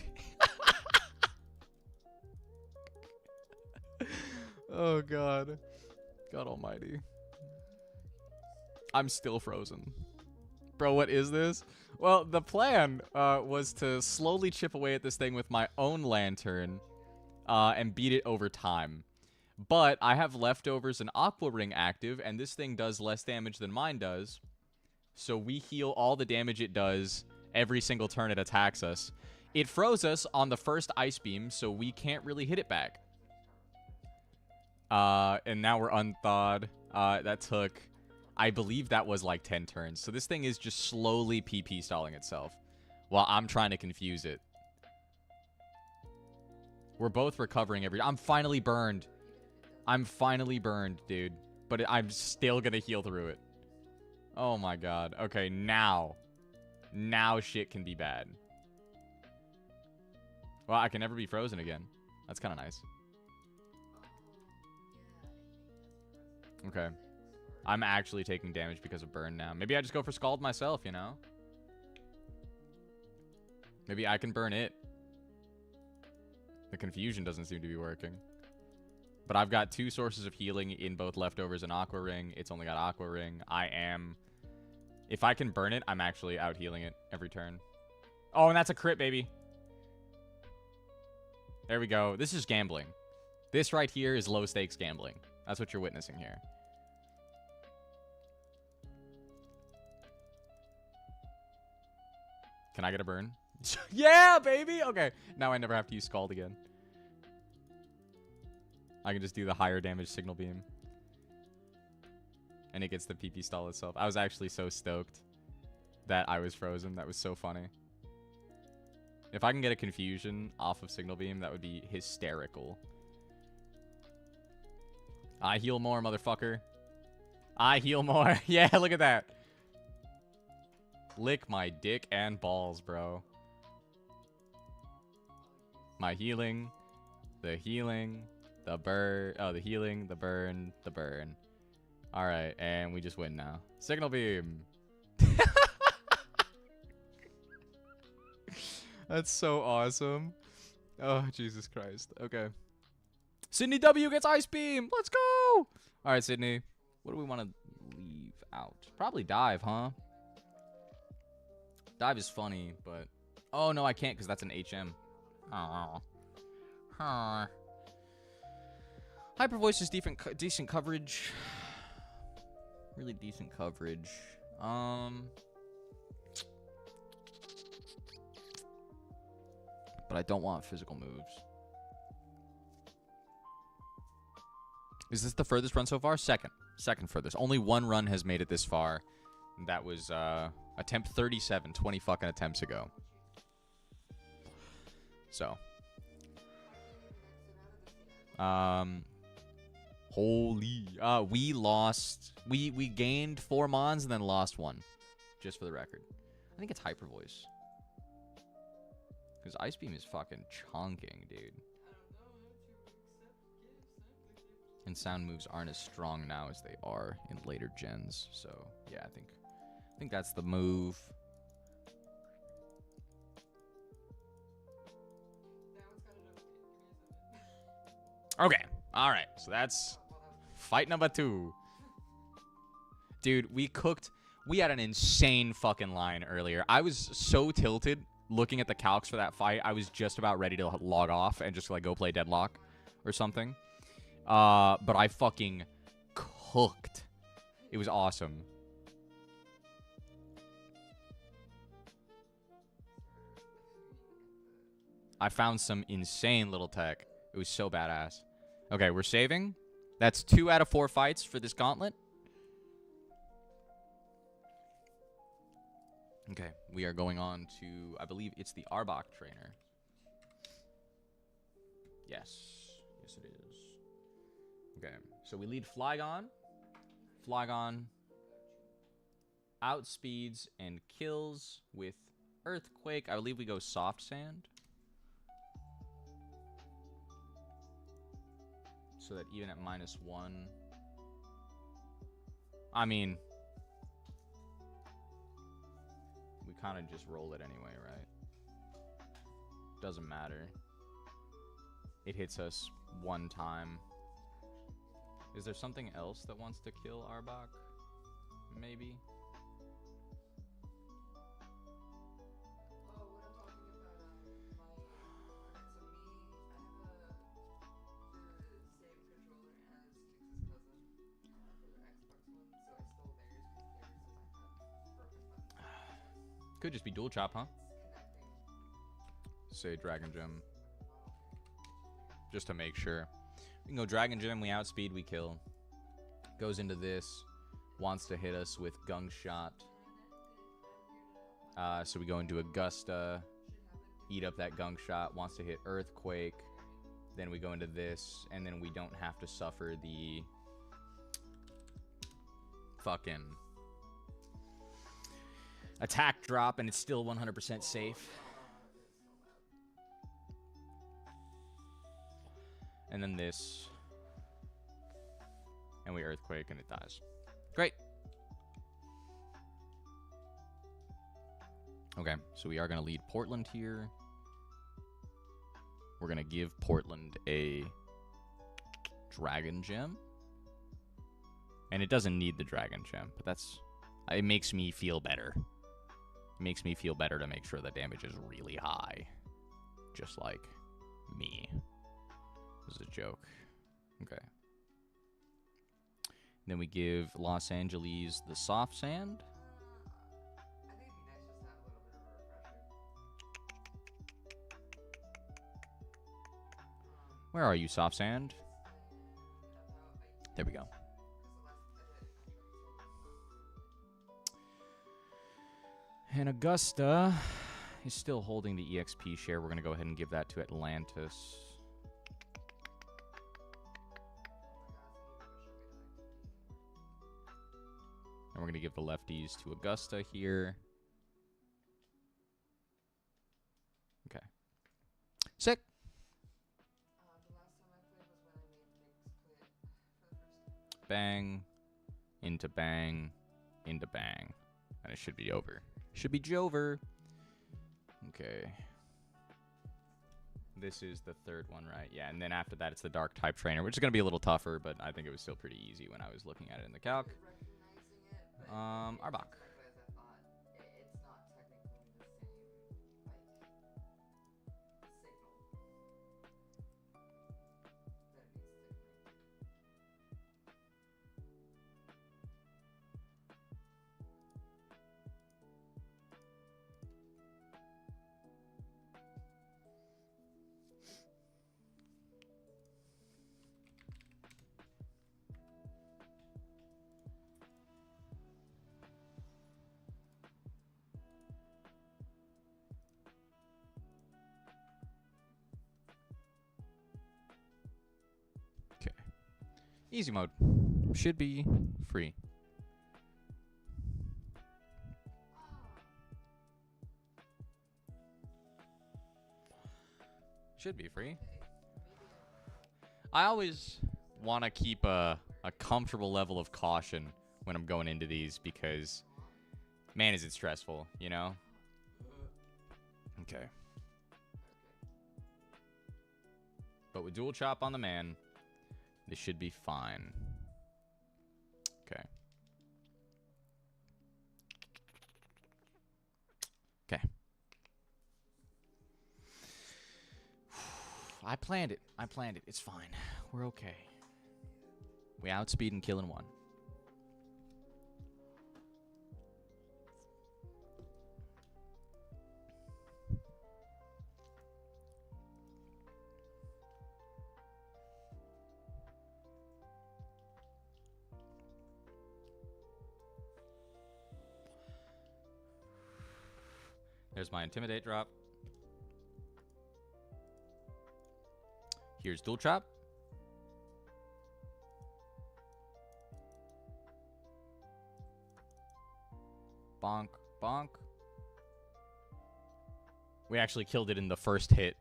Oh, God. God almighty. I'm still frozen. Bro, what is this? Well, the plan was to slowly chip away at this thing with my own lantern and beat it over time. But I have leftovers and Aqua Ring active, and this thing does less damage than mine does. So we heal all the damage it does every single turn it attacks us. It froze us on the first Ice Beam, so we can't really hit it back. And now we're unthawed. That took, I believe that was like 10 turns. So this thing is just slowly PP stalling itself while I'm trying to confuse it. We're both recovering I'm finally burned. I'm finally burned, dude. But I'm still gonna heal through it. Oh my god. Okay, now. Now shit can be bad. Well, I can never be frozen again. That's kind of nice. Okay. I'm actually taking damage because of burn now. Maybe I just go for Scald myself, you know? Maybe I can burn it. The confusion doesn't seem to be working. But I've got 2 sources of healing in both Leftovers and Aqua Ring. It's only got Aqua Ring. If I can burn it, I'm actually out healing it every turn. Oh, and that's a crit, baby. There we go. This is gambling. This right here is low stakes gambling. That's what you're witnessing here. Can I get a burn? Yeah, baby! Okay. Now I never have to use Scald again. I can just do the higher damage Signal Beam. And it gets the PP stall itself. I was actually so stoked that I was frozen. That was so funny. If I can get a confusion off of Signal Beam, that would be hysterical. I heal more, motherfucker. I heal more. Yeah, look at that. Lick my dick and balls, bro. My healing. The healing. The burn. Oh, the healing. The burn. The burn. Alright, and we just win now. Signal Beam. That's so awesome. Oh, Jesus Christ. Okay. Sydney W gets Ice Beam. Let's go. Alright, Sydney. What do we want to leave out? Probably Dive, huh? Dive is funny, but... Oh, no, I can't because that's an HM. Oh. Huh. Hyper Voice is decent coverage. Really decent coverage. But I don't want physical moves. Is this the furthest run so far? Second furthest. Only one run has made it this far. That was attempt 37, 20 fucking attempts ago. So. Holy. We lost. We gained 4 Mons and then lost 1. Just for the record. I think it's Hyper Voice. Because Ice Beam is fucking chonking, dude. And sound moves aren't as strong now as they are in later gens. So, yeah, I think that's the move. Okay. All right. So that's fight number 2. Dude, we had an insane fucking line earlier. I was so tilted looking at the calcs for that fight. I was just about ready to log off and just like go play Deadlock or something. But I fucking cooked. It was awesome. I found some insane little tech. It was so badass. Okay, we're saving. That's 2 out of 4 fights for this gauntlet. Okay, we are going on to, I believe it's the Arbok trainer. Yes. Yes, it is. Okay, so we lead Flygon. Flygon outspeeds and kills with Earthquake. I believe we go Soft Sand. So that even at -1... I mean... we kind of just roll it anyway, right? Doesn't matter. It hits us one time. Is there something else that wants to kill Arbok? Maybe? Could just be dual chop, huh? Say Dragon Gem. Just to make sure. We can go Dragon Gem, we outspeed, we kill. Goes into this. Wants to hit us with Gunk Shot. So we go into Augusta. Eat up that Gunk Shot. Wants to hit Earthquake. Then we go into this. And then we don't have to suffer the... fucking... attack drop, and it's still 100% safe. And then this. And we Earthquake, and it dies. Great. Okay, so we are going to lead Portland here. We're going to give Portland a Dragon Gem. And it doesn't need the Dragon Gem, but that's... it makes me feel better. It makes me feel better to make sure the damage is really high. Just like me. This is a joke. Okay. Then we give Los Angeles the Soft Sand. I think it'd be nice just to have a little bit of a refresher. Where are you, Soft Sand? There we go. And Augusta is still holding the EXP share. We're going to go ahead and give that to Atlantis. And we're going to give the lefties to Augusta here. Okay. Sick. The last time I played was when I made Mix play it for the first time. Bang. Into bang. Into bang. And it should be over. Should be Jover. Okay. This is the third one, right? Yeah, and then after that, it's the Dark type trainer, which is going to be a little tougher, but I think it was still pretty easy when I was looking at it in the calc. Arbok. It's not technically the same, like, signal that it needs to make. Easy mode. Should be free. Should be free. I always want to keep a comfortable level of caution when I'm going into these because, man, is it stressful, you know? Okay. But with dual chop on the man, this should be fine. Okay. Okay. I planned it. I planned it. It's fine. We're okay. We outspeed and kill in one. There's my Intimidate drop. Here's Dual Trap. Bonk, bonk. We actually killed it in the first hit.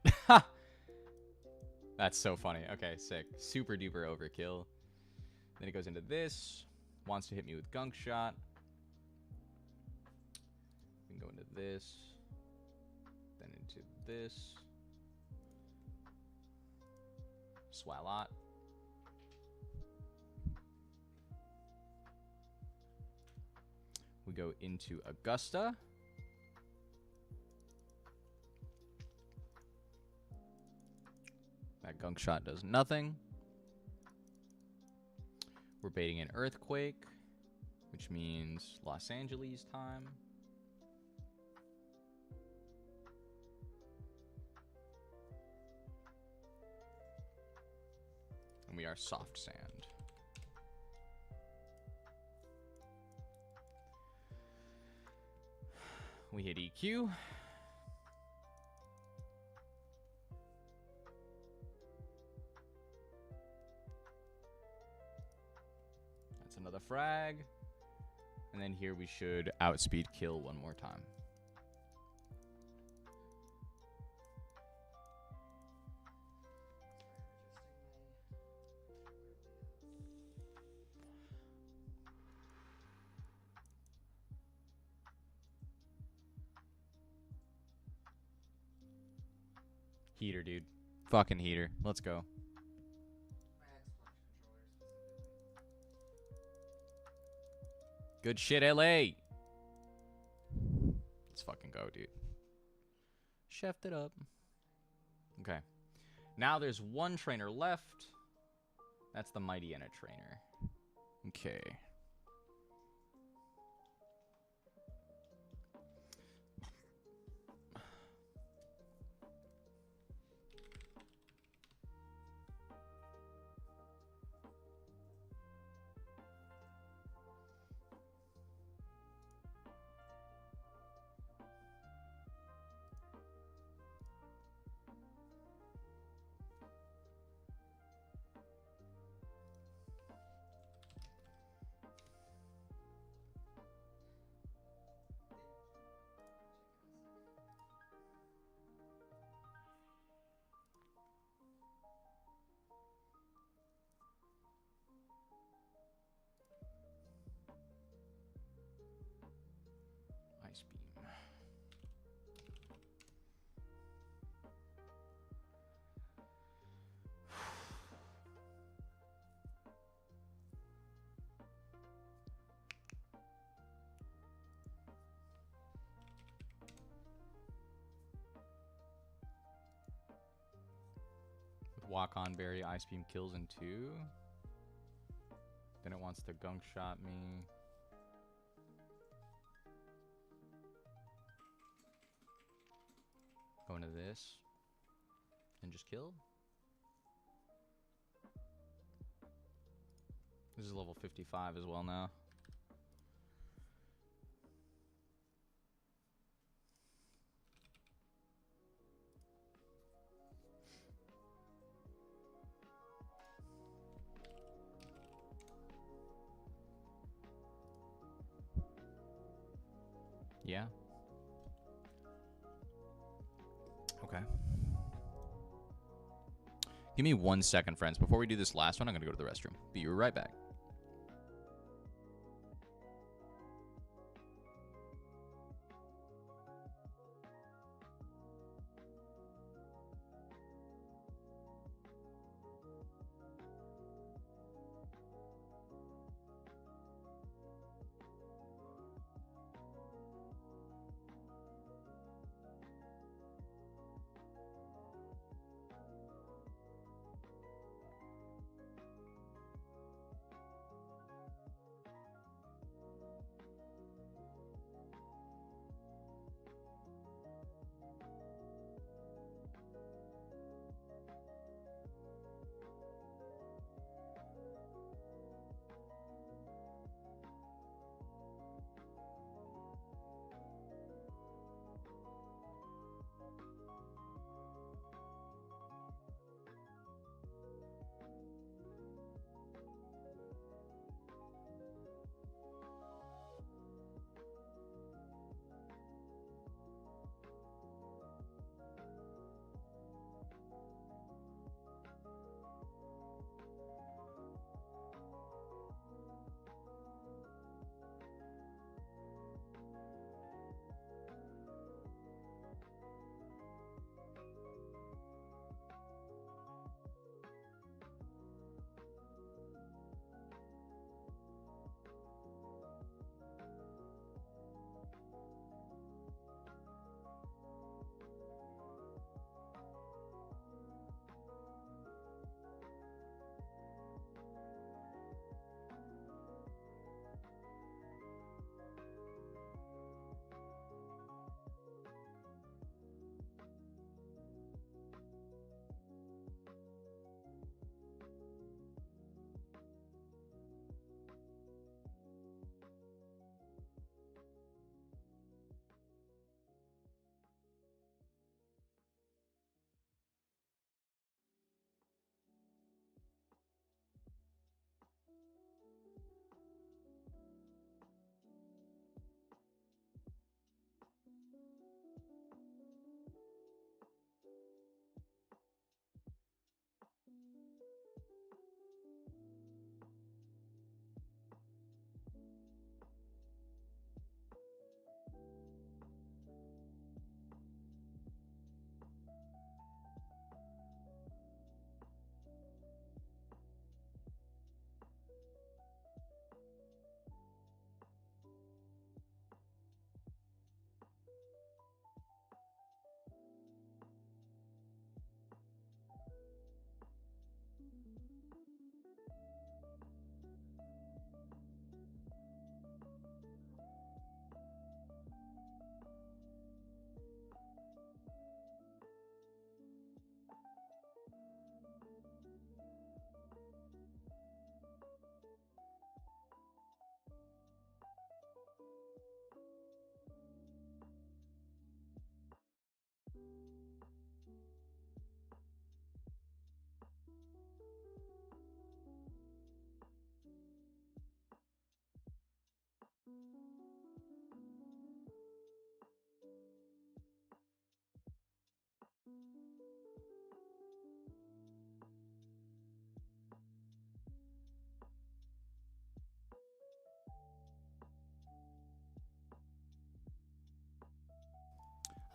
That's so funny. Okay, sick. Super duper overkill. Then it goes into this. Wants to hit me with Gunk Shot. We can go into this. Then into this. Swalot. We go into Augusta. That Gunk Shot does nothing. We're baiting an Earthquake, which means Los Angeles time. And we are Soft Sand. We hit EQ. That's another frag. And then here we should outspeed kill one more time. Heater, dude. Fucking heater. Let's go. My Xbox controller specifically. Good shit, LA. Let's fucking go, dude. Chefed it up. Okay. Now there's one trainer left. That's the Mighty Enna trainer. Okay. Ice beam. With Walk-On Berry, Ice Beam kills in 2. Then it wants to Gunk Shot me. Go into this. And just kill. This is level 55 as well now. Yeah. Okay. Give me 1 second, friends. Before we do this last one, I'm going to go to the restroom. Be right back.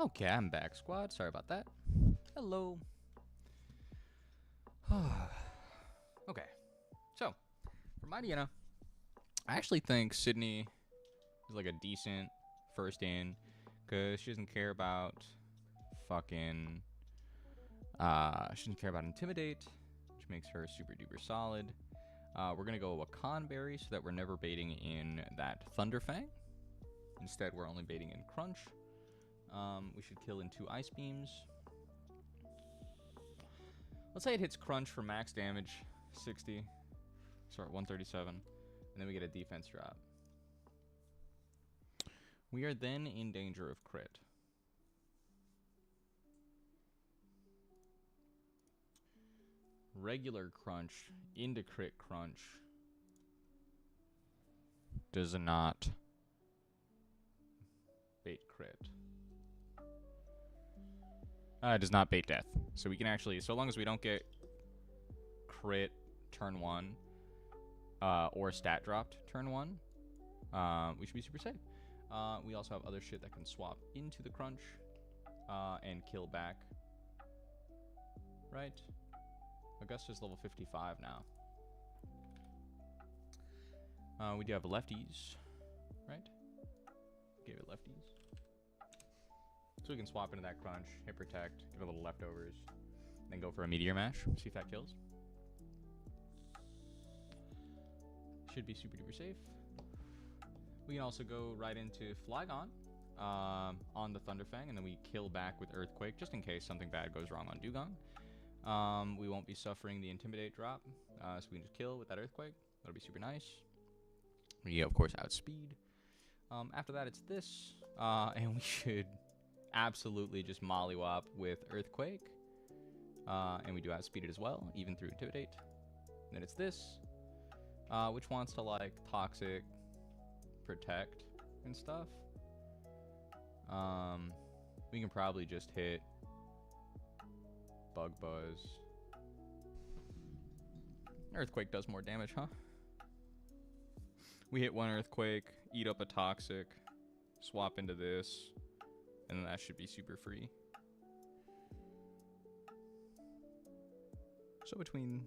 Okay, I'm back, squad. Sorry about that. Hello. Okay, so for my Diana, I actually think Sydney is like a decent first in because she doesn't care about fucking. She doesn't care about Intimidate, which makes her super duper solid. We're gonna go Wakan Berry so that we're never baiting in that Thunderfang. Instead, we're only baiting in Crunch. We should kill in 2 Ice Beams. Let's say it hits Crunch for max damage, 60. Sorry, 137. And then we get a defense drop. We are then in danger of crit. Regular Crunch into crit Crunch does not bait crit. It does not bait death. So we can actually, so long as we don't get crit turn 1 or stat dropped turn 1, we should be super safe. We also have other shit that can swap into the Crunch and kill back. Right? Augusta's level 55 now. We do have lefties, right? Give it lefties. So we can swap into that Crunch, hit Protect, give a little leftovers, then go for a Meteor Mash, see if that kills. Should be super duper safe. We can also go right into Flygon on the Thunderfang, and then we kill back with Earthquake, just in case something bad goes wrong on Dugong. We won't be suffering the Intimidate drop, so we can just kill with that Earthquake. That'll be super nice. We, of course, outspeed. After that, it's this, and we should absolutely just mollywop with Earthquake. And we do outspeed it as well, even through Intimidate. And then it's this, which wants to, like, Toxic, Protect, and stuff. We can probably just hit Bug Buzz. Earthquake does more damage, huh? We hit 1 Earthquake, eat up a Toxic, swap into this, and then that should be super free. So between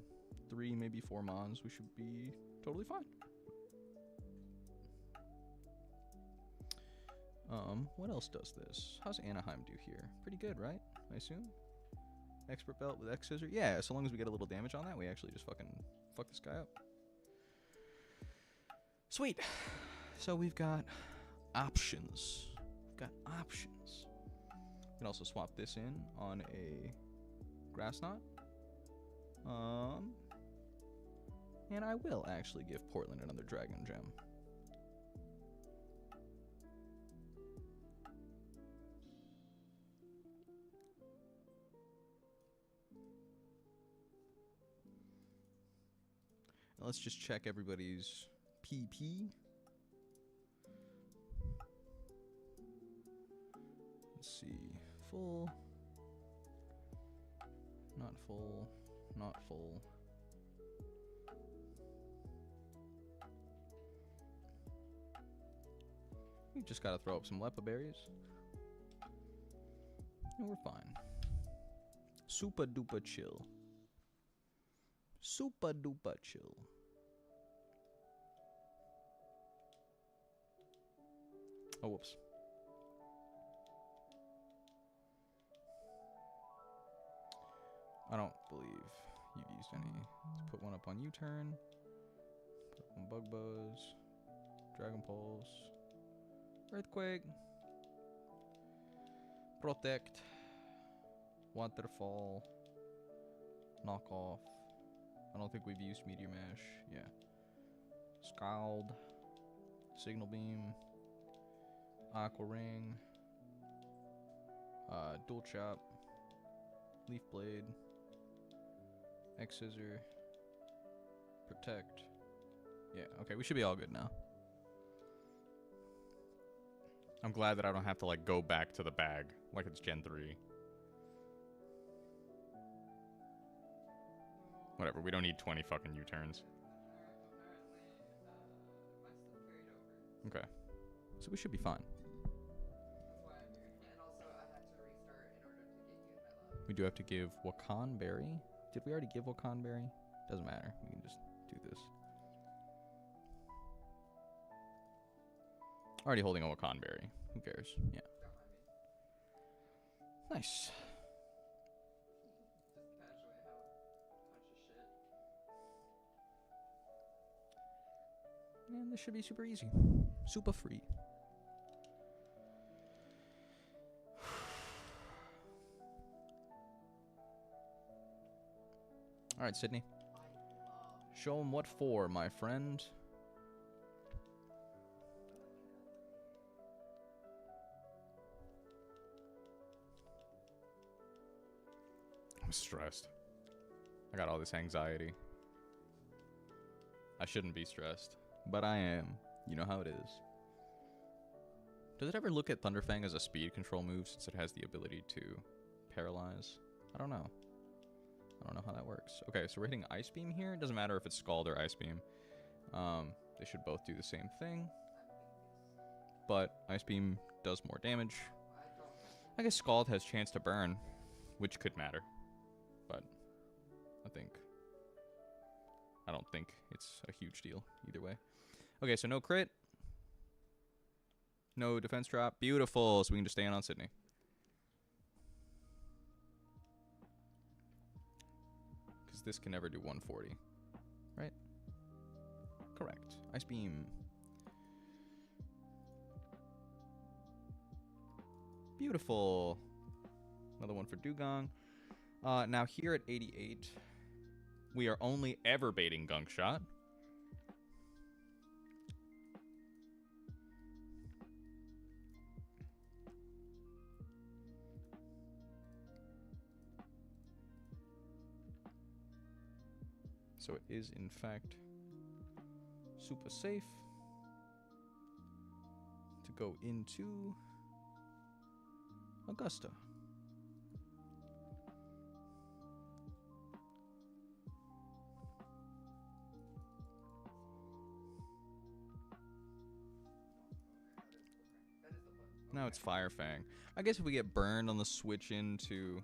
3, maybe 4 mons, we should be totally fine. What else does this? How's Anaheim do here? Pretty good, right? I assume? Expert Belt with X Scissor? Yeah, so long as we get a little damage on that, we actually just fucking fuck this guy up. Sweet. So we've got options. We've got options. We can also swap this in on a Grass Knot. And I will actually give Portland another Dragon Gem. Now let's just check everybody's PP. Let's see. Full. Not full. Not full. We just gotta throw up some Lepa berries. And we're fine. Super duper chill. Super duper chill. Oh, whoops. I don't believe you've used any. Let's put 1 up on U-turn. Put 1 Bug Buzz. Dragon Pulse. Earthquake. Protect. Waterfall. Knock off. I don't think we've used Meteor Mash. Yeah. Scald. Signal Beam. Aqua Ring. Dual Chop. Leaf Blade. X Scissor. Protect. Yeah, okay, we should be all good now. I'm glad that I don't have to, like, go back to the bag like it's Gen 3. Whatever, we don't need 20 fucking U-turns. Okay. So we should be fine. That's why I'm here. And also, I had We do have to give Wakan Berry. Did we already give Wakan Berry? Doesn't matter. We can just do this. Already holding a Wakan Berry. Who cares? Yeah. Don't mind me. Nice. Just casually have a bunch of shit. And this should be super easy. Super free. All right, Sydney. Show him what for, my friend. I'm stressed. I got all this anxiety. I shouldn't be stressed, but I am. You know how it is. Does it ever look at Thunderfang as a speed control move since it has the ability to paralyze? I don't know. I don't know how that works. Okay, so we're hitting Ice Beam here. It doesn't matter if it's Scald or Ice Beam. They should both do the same thing. But Ice Beam does more damage. I guess Scald has chance to burn, which could matter. But I don't think it's a huge deal either way. Okay, so no crit. No defense drop. Beautiful. So we can just stand on Sydney. Because this can never do 140. Right? Correct. Ice Beam. Beautiful. Another one for Dugong. Now here at 88, we are only ever baiting Gunk Shot. So it is, in fact, super safe to go into Augusta. Now it's Fire Fang. I guess if we get burned on the switch into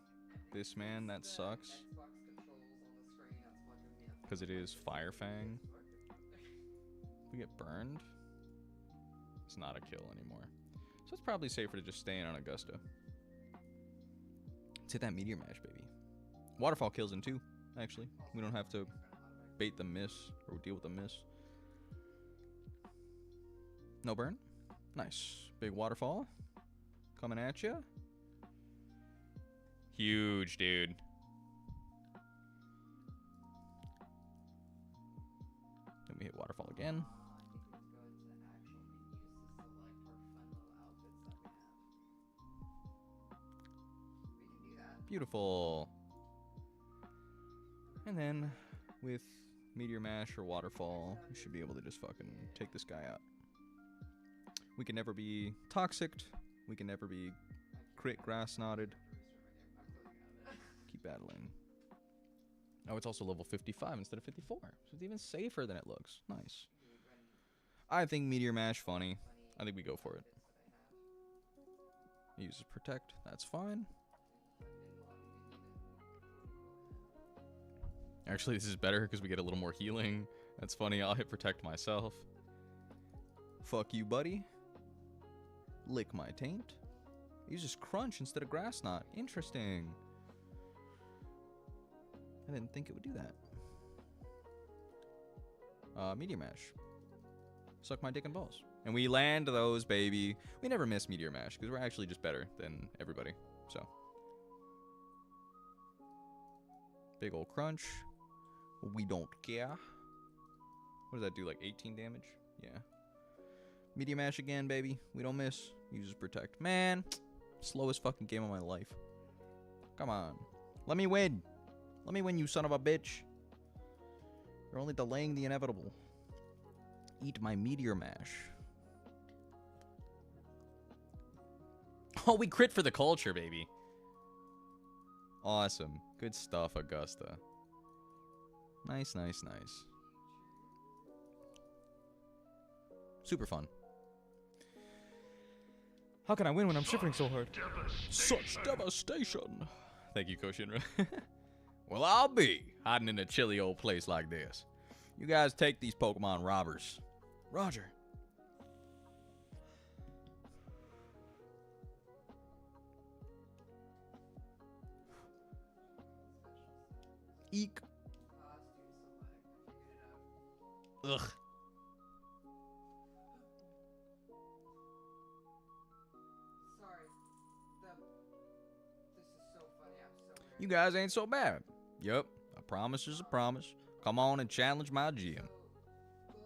this man, that sucks. Xbox controls on the screen, that's fucking me up. Because it is Fire Fang. If we get burned, it's not a kill anymore. So it's probably safer to just stay in on Augusta. Let's hit that Meteor Mash, baby. Waterfall kills in 2, actually. We don't have to bait the miss or deal with the miss. No burn. Nice. Big waterfall. Coming at you. Huge, dude. Then we hit waterfall again. I think we have to go into the actual menus to select our fun little outfits that we have. We can do that. Beautiful. And then with Meteor Mash or Waterfall, we should be able to just fucking take this guy out. We can never be Toxicked. We can never be Crit Grass Knotted. Keep battling. Oh, it's also level 55 instead of 54. So it's even safer than it looks. Nice. I think Meteor Mash funny. I think we go for it. It uses Protect. That's fine. Actually, this is better because we get a little more healing. That's funny. I'll hit Protect myself. Fuck you, buddy. Lick my taint. It uses Crunch instead of Grass Knot. Interesting. I didn't think it would do that. Meteor Mash. Suck my dick and balls. And we land those, baby. We never miss Meteor Mash because we're actually just better than everybody. So. Big old Crunch. We don't care. What does that do? Like 18 damage? Yeah. Meteor Mash again, baby. We don't miss. Uses Protect. Man, slowest fucking game of my life. Come on. Let me win. Let me win, you son of a bitch. You're only delaying the inevitable. Eat my Meteor Mash. Oh, we crit for the culture, baby. Awesome. Good stuff, Augusta. Nice, nice, nice. Super fun. How can I win when I'm shifting so hard? Such devastation. Thank you, Koshinra. Well, I'll be hiding in a chilly old place like this. You guys take these Pokemon robbers. Roger. Eek. Student select. I figured it out. Ugh. Sorry. This is so funny. I'm so weird. You guys ain't so bad. Yup. A promise is a promise. Come on and challenge my gym. So,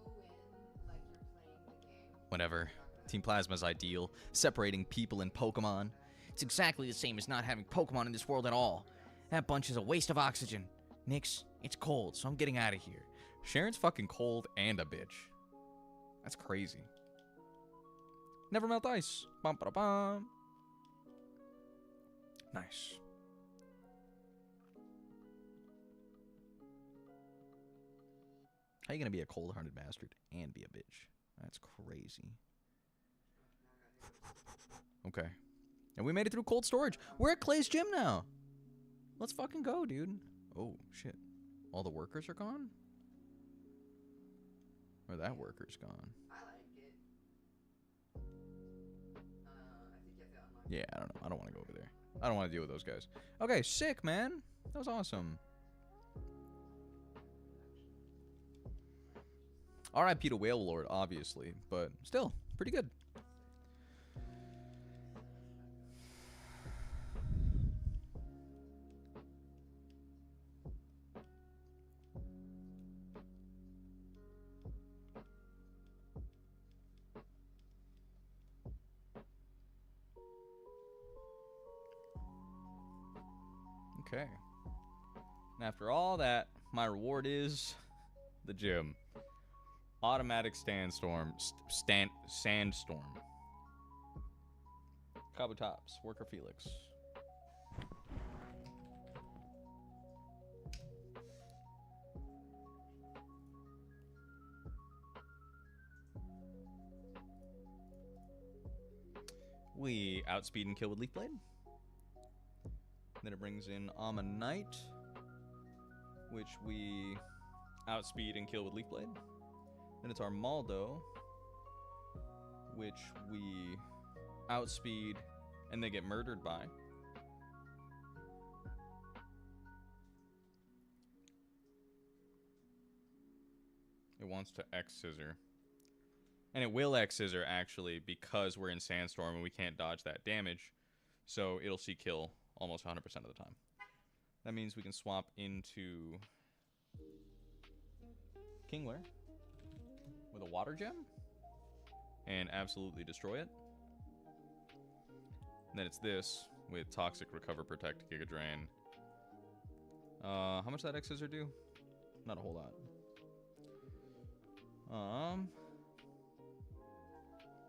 go in like you're playing the game. Whatever. Team Plasma's ideal. Separating people and Pokemon. It's exactly the same as not having Pokemon in this world at all. That bunch is a waste of oxygen. Nix, it's cold, so I'm getting out of here. Sharon's fucking cold and a bitch. That's crazy. Never melt ice. Bum, ba, da, bum. Nice. How you gonna be a cold-hearted bastard and be a bitch? That's crazy. Okay. And we made it through cold storage. We're at Clay's gym now. Let's fucking go, dude. Oh, shit. All the workers are gone? Or that worker's gone. I like it. I think you have to unlock. Yeah, I don't know. I don't want to go over there. I don't want to deal with those guys. Okay, sick, man. That was awesome. R.I.P. to Whale Lord, obviously, but still, pretty good. Okay. And after all that, my reward is the gym. Automatic sandstorm. Sandstorm. Kabutops. Worker Felix. We outspeed and kill with Leaf Blade. Then it brings in Ammonite, which we outspeed and kill with Leaf Blade. Then it's our Maldo, which we outspeed and they get murdered by. It wants to X-Scissor. And it will X-Scissor, actually, because we're in Sandstorm and we can't dodge that damage. So it'll see kill almost 100% of the time. That means we can swap into Kingler with a Water Gem and absolutely destroy it. And then it's this with Toxic, Recover, Protect, Giga Drain. How much did that X-Scissor do? Not a whole lot.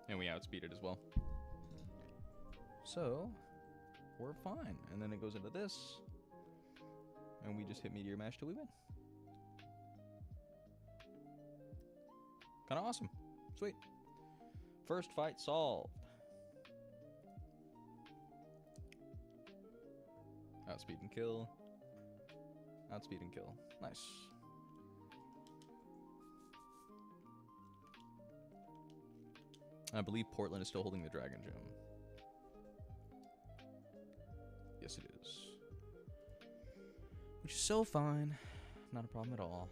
And we outspeed it as well. So, we're fine. And then it goes into this. And we just hit Meteor Mash till we win. Kinda awesome. Sweet. First fight solved. Outspeed and kill. Outspeed and kill. Nice. I believe Portland is still holding the Dragon Gem. Yes, it is. Which is so fine. Not a problem at all.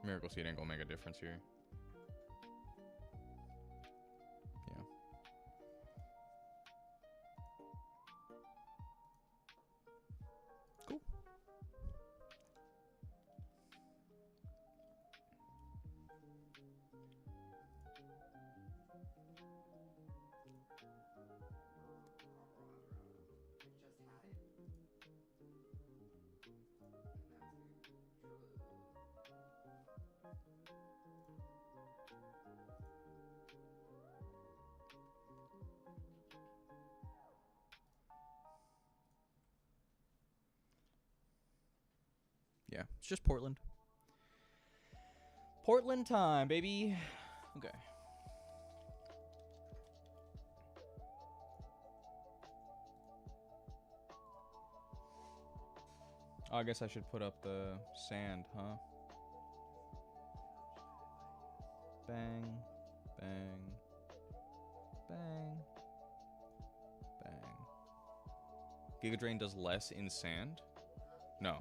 Miracle Seed ain't gonna make a difference here. Yeah. Cool. Just had it. Yeah, it's just Portland. Portland time, baby. Okay. Oh, I guess I should put up the sand, huh? Bang, bang, bang, bang. Giga Drain does less in sand? No.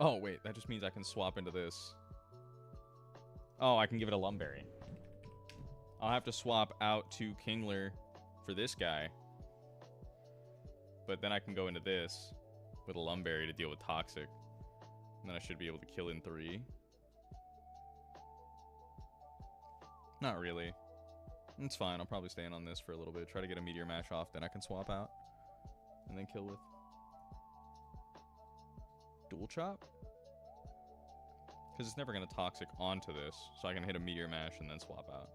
Oh, wait, that just means I can swap into this. Oh, I can give it a Lumberry. I'll have to swap out to Kingler for this guy. But then I can go into this with a Lumberry to deal with Toxic. And then I should be able to kill in 3. Not really. It's fine. I'll probably stay in on this for a little bit. Try to get a Meteor Mash off, then I can swap out. And then kill with Dual Chop? Because it's never going to Toxic onto this. So I can hit a Meteor Mash and then swap out.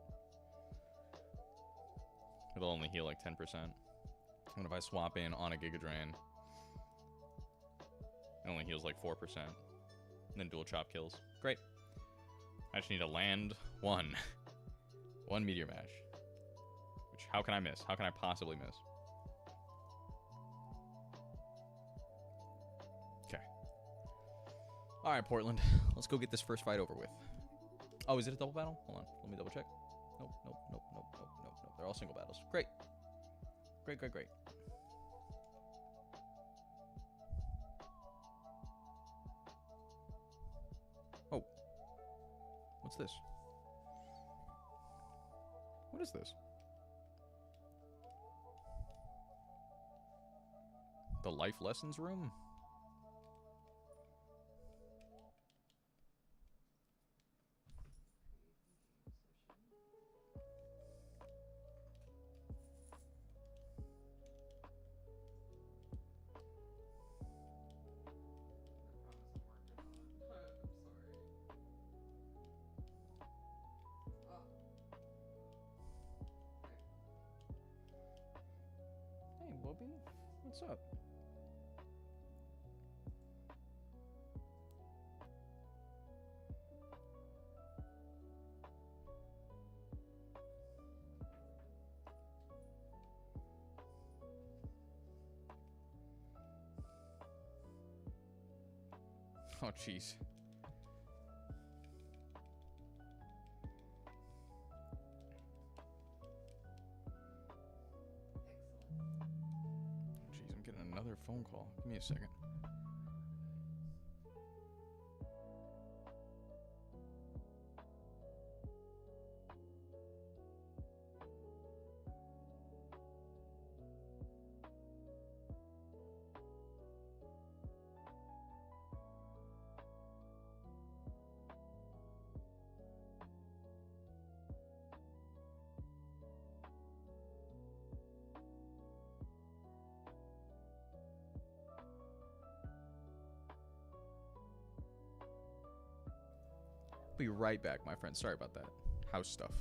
It'll only heal like 10%. And if I swap in on a Giga Drain, it only heals like 4%. And then Dual Chop kills. Great. I just need to land 1. 1 Meteor Mash. Which, how can I miss? How can I possibly miss? Okay. Alright, Portland. Let's go get this first fight over with. Oh, is it a double battle? Hold on. Let me double check. Nope, nope, nope, nope, nope, nope, nope. They're all single battles. Great. Great, great, great. Oh. What's this? What is this? The life lessons room? Hey, Bobby. What's up? Oh, jeez. Jeez, I'm getting another phone call. Give me a second. Be right back, my friend. Sorry about that. House stuff.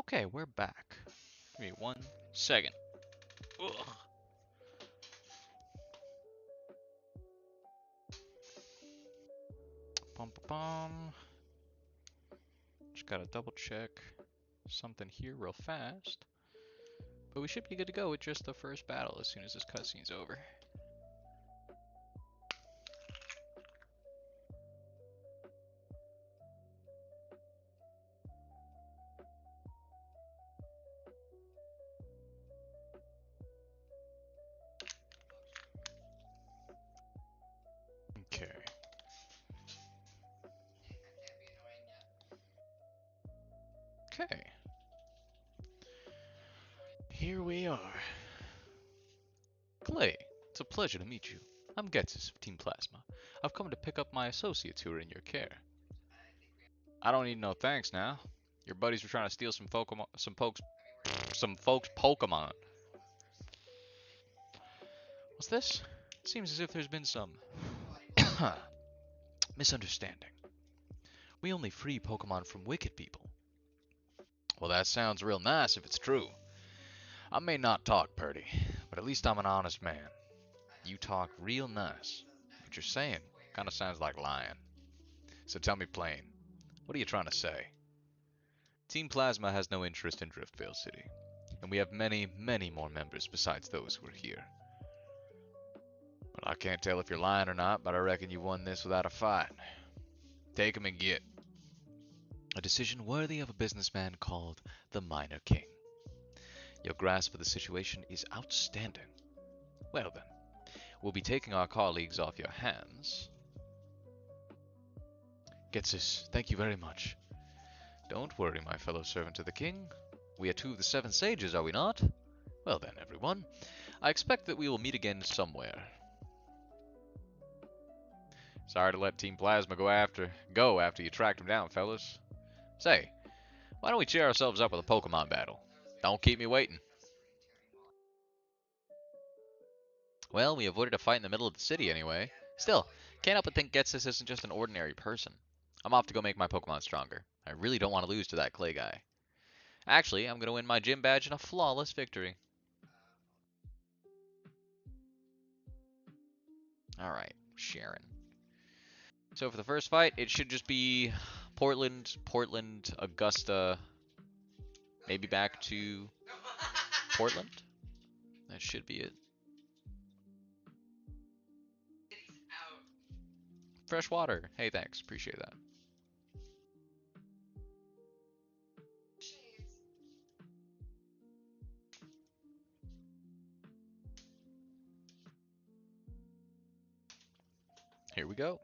Okay, we're back. Give me 1 second. Ugh. Bum, bum, bum. Just gotta double check something here real fast. But we should be good to go with just the first battle as soon as this cutscene's over. Okay. Okay. Here we are. Clay, it's a pleasure to meet you. I'm Getsis of Team Plasma. I've come to pick up my associates who are in your care. I don't need no thanks now. Your buddies were trying to steal some folks' Pokemon. What's this? It seems as if there's been some misunderstanding. We only free Pokemon from wicked people. Well, that sounds real nice if it's true. I may not talk pretty, but at least I'm an honest man. You talk real nice. What you're saying kind of sounds like lying. So tell me plain, what are you trying to say? Team Plasma has no interest in Driftvale City, and we have many, many more members besides those who are here. Well, I can't tell if you're lying or not, but I reckon you won this without a fight. Take 'em and get. A decision worthy of a businessman called the Minor King. Your grasp of the situation is outstanding. Well then, we'll be taking our colleagues off your hands. Getsis, thank you very much. Don't worry, my fellow servant of the king. We are two of the 7 sages, are we not? Well then, everyone, I expect that we will meet again somewhere. Sorry to let Team Plasma go after you tracked him down, fellas. Say, why don't we cheer ourselves up with a Pokemon battle? Don't keep me waiting. Well, we avoided a fight in the middle of the city anyway. Still, can't help but think Getsis isn't just an ordinary person. I'm off to go make my Pokemon stronger. I really don't want to lose to that clay guy. Actually, I'm going to win my gym badge in a flawless victory. Alright, Sharon. So for the first fight, it should just be Portland, Augusta, maybe back to Portland. That should be it. Fresh water. Hey, thanks. Appreciate that. Here we go.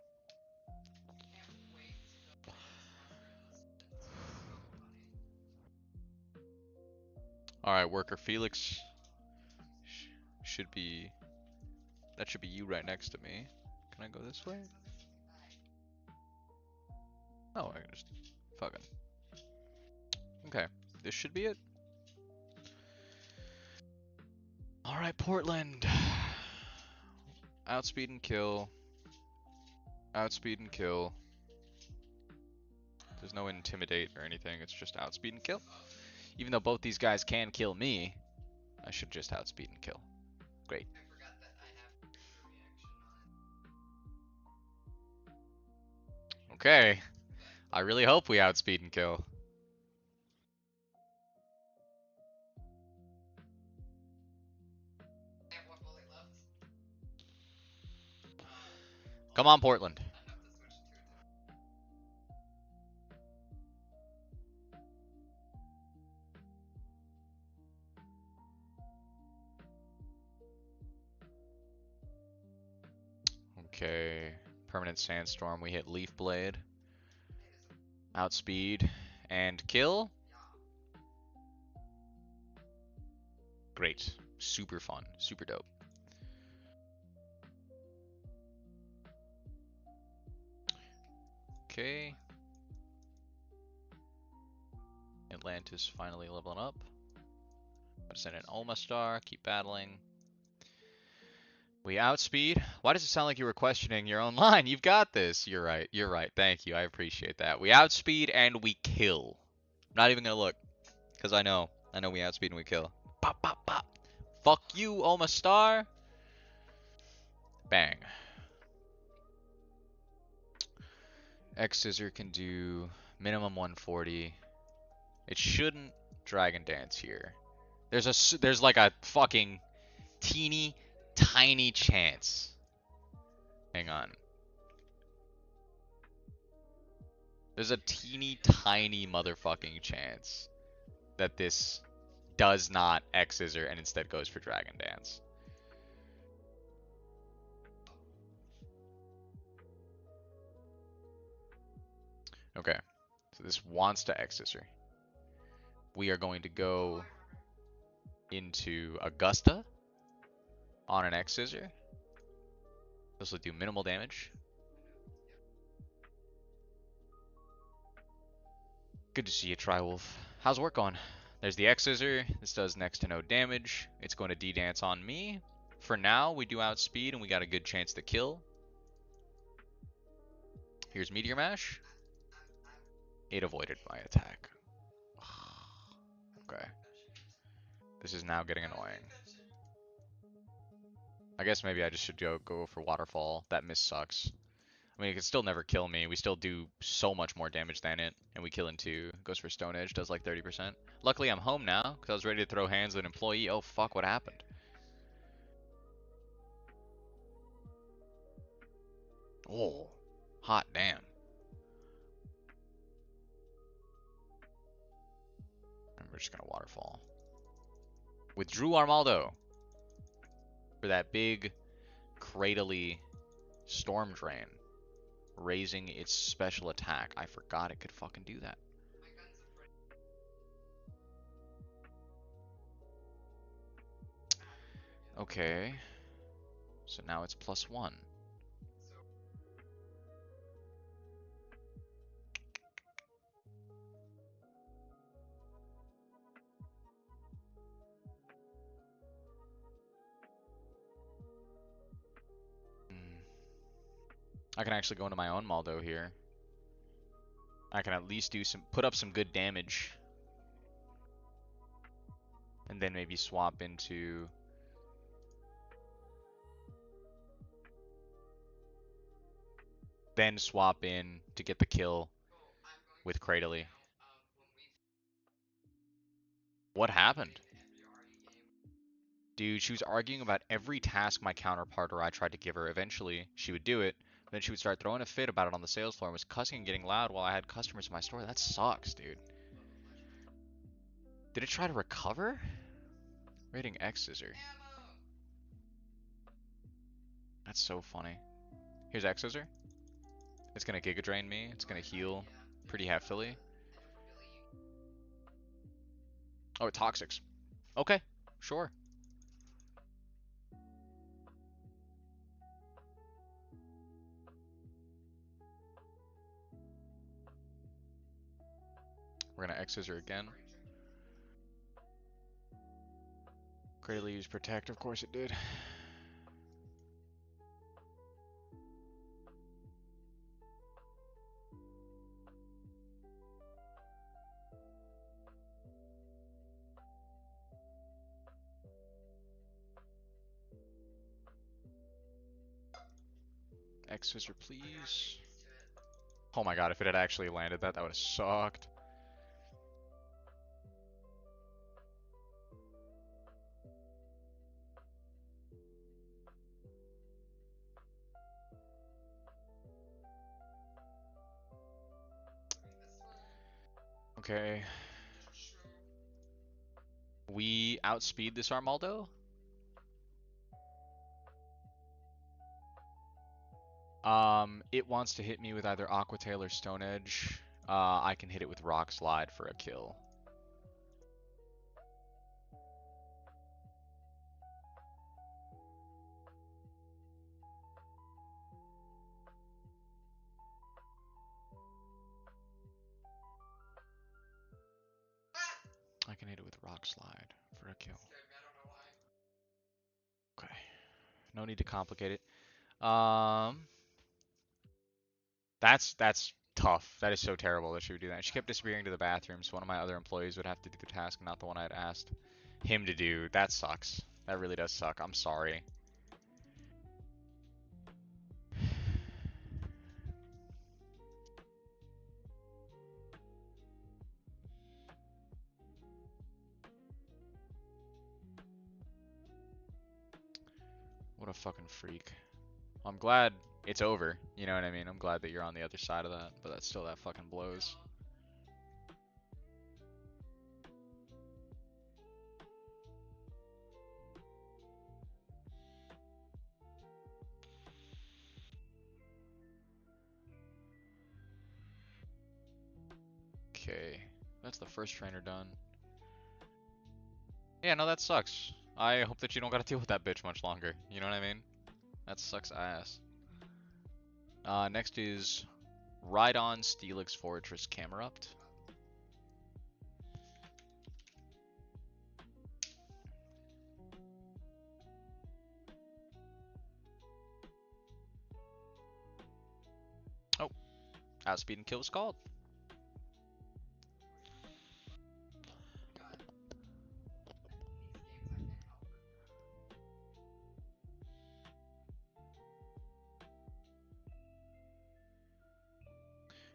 Alright, worker Felix. Should be... That should be you right next to me. Can I go this way? Oh, I can just... Fucking... Okay, this should be it. Alright, Portland. Outspeed and kill. Outspeed and kill. There's no intimidate or anything, it's just outspeed and kill. Even though both these guys can kill me, I should just outspeed and kill. Great. Okay. I really hope we outspeed and kill. Come on, Portland. Okay. Permanent Sandstorm. We hit Leaf Blade. Outspeed. And kill. Great. Super fun. Super dope. Okay. Atlantis finally leveling up. Gotta send an Omastar. Keep battling. We outspeed. Why does it sound like you were questioning your own line? You've got this. You're right. You're right. Thank you. I appreciate that. We outspeed and we kill. Not even gonna look. Because I know we outspeed and we kill. Pop, pop, pop. Fuck you, Oma Star. Bang. X Scissor can do minimum 140. It shouldn't Dragon Dance here. There's like a fucking teeny tiny chance. Hang on. There's a teeny tiny motherfucking chance that this does not X Scissor and instead goes for Dragon Dance. Okay, so this wants to X Scissor. We are going to go into Augusta on an X Scissor. This will do minimal damage. Good to see you, Triwolf. How's work going? There's the X Scissor. This does next to no damage. It's going to D-Dance on me. For now, we do outspeed and we got a good chance to kill. Here's Meteor Mash. It avoided my attack. Okay. This is now getting annoying. I guess maybe I just should go for Waterfall. That miss sucks. I mean, it can still never kill me. We still do so much more damage than it. And we kill in 2. Goes for Stone Edge, does like 30%. Luckily, I'm home now, because I was ready to throw hands with an employee. Oh, fuck, what happened? Oh, hot damn. And we're just going to Waterfall. Withdrew Armaldo. For that big, cradly Storm Drain. Raising its special attack. I forgot it could fucking do that. Okay. So now it's +1. I can actually go into my own Maldo here. I can at least put up some good damage. And then maybe swap into... Then swap in to get the kill with Cradley. What happened? Dude, she was arguing about every task my counterpart or I tried to give her. Eventually, she would do it. Then she would start throwing a fit about it on the sales floor and was cussing and getting loud while I had customers in my store. That sucks, dude. Did it try to recover? Rating X Scissor. That's so funny. Here's X Scissor. It's gonna Giga Drain me. It's gonna heal pretty heftily. Oh, it Toxics. Okay, sure. We're gonna X Scissor again. Greatly use Protect, of course it did. X Scissor, please. Oh my god, if it had actually landed that, that would have sucked. Okay. We outspeed this Armaldo. It wants to hit me with either Aqua Tail or Stone Edge. I can hit it with Rock Slide for a kill. I can hit it with Rock Slide for a kill. Okay. No need to complicate it. That's tough. That is so terrible that she would do that. She kept disappearing to the bathroom, so one of my other employees would have to do the task, not the one I had asked him to do. That sucks. That really does suck. I'm sorry. What a fucking freak. Well, I'm glad it's over. You know what I mean? I'm glad that you're on the other side of that, but that's still that fucking blows. Okay, that's the first trainer done. Yeah, no, that sucks. I hope that you don't gotta deal with that bitch much longer. You know what I mean? That sucks ass. Next is Rhydon Steelix Fortress Camerupt. Oh, outspeed and kill was called.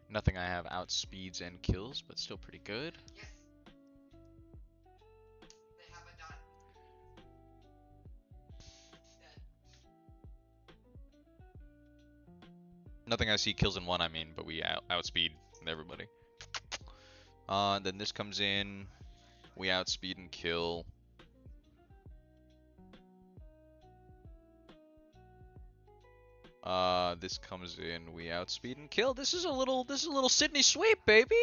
Nothing I have outspeeds and kills, but still pretty good. Yes. They have a dot. Dead. Nothing I see kills in one, I mean, but we outspeed everybody. Then this comes in, we outspeed and kill. This comes in, we outspeed and kill. This is a little Sydney sweep, baby.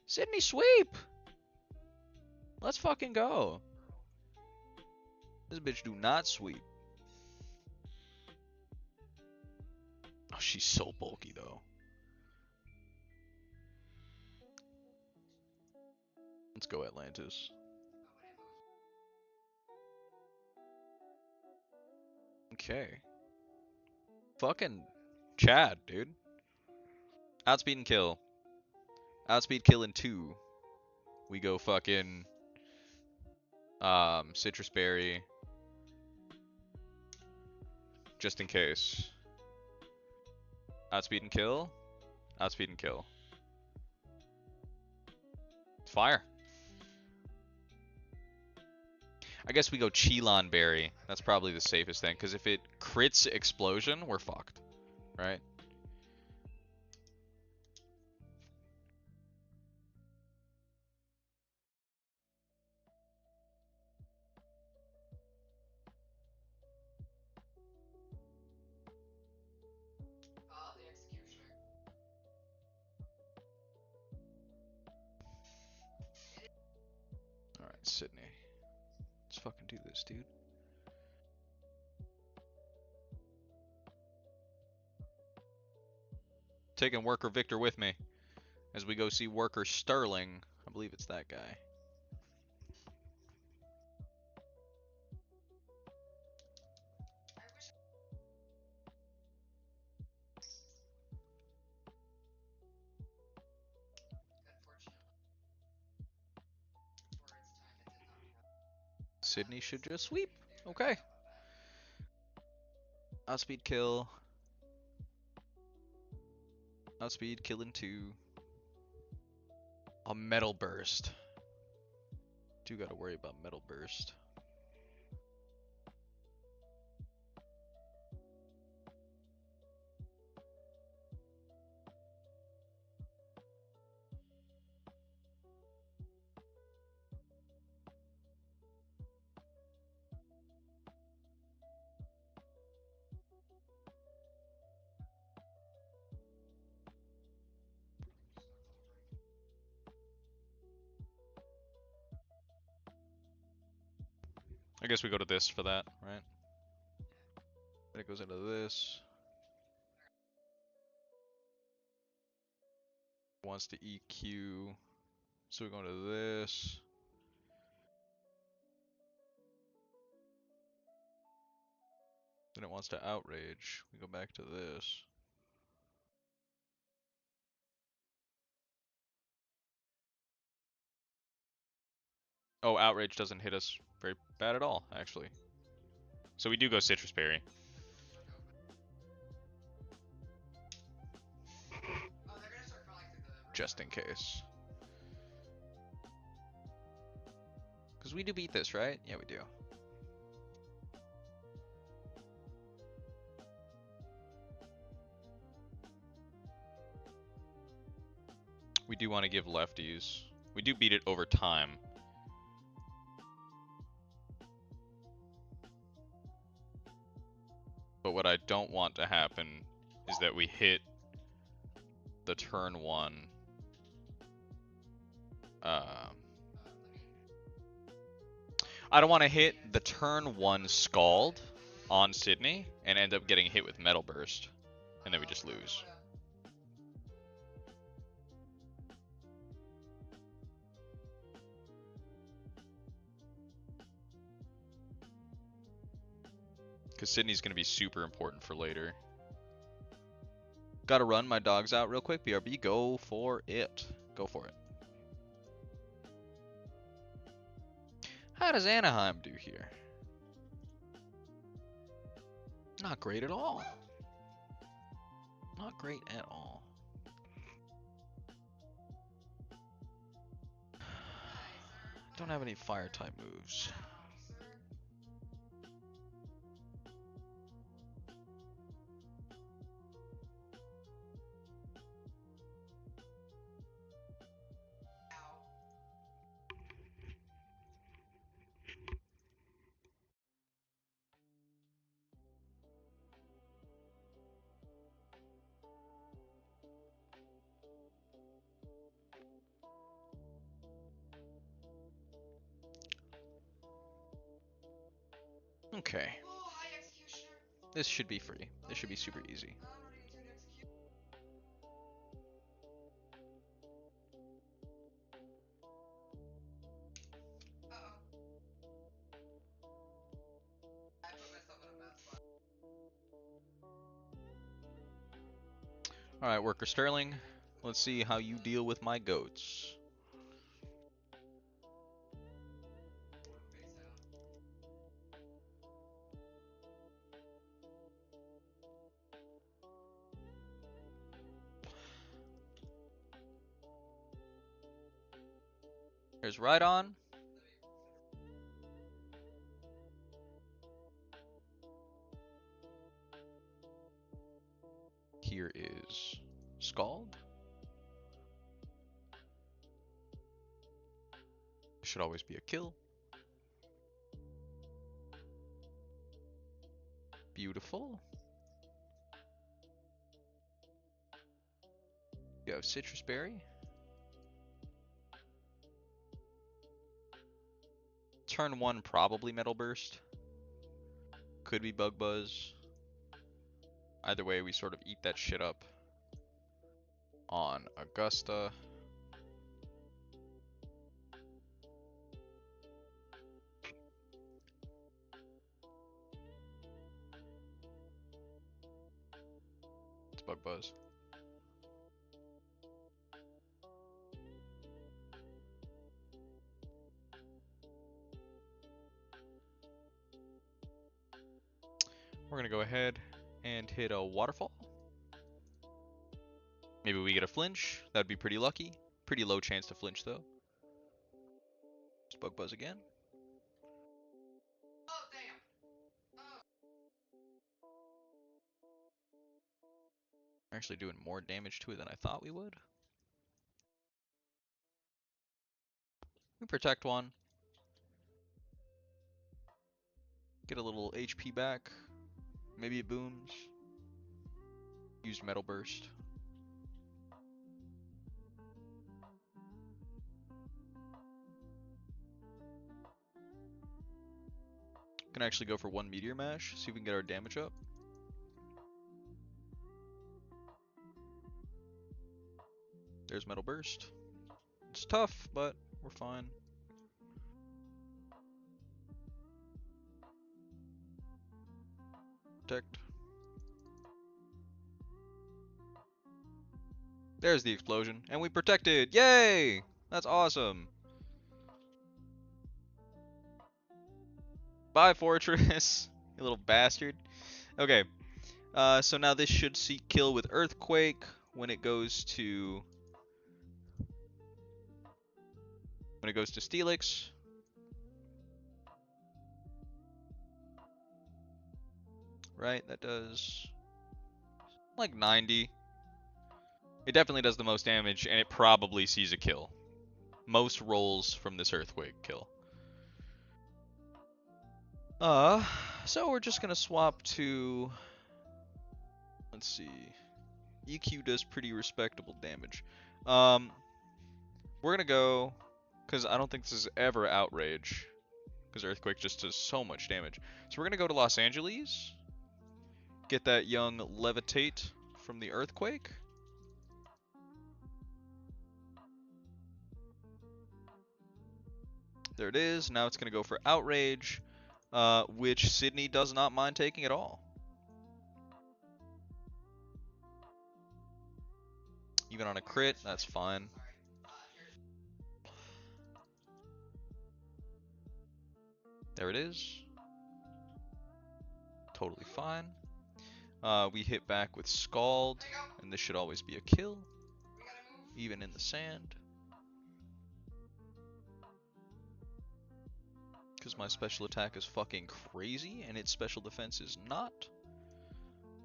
Sydney sweep. Let's fucking go. This bitch do not sweep. Oh, she's so bulky though. Let's go Atlantis. Okay. Fucking Chad, dude. Outspeed and kill. Outspeed kill in 2. We go fucking citrus berry. Just in case. Outspeed and kill. Outspeed and kill. Fire. I guess we go Cheelon berry. That's probably the safest thing, because if it crits explosion, we're fucked. Right? Oh, the executioner. Alright, Sydney. Let's fucking do this, dude. Taking Worker Victor with me as we go see Worker Sterling. I believe it's that guy. I wish. Unfortunately, for its time, it did not have. Sydney should just sweep. Okay. Outspeed kill. Outspeed kill in 2. A metal burst. Do gotta worry about metal burst. I guess we go to this for that, right? Then it goes into this. Wants to EQ. So we go into this. Then it wants to outrage. We go back to this. Oh, outrage doesn't hit us very bad at all, actually. So we do go citrus berry. Just in case. Because we do beat this, right? Yeah, we do. We do want to give lefties. We do beat it over time. But what I don't want to happen is that we hit the turn one. I don't want to hit the turn one Scald on Sydney and end up getting hit with Metal Burst. And then we just lose. Because Sydney's going to be super important for later. Gotta run, my dog's out real quick. BRB, go for it. Go for it. How does Anaheim do here? Not great at all. Not great at all. Don't have any fire type moves. Okay. This should be free. This should be super easy. Alright, Worker Sterling. Let's see how you deal with my goats. There's Rhydon. Here is Scald. Should always be a kill. Beautiful. You have Citrus Berry. Turn one, probably Metal Burst. Could be Bug Buzz. Either way, we sort of eat that shit up on Augusta. It's Bug Buzz. We're gonna go ahead and hit a Waterfall. Maybe we get a flinch. That'd be pretty lucky. Pretty low chance to flinch though. It's Bug Buzz again. We're actually doing more damage to it than I thought we would. We protect one. Get a little HP back. Maybe it booms. Use Metal Burst. Can actually go for one Meteor Mash, see if we can get our damage up. There's Metal Burst. It's tough, but we're fine. Protect. There's the explosion, and we protected! Yay! That's awesome! Bye, Fortress. You little bastard. Okay. So now this should seek kill with Earthquake when it goes to Steelix. Right, that does like 90. It definitely does the most damage, and it probably sees a kill. Most rolls from this Earthquake kill. So we're just gonna swap to, let's see, EQ does pretty respectable damage. We're gonna go, because I don't think this is ever Outrage, because Earthquake just does so much damage. So we're gonna go to Los Angeles, get that young Levitate from the Earthquake. There it is. Now it's gonna go for Outrage, which Sydney does not mind taking at all. Even on a crit, that's fine. There it is. Totally fine. We hit back with Scald, and this should always be a kill, even in the sand. Because my special attack is fucking crazy, and its special defense is not.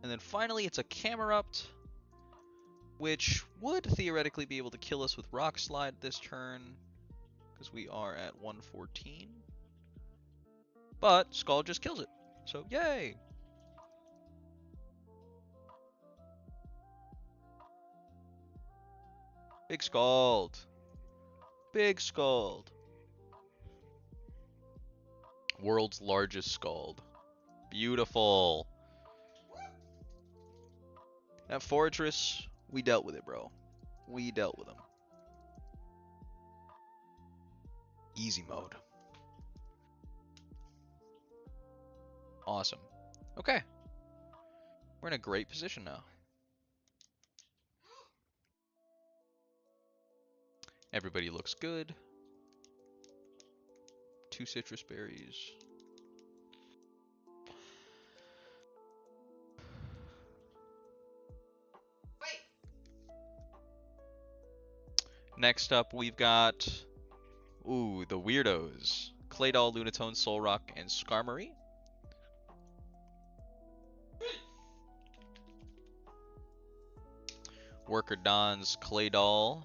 And then finally, it's a Camerupt, which would theoretically be able to kill us with Rock Slide this turn, because we are at 114. But Scald just kills it, so yay! Big Scald. Big Scald. World's largest Scald. Beautiful. That Fortress, we dealt with it, bro. We dealt with him. Easy mode. Awesome. Okay. We're in a great position now. Everybody looks good. 2 citrus berries. Next up, we've got, ooh, the weirdos. Claydol, Lunatone, Solrock, and Skarmory. Worker dons Claydol.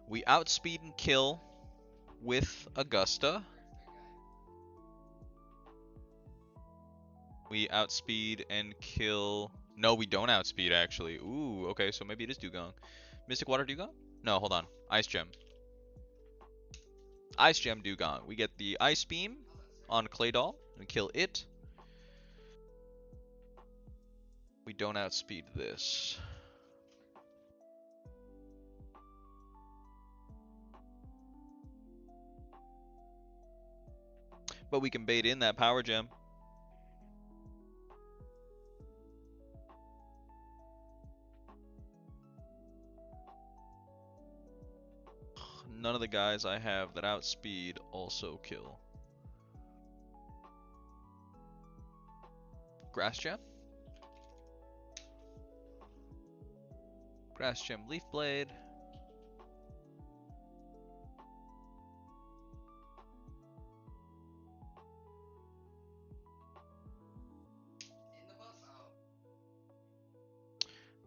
We outspeed and kill with Augusta. We outspeed and kill... No, we don't outspeed, actually. Ooh, okay, so maybe it is Dugong. Mystic Water Dugong? No, hold on. Ice Gem. Ice Gem Dugong. We get the Ice Beam on Claydol and kill it. We don't outspeed this. But we can bait in that Power Gem. None of the guys I have that outspeed also kill. Grass Gem. Grass Gem Leaf Blade.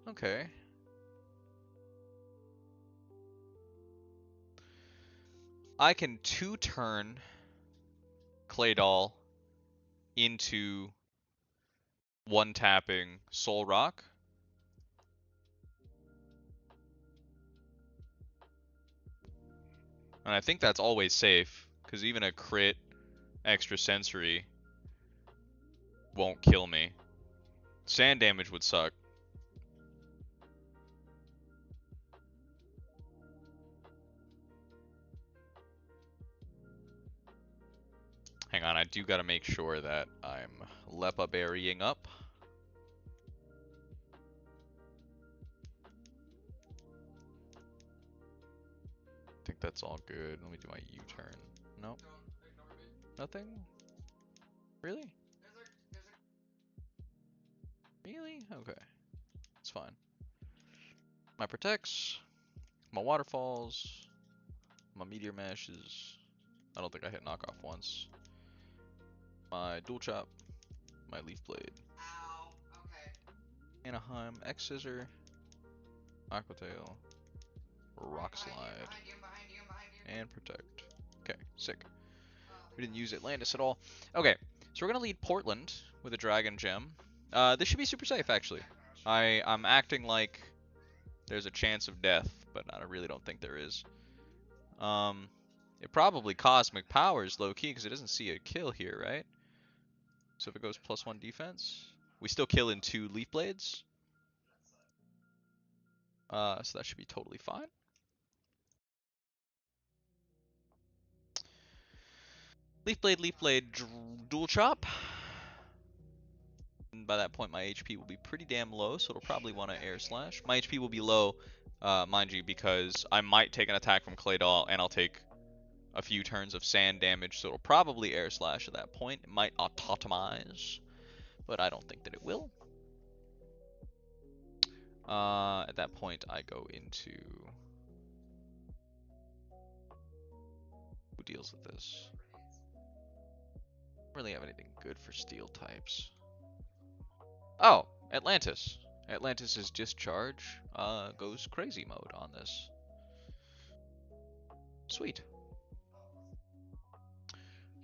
Okay. I can 2-turn Claydol into 1-tapping Solrock. And I think that's always safe, because even a crit extra sensory won't kill me. Sand damage would suck. Hang on, I do gotta make sure that I'm Lepa berrying up. I think that's all good. Let me do my U-turn. Nope. Nothing? Really? Really? Okay. It's fine. My protects, my waterfalls, my meteor mashes. I don't think I hit knockoff once. My dual chop, my leaf blade. Ow. Okay. Anaheim, X scissor, aquatail, rock slide, Behind you, behind you, behind you. and protect. Okay, sick. Oh, We didn't use Atlantis at all. Okay, so we're gonna lead Portland with a dragon gem. This should be super safe actually. I'm acting like there's a chance of death, but I really don't think there is. It probably cosmic powers low key because it doesn't see a kill here, right? So if it goes +1 defense, we still kill in 2 leaf blades. So that should be totally fine. Leaf blade, dual chop. And by that point, my HP will be pretty damn low, so it'll probably want to air slash. My HP will be low, mind you, because I might take an attack from Claydol, and I'll take a few turns of sand damage, so it'll probably air slash at that point. It might autotomize, but I don't think that it will. At that point, I go into... Who deals with this? Don't really have anything good for steel types. Oh, Atlantis. Atlantis's discharge goes crazy mode on this. Sweet.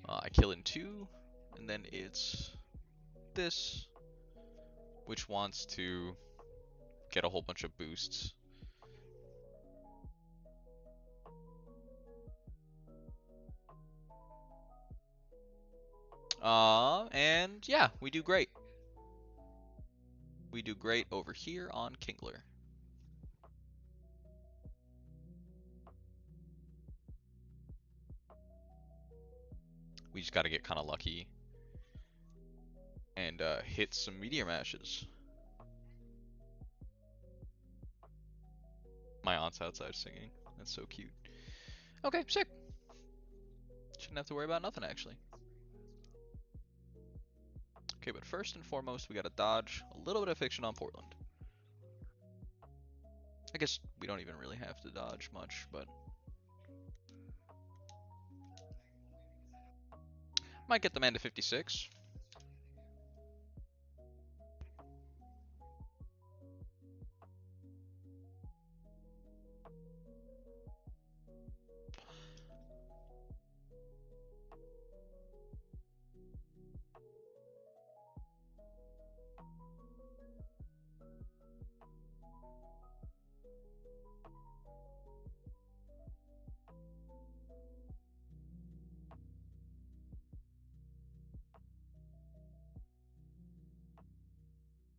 I kill in 2, and then it's this, which wants to get a whole bunch of boosts. And yeah, we do great. We do great over here on Kingler. We just got to get kind of lucky and hit some meteor mashes. My aunt's outside singing. That's so cute. Okay, sick. Shouldn't have to worry about nothing, actually. Okay, but first and foremost, we gotta dodge a little bit of fiction on Portland. I guess we don't even really have to dodge much, but... Might get the man to 56.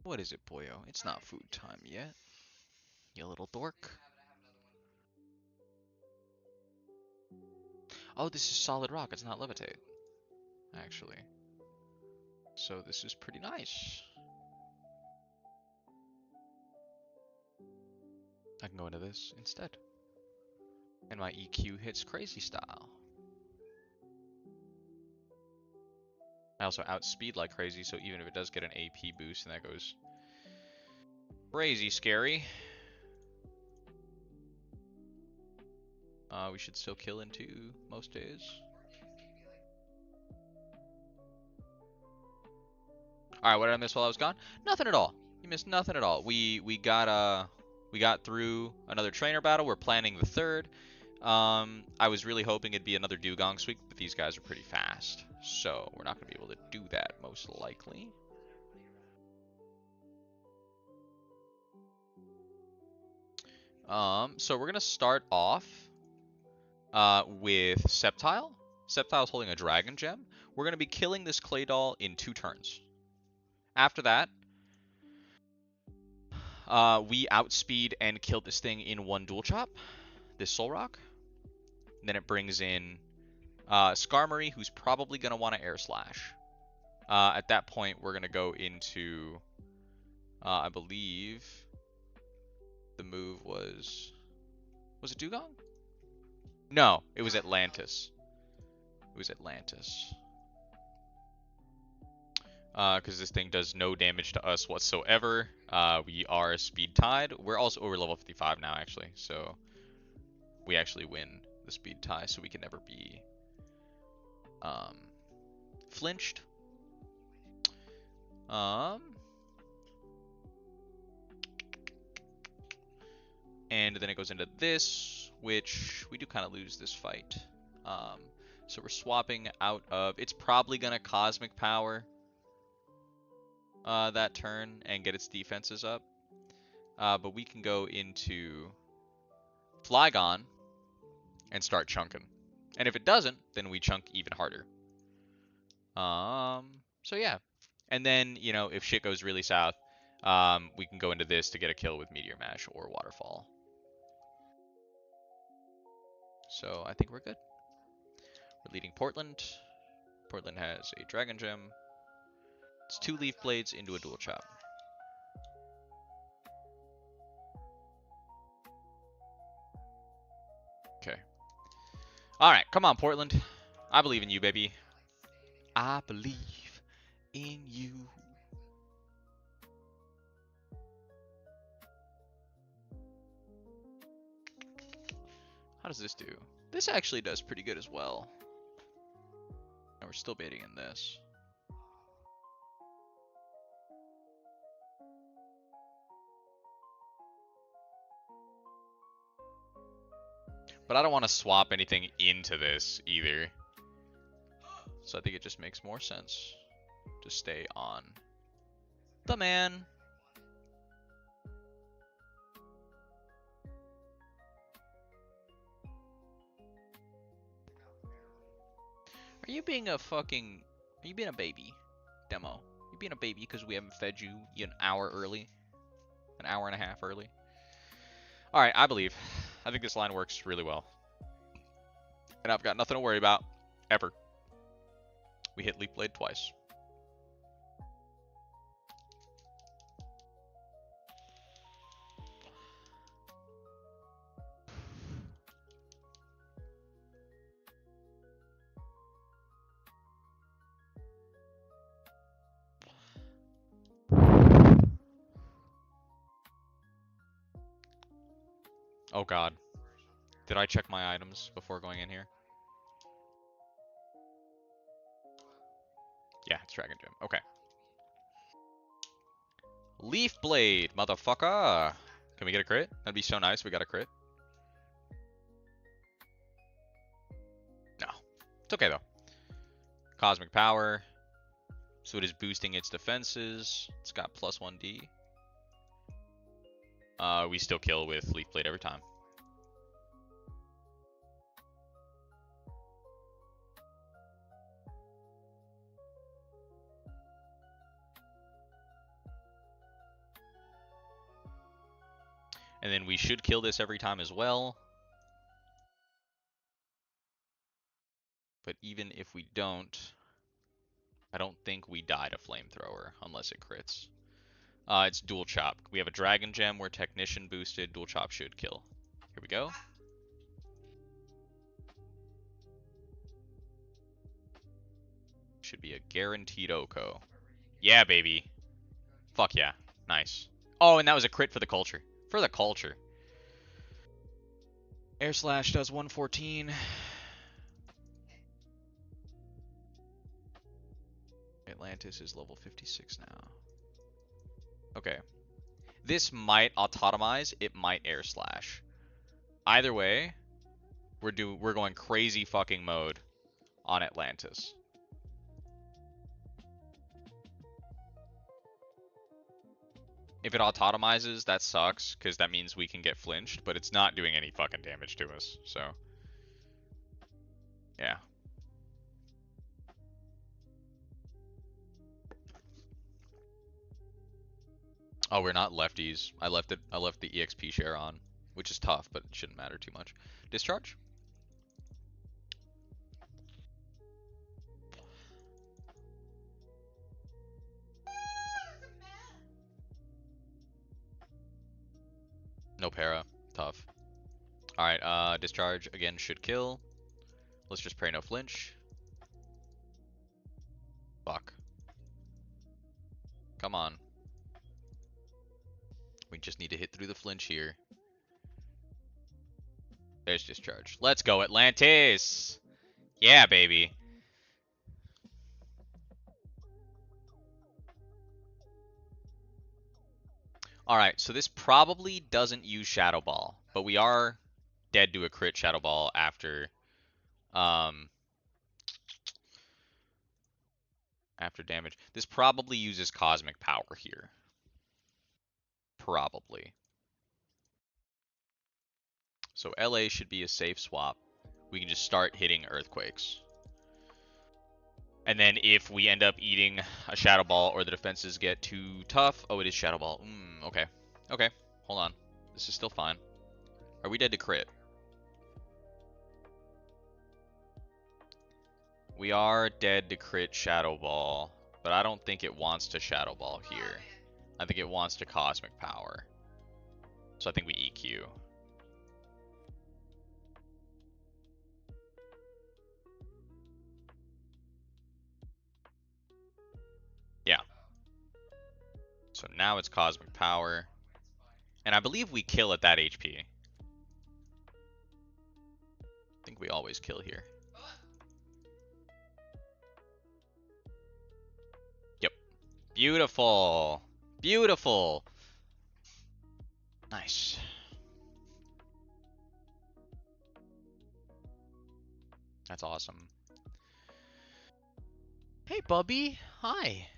What is it, boyo? It's not food time yet. You little dork. Oh, this is solid rock. It's not levitate, actually. So this is pretty nice. I can go into this instead. And my EQ hits crazy style. I also outspeed like crazy, so even if it does get an AP boost, and that goes crazy scary. We should still kill in 2 most days. Alright, what did I miss while I was gone? Nothing at all. You missed nothing at all. We got through another trainer battle. We're planning the 3rd. I was really hoping it'd be another Dugong sweep, but these guys are pretty fast, so we're not going to be able to do that most likely. So we're going to start off with Sceptile. Sceptile's holding a dragon gem. We're going to be killing this Claydol in 2 turns. After that, we outspeed and kill this thing in 1 dual chop, this Soul Rock. Then it brings in Skarmory, who's probably going to want to Air Slash. At that point, we're going to go into, I believe, the move was it Dugong? No, it was Atlantis. It was Atlantis. Because this thing does no damage to us whatsoever. We are speed tied. We're also over level 55 now, actually. So we actually win the speed tie, so we can never be flinched. And then it goes into this, which we do kind of lose this fight. So we're swapping out of... It's probably going to Cosmic Power that turn and get its defenses up. But we can go into Flygon and start chunking. And if it doesn't, then we chunk even harder. So yeah. And then, you know, if shit goes really south, we can go into this to get a kill with Meteor Mash or Waterfall. So I think we're good. We're leading Portland. Portland has a Dragon Gem. It's 2 Leaf Blades into a Dual Chop. Okay. Alright, come on, Portland. I believe in you, baby. I believe in you. How does this do? This actually does pretty good as well. And we're still baiting in this. But I don't want to swap anything into this either. So I think it just makes more sense to stay on the man. Are you being a fucking... Are you being a baby, Demo? You being a baby because we haven't fed you an hour early? An hour and a half early? Alright, I believe. I think this line works really well. And I've got nothing to worry about. Ever. We hit Leaf Blade twice. Oh god. Did I check my items before going in here? Yeah, it's Dragon Gem. Okay. Leaf Blade, motherfucker. Can we get a crit? That'd be so nice. We got a crit. No. It's okay, though. Cosmic Power. So it is boosting its defenses. It's got plus 1D. We still kill with Leaf Blade every time. And then we should kill this every time as well. But even if we don't, I don't think we die to Flamethrower unless it crits. It's Dual Chop. We have a Dragon Gem. We're Technician boosted. Dual Chop should kill. Here we go. Should be a guaranteed Oko. Yeah, baby. Fuck yeah. Nice. Oh, and that was a crit for the culture. For the culture. Air Slash does 114. Atlantis is level 56 now. Okay. This might autotomize. It might Air Slash. Either way, we're going crazy fucking mode on Atlantis. If it autotomizes, that sucks, because that means we can get flinched, but it's not doing any fucking damage to us, so... Yeah. Oh, we're not lefties. I left the EXP share on, which is tough, but it shouldn't matter too much. Discharge? No para. Tough. Alright, discharge again should kill. Let's just pray no flinch. Fuck. Come on. We just need to hit through the flinch here. There's discharge. Let's go, Atlantis! Yeah, baby. Alright, so this probably doesn't use Shadow Ball, but we are dead to a crit Shadow Ball after after damage. This probably uses Cosmic Power here. Probably. So LA should be a safe swap. We can just start hitting Earthquakes. And then if we end up eating a Shadow Ball or the defenses get too tough... Oh, it is Shadow Ball. Okay. Okay. Hold on. This is still fine. Are we dead to crit? We are dead to crit Shadow Ball. But I don't think it wants to Shadow Ball here. I think it wants to Cosmic Power. So I think we EQ. Yeah. So now it's Cosmic Power. And I believe we kill at that HP. I think we always kill here. Yep. Beautiful. Beautiful. Nice. That's awesome. Hey, Bubby. Hi.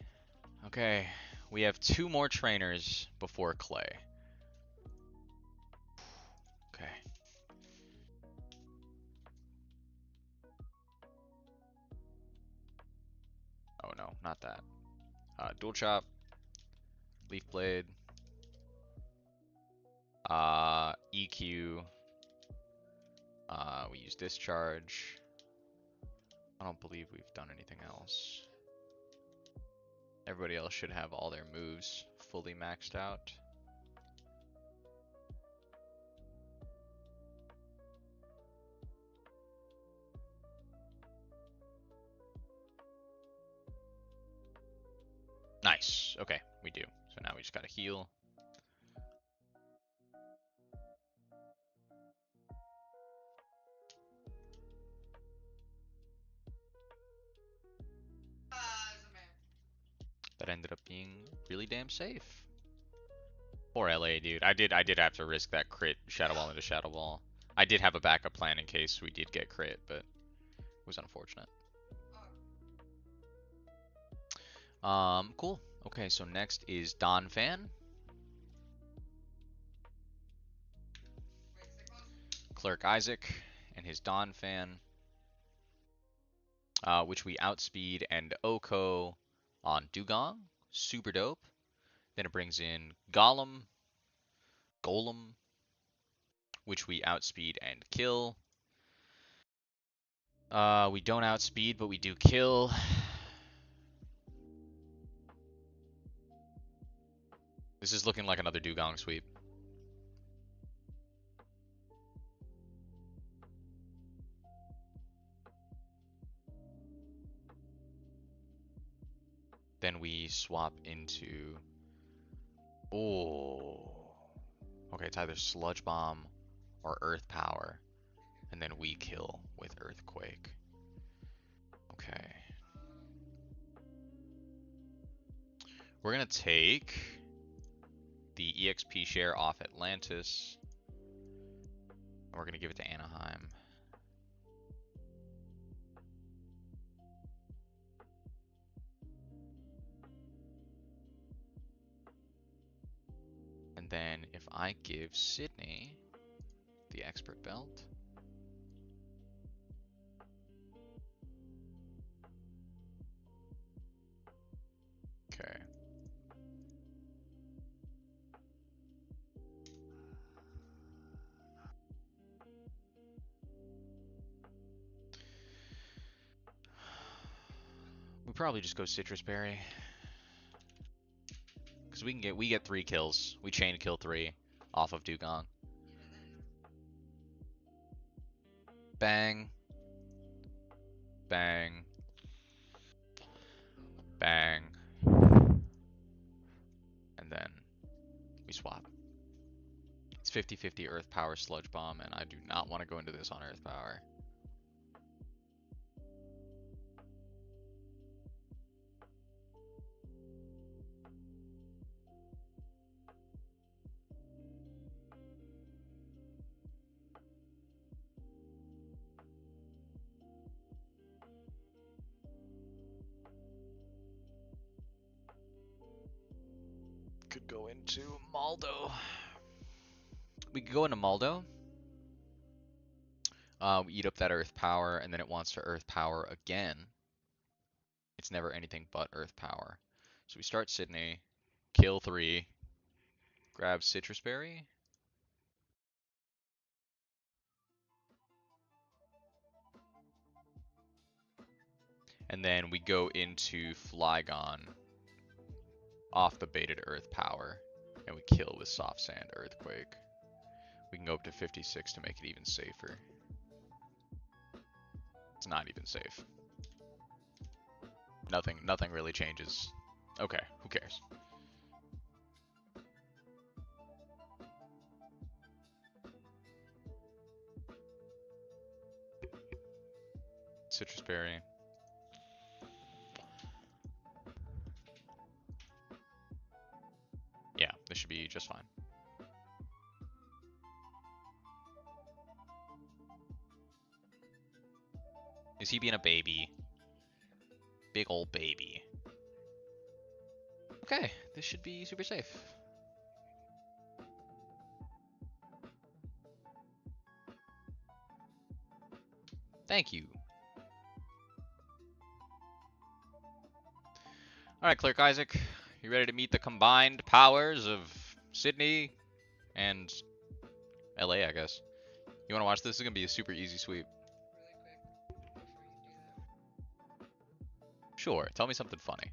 Okay. We have 2 more trainers before Clay. Okay. Oh no, not that. Dual Chop. Leaf Blade. EQ. We use Discharge. I don't believe we've done anything else. Everybody else should have all their moves fully maxed out. Nice. Okay, we do. So now we just gotta heal. That ended up being really damn safe. Poor LA, dude. I did have to risk that crit Shadow Ball into Shadow Ball. I did have a backup plan in case we did get crit, but it was unfortunate. Cool. Okay, so next is Don Fan. Clerk Isaac and his Don Fan. Which we outspeed and Oko on Dugong. Super dope. Then it brings in Golem, which we outspeed and kill. We don't outspeed, but we do kill. This is looking like another Dugong sweep. Then we swap into... Oh. Okay, it's either Sludge Bomb or Earth Power. And then we kill with Earthquake. Okay. We're gonna take the EXP share off Atlantis. And we're gonna give it to Anaheim. And then if I give Sydney the expert belt. Okay. We probably just go Citrus Berry. Because we get 3 kills. We chain kill 3 off of Dugong. bang, bang, bang, and then we swap. It's 50-50 Earth Power Sludge Bomb, and I do not want to go into this on Earth Power. Could go into Maldo. We could go into Maldo. We eat up that Earth Power, and then it wants to Earth Power again. It's never anything but Earth Power. So we start Sydney, kill 3, grab Citrus Berry. And then we go into Flygon off the baited Earth Power, and we kill with Soft Sand Earthquake. We can go up to 56 to make it even safer. It's not even safe. Nothing really changes. Okay, who cares? Citrus Berry. Yeah, this should be just fine. Is he being a baby? Big old baby. Okay, this should be super safe. Thank you. Alright, Clerk Isaac. You ready to meet the combined powers of Sydney and LA, I guess. You wanna watch this? This is gonna be a super easy sweep. Really quick, before you do that. Sure, tell me something funny.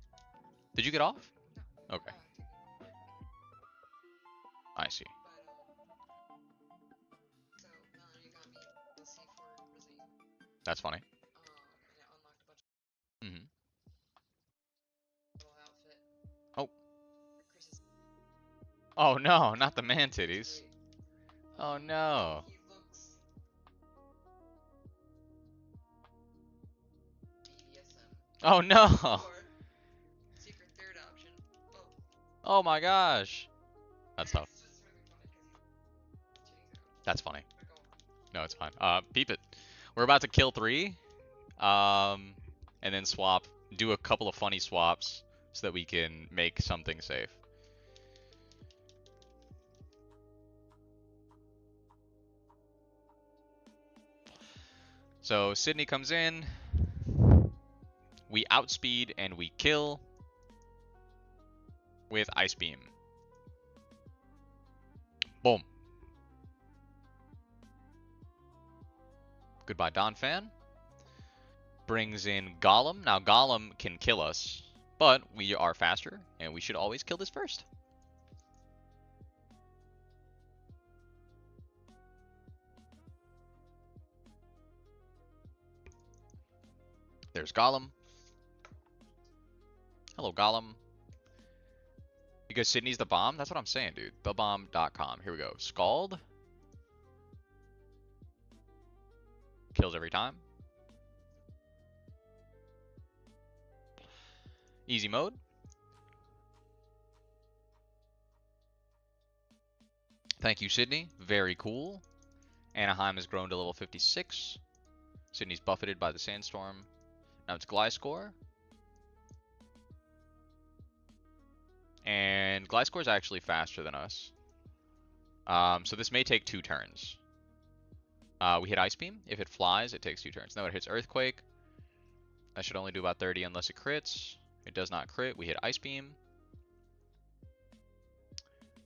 Did you get off? No. Okay, I see. So Melanie got me the C4 Brazil, That's funny. and it unlocked a bunch Mm-hmm. of little outfit. Oh. Chris's Oh no, not the man titties. great. Oh no. He looks BDSM. Oh no. Or secret third option. Oh, Oh my gosh. That's tough. it's just really funny because he cheating's out. That's funny. But go on. No, it's fine. Peep it. We're about to kill 3. And then swap. Do a couple of funny swaps so that we can make something safe. So Sydney comes in. We outspeed and we kill with Ice Beam. Boom. Goodbye, Donphan. Brings in Golem. Now, Golem can kill us, but we are faster, and we should always kill this first. There's Golem. Hello, Golem. Because Sydney's the bomb? That's what I'm saying, dude. Thebomb.com. Here we go. Scald. Kills every time. Easy mode. Thank you, Sydney. Very cool. Anaheim has grown to level 56. Sydney's buffeted by the sandstorm. Now it's Gliscor. And Gliscor's actually faster than us. So this may take 2 turns. We hit Ice Beam. If it flies, it takes 2 turns. No, it hits Earthquake. That should only do about 30 unless it crits. It does not crit. We hit Ice Beam.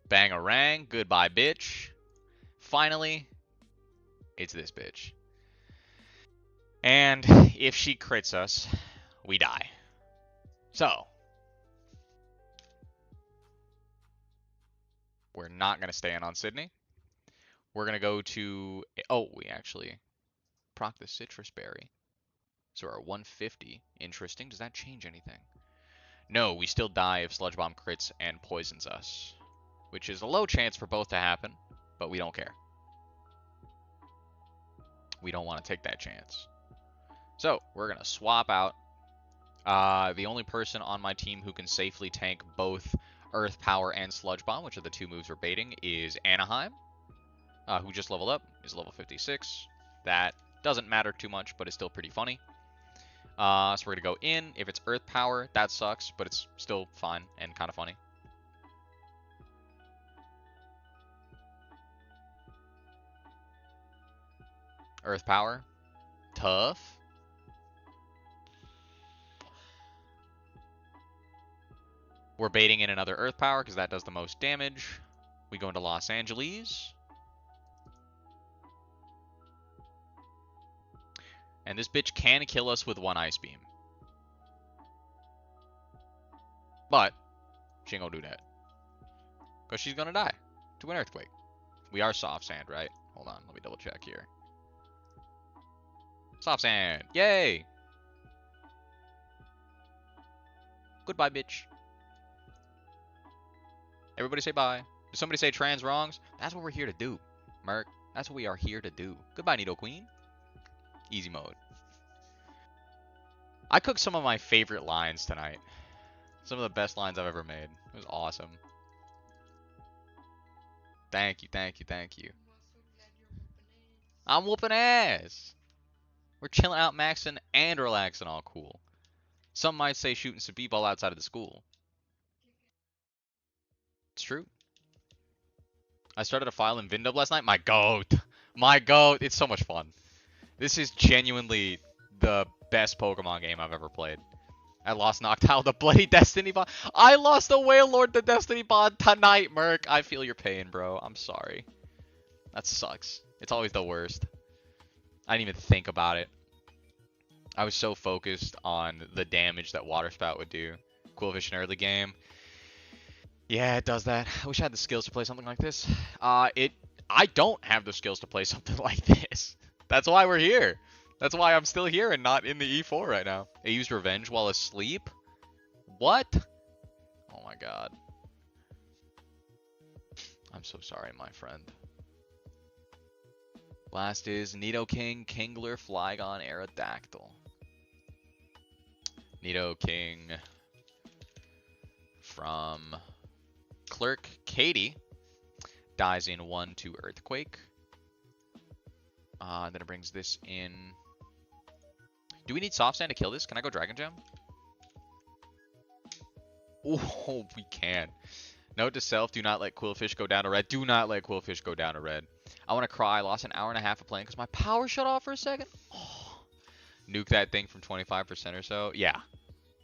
Bangarang. Goodbye, bitch. Finally, it's this bitch. And if she crits us, we die. So, we're not going to stay in on Sydney. We're going to go to... Oh, we actually... proc the citrus berry. So we're at 150. Interesting. Does that change anything? No, we still die if Sludge Bomb crits and poisons us, which is a low chance for both to happen, but we don't care. We don't want to take that chance. So we're going to swap out. The only person on my team who can safely tank both Earth Power and Sludge Bomb, which are the two moves we're baiting, is Anaheim, who just leveled up, is level 56. That doesn't matter too much, but it's still pretty funny. So we're going to go in. If it's Earth Power, that sucks, but it's still fine and kind of funny. Earth Power. Tough. We're baiting in another Earth Power because that does the most damage. We go into Los Angeles. And this bitch can kill us with one Ice Beam. But she ain't gonna do that. Because she's gonna die to an Earthquake. We are Soft Sand, right? Hold on, let me double check here. Soft Sand! Yay! Goodbye, bitch. Everybody say bye. Did somebody say trans wrongs? That's what we're here to do, Merc. That's what we are here to do. Goodbye, Nido Queen. Easy mode. I cooked some of my favorite lines tonight. Some of the best lines I've ever made. It was awesome. Thank you, thank you, thank you. I'm whooping ass. We're chilling out, maxing, and relaxing all cool. Some might say shooting some b-ball outside of the school. It's true. I started a file in Vindub last night. My goat. My goat. It's so much fun. This is genuinely the best Pokemon game I've ever played. I lost Noctowl, the bloody Destiny Bond. I lost the Whale Lord, the Destiny Bond tonight, Merc. I feel your pain, bro. I'm sorry. That sucks. It's always the worst. I didn't even think about it. I was so focused on the damage that Water Spout would do. Quillfish in early game. Yeah, it does that. I wish I had the skills to play something like this. I don't have the skills to play something like this. That's why we're here. That's why I'm still here and not in the E4 right now. I used Revenge while asleep? What? Oh my god. I'm so sorry, my friend. Last is Nidoking, Kingler, Flygon, Aerodactyl. Nidoking from Clerk Katie dies in 1-2 Earthquake. Then it brings this in. Do we need Soft Sand to kill this? Can I go Dragon Gem? Oh, we can. Note to self, do not let Quillfish go down to red. Do not let Quillfish go down to red. I want to cry. I lost an hour and a half of playing because my power shut off for a second. Oh. Nuke that thing from 25% or so. Yeah.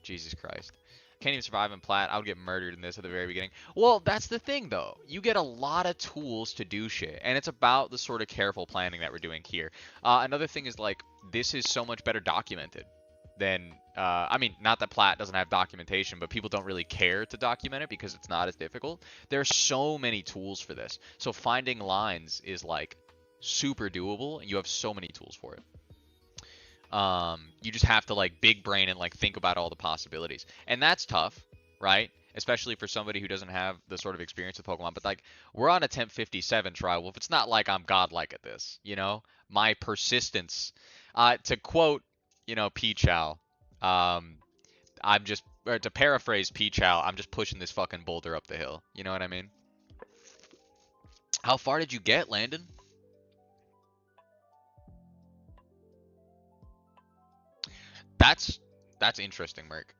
Jesus Christ. Can't even survive in Plat. I would get murdered in this at the very beginning. Well, that's the thing, though. You get a lot of tools to do shit. And it's about the sort of careful planning that we're doing here. Another thing is, like, this is so much better documented than... I mean, not that Plat doesn't have documentation, but people don't really care to document it because it's not as difficult. There are so many tools for this. So finding lines is, like, super doable, and you have so many tools for it. You just have to like big brain and like think about all the possibilities. And that's tough, right? Especially for somebody who doesn't have the sort of experience with Pokemon. But like, we're on attempt 57 trial. Well, if it's not like I'm godlike at this, you know? My persistence. To quote, you know, Pichow, I'm just, or to paraphrase Pichow, I'm just pushing this fucking boulder up the hill. You know what I mean? How far did you get, Landon? That's interesting, Merc.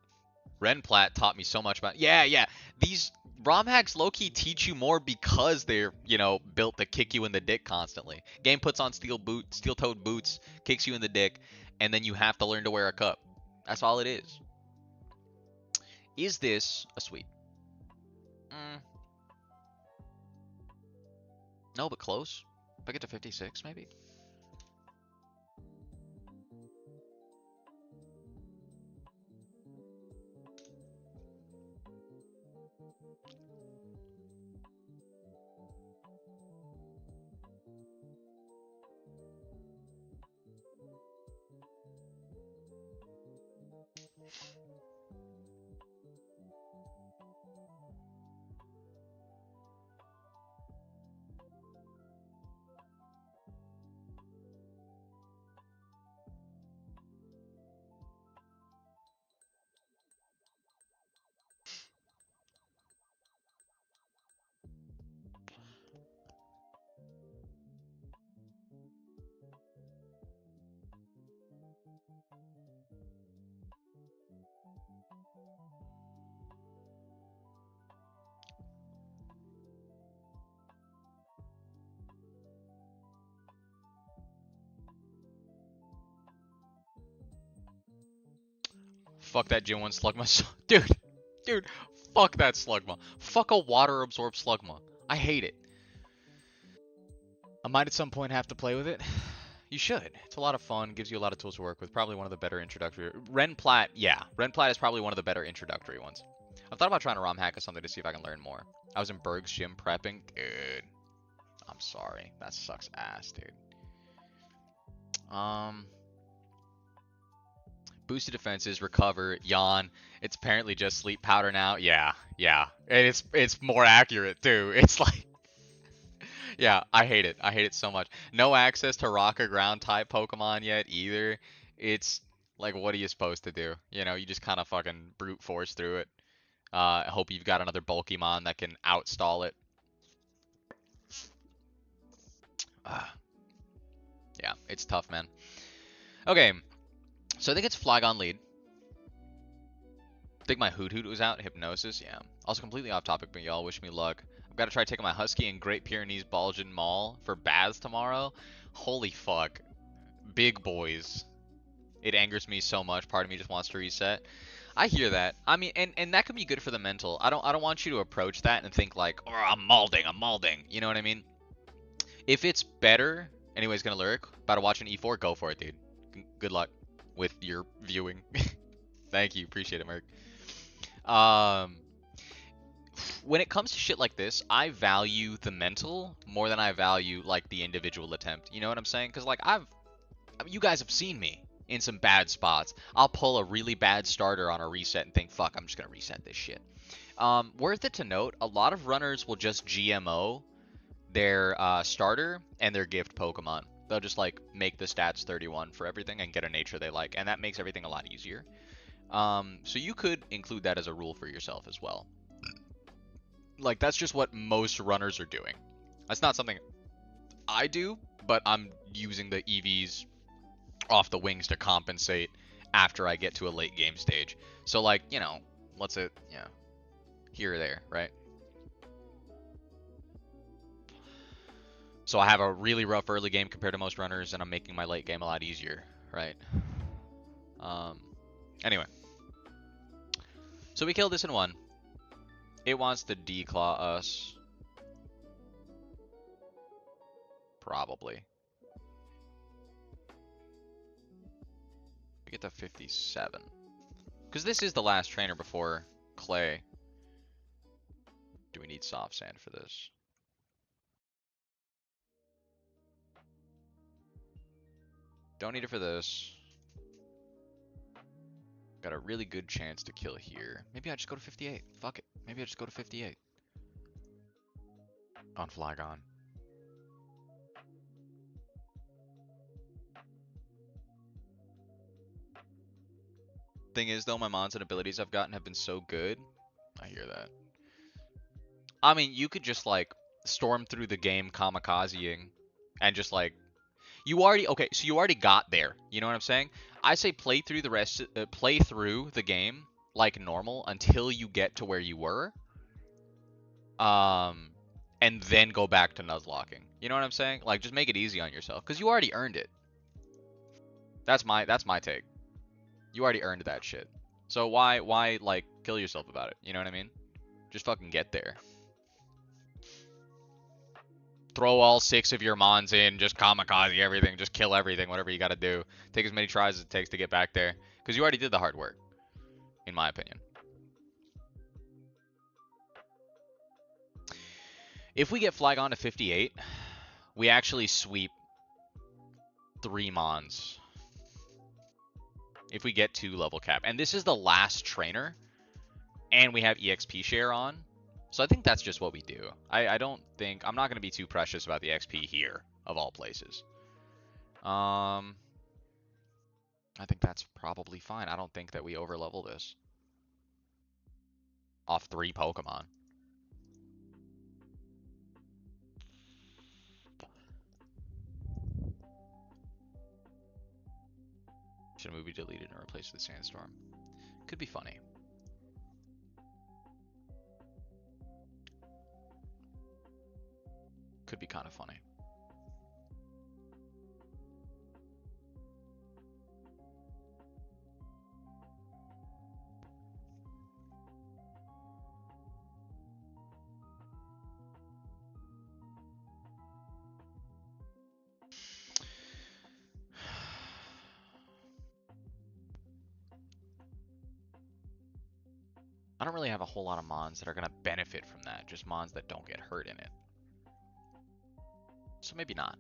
Renplat taught me so much about. Yeah. These ROM hacks low-key teach you more because they're, you know, built to kick you in the dick constantly. Game puts on steel-toed boots, kicks you in the dick, and then you have to learn to wear a cup. That's all it is. Is this a sweep? No, but close. If I get to 56, maybe. Fuck that Gen 1 Slugma. Dude, fuck that Slugma. Fuck a water absorb Slugma. I hate it. I might at some point have to play with it. You should. It's a lot of fun, gives you a lot of tools to work with. Probably one of the better introductory. Ren Plat, yeah. Ren Plat is probably one of the better introductory ones. I've thought about trying to ROM hack or something to see if I can learn more. I was in Berg's gym prepping. Dude. I'm sorry. That sucks ass, dude. Boosted defenses, recover, yawn. It's apparently just sleep powder now. Yeah. And it's more accurate too. It's like yeah, I hate it. I hate it so much. No access to rock or ground type Pokemon yet either. It's like, what are you supposed to do? You know, you just kind of fucking brute force through it. I hope you've got another Bulkymon that can outstall it. Yeah, it's tough, man. Okay, so I think it's Flygon lead. I think my Hoot was out. Hypnosis, yeah. Also completely off topic, but y'all wish me luck. I've got to try taking my Husky and Great Pyrenees Baljan Mall for baths tomorrow. Holy fuck. Big boys. It angers me so much. Part of me just wants to reset. I hear that. I mean, and that can be good for the mental. I don't want you to approach that and think like, oh, I'm malding. You know what I mean? If it's better, anyways, gonna lyric, about to watch an E4, go for it, dude. Good luck with your viewing. Thank you. Appreciate it, Merc. When it comes to shit like this, I value the mental more than I value like the individual attempt. You know what I'm saying? Because like you guys have seen me in some bad spots. I'll pull a really bad starter on a reset and think, fuck, I'm just gonna reset this shit. Worth it to note, a lot of runners will just GMO their starter and their gift Pokemon. They'll just like make the stats 31 for everything and get a nature they like, and that makes everything a lot easier. So you could include that as a rule for yourself as well. Like, that's just what most runners are doing. That's not something I do, but I'm using the EVs off the wings to compensate after I get to a late game stage. So, like, you know, what's it, yeah, here or there, right? So I have a really rough early game compared to most runners, and I'm making my late game a lot easier, right? Anyway. So we killed this in one. It wants to declaw us. Probably. We get to 57. Because this is the last trainer before Clay. Do we need soft sand for this? Don't need it for this. Got a really good chance to kill here. Maybe I just go to 58. Fuck it. Maybe I just go to 58. On Flygon. Thing is, though, my mons and abilities I've gotten have been so good. I hear that. I mean, you could just, like, storm through the game kamikazeing and just, like, you already, okay, so you already got there. You know what I'm saying? I say play through play through the game like normal until you get to where you were. And then go back to Nuzlocking. You know what I'm saying? Like, just make it easy on yourself, because you already earned it. That's my take. You already earned that shit. So why like kill yourself about it? You know what I mean? Just fucking get there. Throw all 6 of your mons in, just kamikaze everything, just kill everything, whatever you gotta do. Take as many tries as it takes to get back there. Because you already did the hard work, in my opinion. If we get Flygon to 58, we actually sweep 3 mons. If we get 2 level cap. And this is the last trainer. And we have EXP share on. So I think that's just what we do. I don't think... I'm not going to be too precious about the XP here, of all places. I think that's probably fine. I don't think that we overlevel this. Off 3 Pokemon. Should a movie deleted and replaced with Sandstorm? Could be funny. Could be kind of funny. I don't really have a whole lot of mons that are gonna benefit from that. Just mons that don't get hurt in it. So maybe not.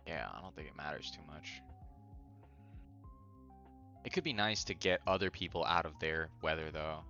Yeah, I don't think it matters too much. It could be nice to get other people out of their weather, though.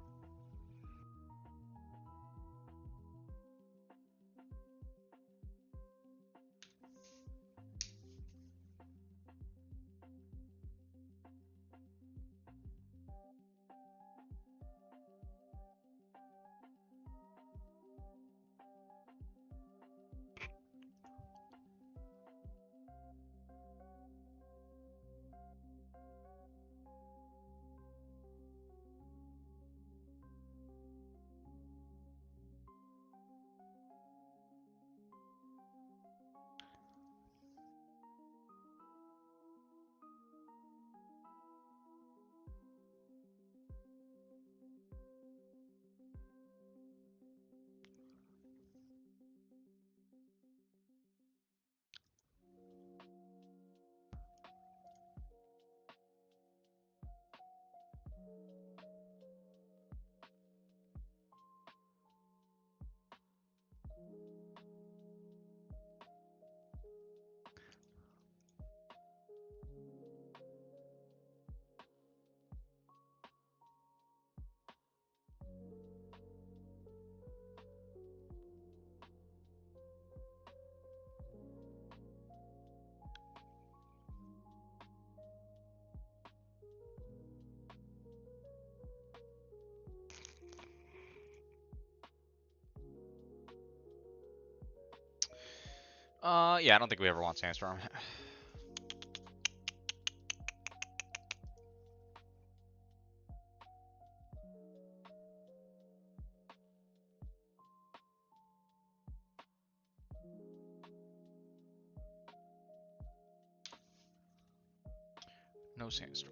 Yeah, I don't think we ever want Sandstorm. No Sandstorm.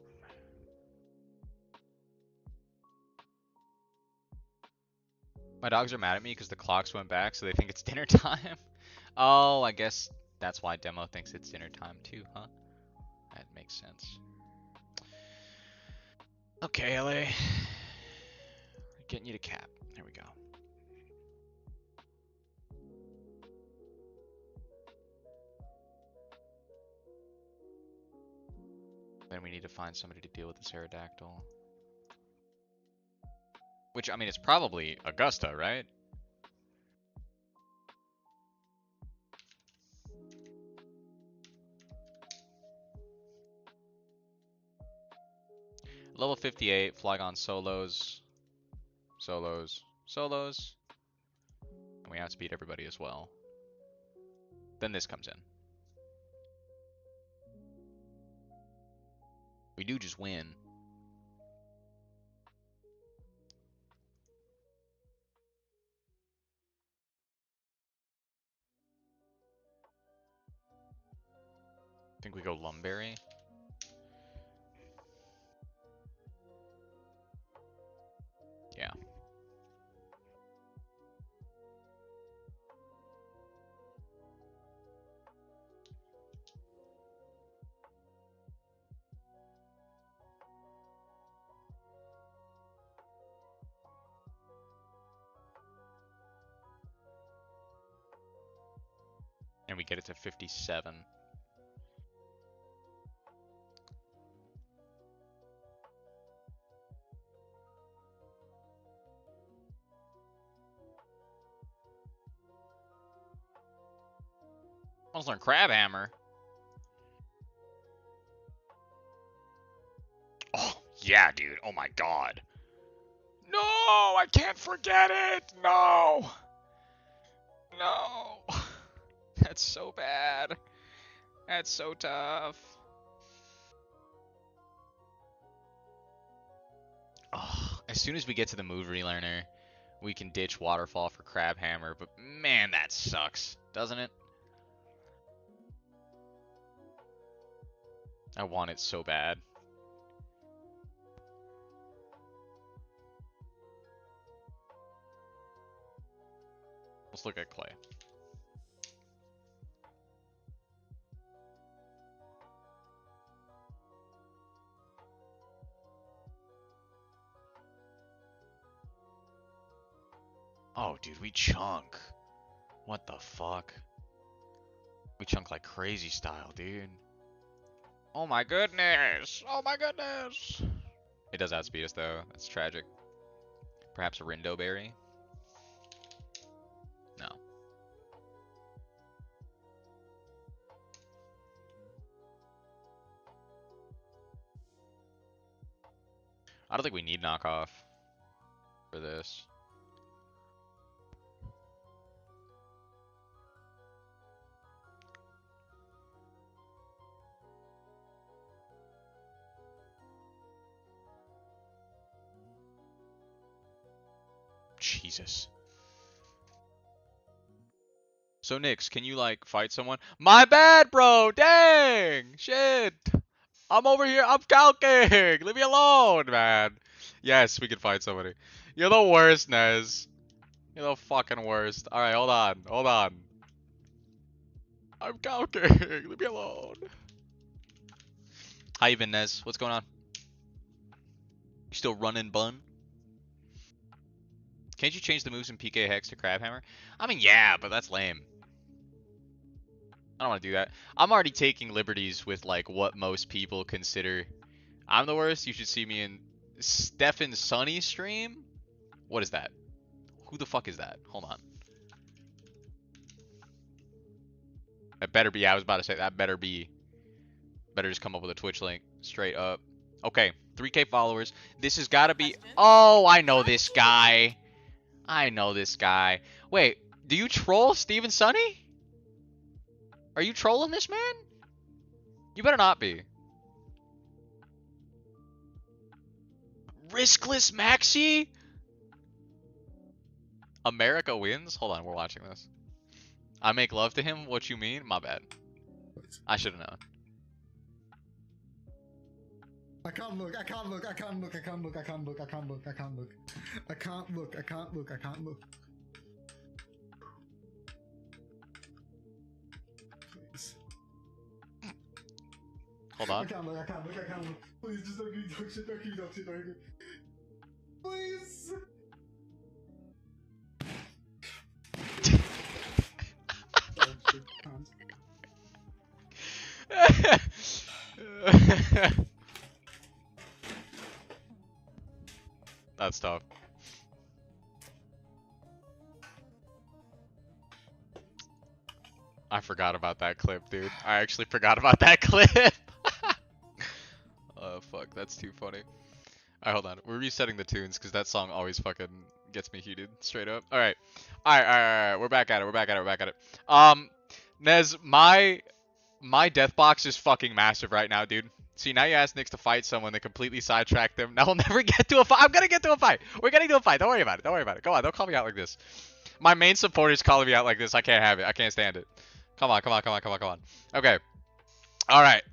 My dogs are mad at me because the clocks went back, so they think it's dinner time. Oh, I guess that's why Demo thinks it's dinner time too, huh? That makes sense. Okay, LA. Getting you to cap. There we go. Then we need to find somebody to deal with this Aerodactyl. Which, I mean, it's probably Augusta, right? Level 58, Flygon solos. Solos. Solos. And we outspeed everybody as well. Then this comes in. We do just win. I think we go Lumberry. Yeah. And we get it to 57. Almost learn Crab Hammer. Oh, yeah, dude. Oh my god. No, I can't forget it. No. No. That's so bad. That's so tough. Oh, as soon as we get to the move relearner, we can ditch Waterfall for Crab Hammer, but man, that sucks, doesn't it? I want it so bad. Let's look at clay. Oh, dude, we chunk. What the fuck? We chunk like crazy style, dude. Oh my goodness! Oh my goodness! It does outspeed us though. That's tragic. Perhaps a Rindo Berry? No. I don't think we need knockoff for this. Jesus. So Nix, can you like fight someone? My bad, bro. Dang. Shit. I'm over here. I'm calking. Leave me alone, man. Yes, we can fight somebody. You're the worst, Nez. You're the fucking worst. All right, hold on. Hold on. I'm calking. Leave me alone. Hi, even Nez. What's going on? You still running, bun? Can't you change the moves in PK Hex to Crabhammer? I mean, yeah, but that's lame. I don't want to do that. I'm already taking liberties with like what most people consider I'm the worst. You should see me in Stefan Sunny stream. What is that? Who the fuck is that? Hold on. That better be. I was about to say that better be. Better just come up with a Twitch link straight up. Okay, 3K followers. This has got to be. Oh, I know this guy. I know this guy. Wait, do you troll Steven Sunny? Are you trolling this man? You better not be. Riskless Maxi? America wins? Hold on, we're watching this. I make love to him? What you mean? My bad. I should have known. I can't look, I can't look, I can't look, I can't look, I can't look, I can't look, I can't look. I can't look, I can't look, I can't look. Please. Hold on. I can't look, I can't look, I can't look. Please, just don't give me dog shit, don't give me dog shit, don't give me. Please! Dog shit, can't. That's tough. I forgot about that clip, dude. I actually forgot about that clip. Oh, fuck. That's too funny. Alright, hold on. We're resetting the tunes because that song always fucking gets me heated. Straight up. Alright. Alright. We're back at it. We're back at it. Nez, my death box is fucking massive right now, dude. See, now you ask Nix to fight someone that completely sidetracked them. Now we'll never get to a fight. I'm gonna get to a fight. We're getting to a fight. Don't worry about it. Don't worry about it. Go on. Don't call me out like this. My main supporter's calling me out like this. I can't have it. I can't stand it. Come on. Okay. Alright.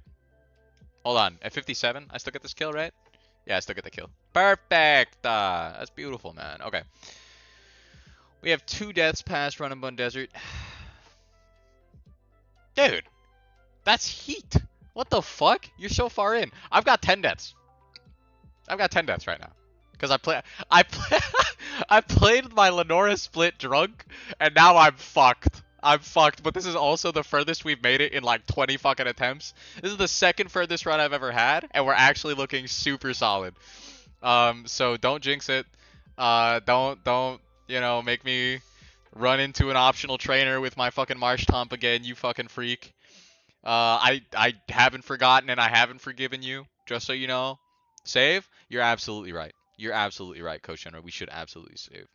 Hold on. At 57, I still get this kill, right? Yeah, I still get the kill. Perfect. That's beautiful, man. Okay. We have 2 deaths past Run and Bun Desert. Dude. That's heat. What the fuck? You're so far in. I've got 10 deaths. I've got 10 deaths right now. Because I played my Lenora split drunk, and now I'm fucked. I'm fucked, but this is also the furthest we've made it in like 20 fucking attempts. This is the second furthest run I've ever had, and we're actually looking super solid. So don't jinx it. Don't, you know, make me run into an optional trainer with my fucking Marsh Tomp again, you fucking freak. I haven't forgotten and I haven't forgiven you, just so you know. Save? You're absolutely right. You're absolutely right, Coach General. We should absolutely save.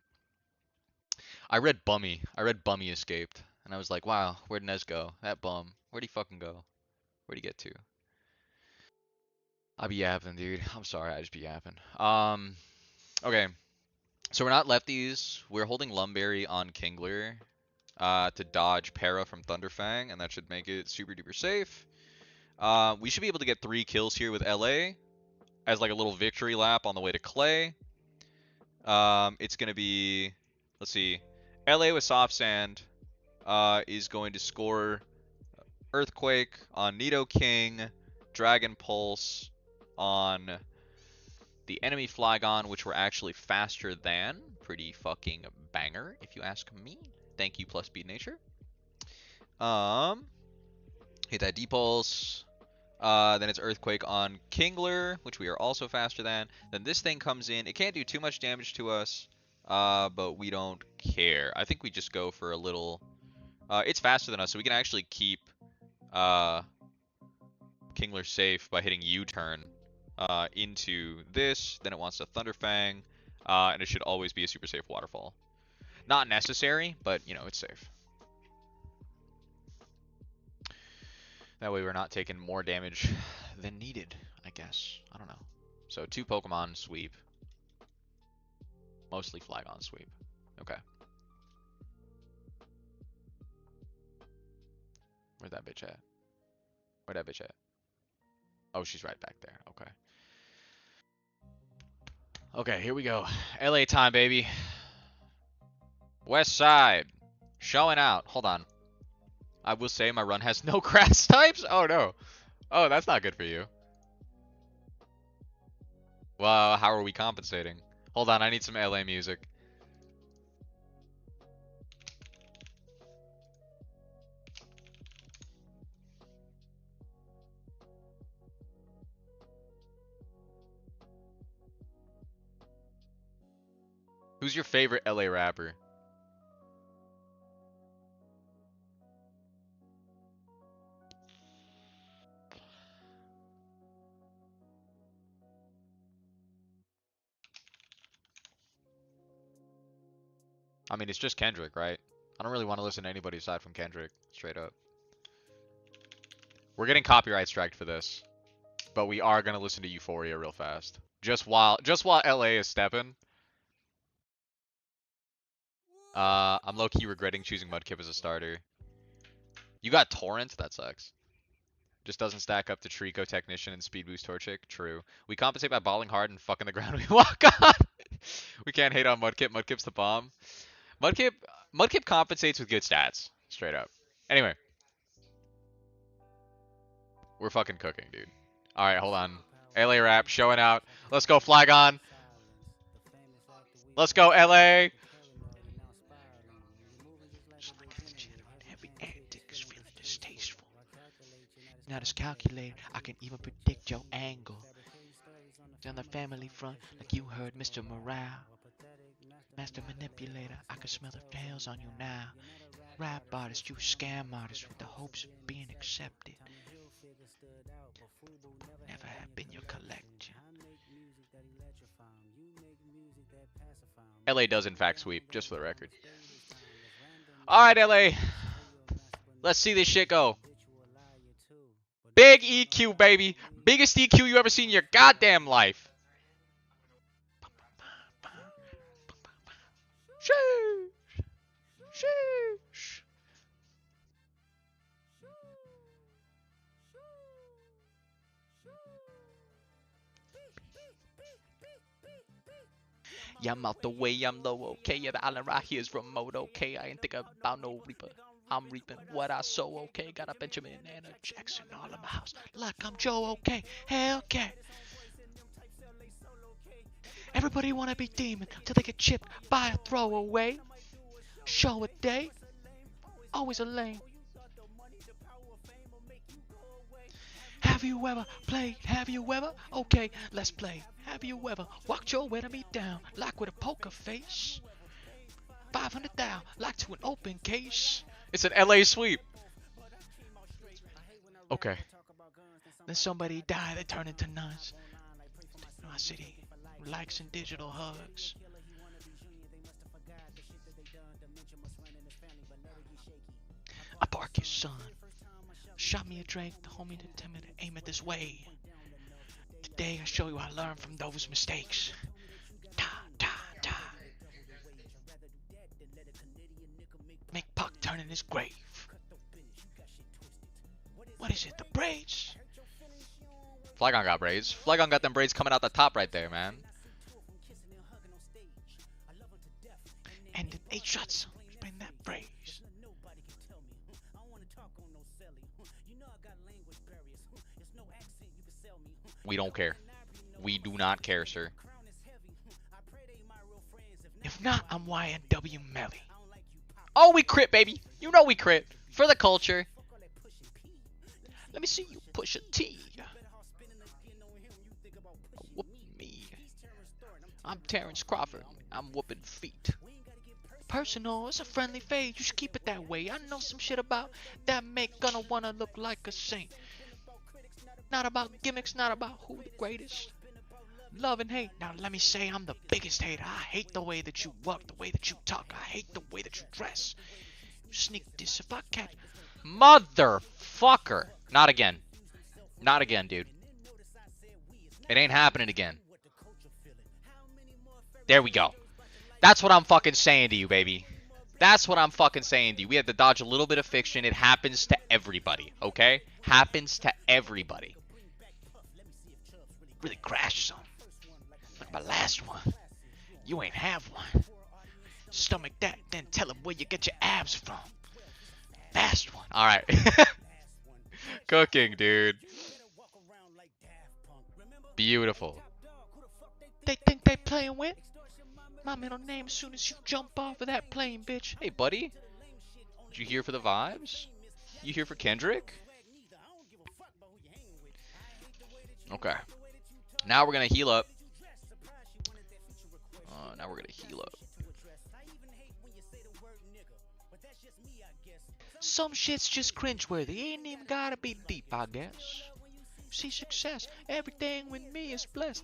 I read Bummy. Bummy escaped. And I was like, wow, where'd Nez go? That bum. Where'd he fucking go? Where'd he get to? I be yapping, dude. I'm sorry, I just be yapping. Okay. So we're not lefties. We're holding Lumberry on Kingler to dodge Para from Thunderfang, and that should make it super duper safe. We should be able to get 3 kills here with LA as like a little victory lap on the way to Clay. It's going to be, let's see, LA with Soft Sand is going to score Earthquake on Nidoking, Dragon Pulse on the enemy Flygon, which were actually faster than. Pretty fucking banger, if you ask me. Thank you, plus Speed Nature. Hit that D-Pulse. Then it's Earthquake on Kingler, which we are also faster than. Then this thing comes in. It can't do too much damage to us, but we don't care. I think we just go for a little... it's faster than us, so we can actually keep Kingler safe by hitting U-turn into this. Then it wants to Thunderfang, and it should always be a super safe Waterfall. Not necessary, but, you know, it's safe. That way we're not taking more damage than needed, I guess. I don't know. So 2 Pokemon sweep. Mostly Flygon sweep. Okay. Where'd that bitch at? Where'd that bitch at? Oh, she's right back there. Okay. Okay, here we go. LA time, baby. West side. Showing out. Hold on. I will say my run has no grass types. Oh, no. Oh, that's not good for you. Well, how are we compensating? Hold on, I need some LA music. Who's your favorite LA rapper? I mean, it's just Kendrick, right? I don't really want to listen to anybody aside from Kendrick, straight up. We're getting copyright striked for this, but we are gonna listen to Euphoria real fast. Just while LA is stepping. I'm low-key regretting choosing Mudkip as a starter. You got Torrent? That sucks. Just doesn't stack up to Trico, Technician, and Speed Boost Torchic. True. We compensate by balling hard and fucking the ground we walk on. We can't hate on Mudkip. Mudkip's the bomb. Mudkip compensates with good stats. Straight up. Anyway. We're fucking cooking, dude. Alright, hold on. LA rap showing out. Let's go, Flygon. Let's go, LA. Not as calculated, I can even predict your angle. On the family front, like you heard Mr. Morale. Master manipulator, I can smell the fails on you now. Rap artist, you scam artist with the hopes of being accepted. Never have been your collection. LA does in fact sweep, just for the record. Alright, LA. Let's see this shit go. Big EQ, baby. Biggest EQ you ever seen in your goddamn life. Sheesh. Sheesh. Yeah, I'm out the way, I'm low, okay. Yeah, the island right here is remote, okay. I ain't think about no reaper. I'm reaping what I sow, okay. Got a Benjamin and a Jackson all in my house. Like I'm Joe, okay. Hell yeah. Everybody wanna be demon till they get chipped by a throwaway. Show a day. Always a lane. Have you ever played? Have you ever? Okay, let's play. Have you ever walked your enemy down like with a poker face? 500 down like to an open case. It's an LA sweep. Okay. Then somebody died, they turn into nuns. My city, likes and digital hugs. I bark your son. Shot me a drink, told me to timid, aim it this way. Today I show you I learned from those mistakes. Da, da, da. Make Puck turn in his grave. What is it, the braids? Flygon got braids. Flygon got them braids coming out the top right there, man. And 8 shots. phrase. We don't care. We do not care, sir. If not, I'm YNW Melly. Oh, we crit, baby. You know we crit. For the culture. Let me see you push a T. Whoop me. I'm Terrence Crawford. I'm whooping feet. Personal, it's a friendly phase. You should keep it that way. I know some shit about that make gonna wanna look like a saint. Not about gimmicks, not about who the greatest. Love and hate. Now let me say I'm the biggest hater. I hate the way that you walk, the way that you talk. I hate the way that you dress. Sneak this if I catch. Motherfucker. Not again. Not again, dude. It ain't happening again. There we go. That's what I'm fucking saying to you, baby. That's what I'm fucking saying to you. We had to dodge a little bit of fiction. It happens to everybody, okay? Happens to everybody. Really crashed some. Like my last one. You ain't have one. Stomach that, then tell him where you get your abs from. Fast one. All right. Cooking, dude. Beautiful. They think they playing with my middle name as soon as you jump off of that plane, bitch. Hey, buddy. Did you here for the vibes? You here for Kendrick? Okay. Now we're going to heal up. Now we're going to heal up. Some shit's just cringeworthy. Ain't even gotta be deep, I guess. See success. Everything with me is blessed.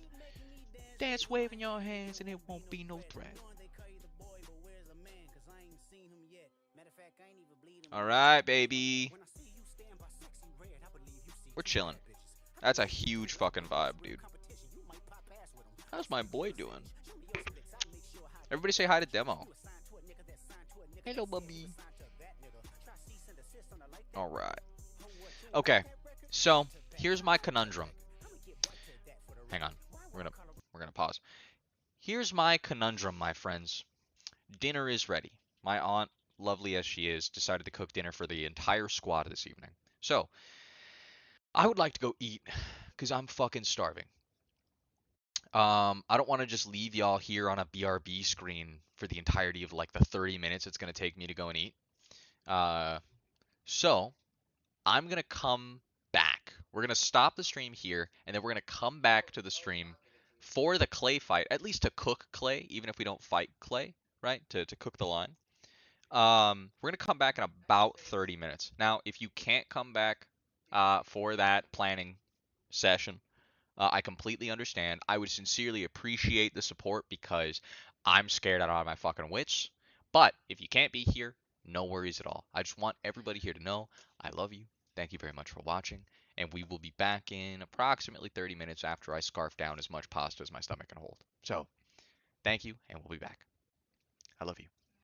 Dance waving your hands and it won't be no threat. All right, baby. We're chilling. That's a huge fucking vibe, dude. How's my boy doing? Everybody say hi to Demo. Hello, Bubby. All right. Okay. So, here's my conundrum. Hang on. We're gonna pause. Here's my conundrum, my friends. Dinner is ready. My aunt, lovely as she is, decided to cook dinner for the entire squad this evening. So, I would like to go eat because I'm fucking starving. I don't want to just leave y'all here on a BRB screen for the entirety of like the 30 minutes it's gonna take me to go and eat. So, I'm gonna come back. We're gonna stop the stream here, and then we're gonna come back to the stream for the Clay fight, at least to cook Clay, even if we don't fight Clay, right? To cook the line. We're gonna come back in about 30 minutes. Now, if you can't come back for that planning session, I completely understand. I would sincerely appreciate the support because I'm scared out of my fucking wits. But if you can't be here, no worries at all. I just want everybody here to know I love you. Thank you very much for watching. And we will be back in approximately 30 minutes after I scarf down as much pasta as my stomach can hold. So, thank you, and we'll be back.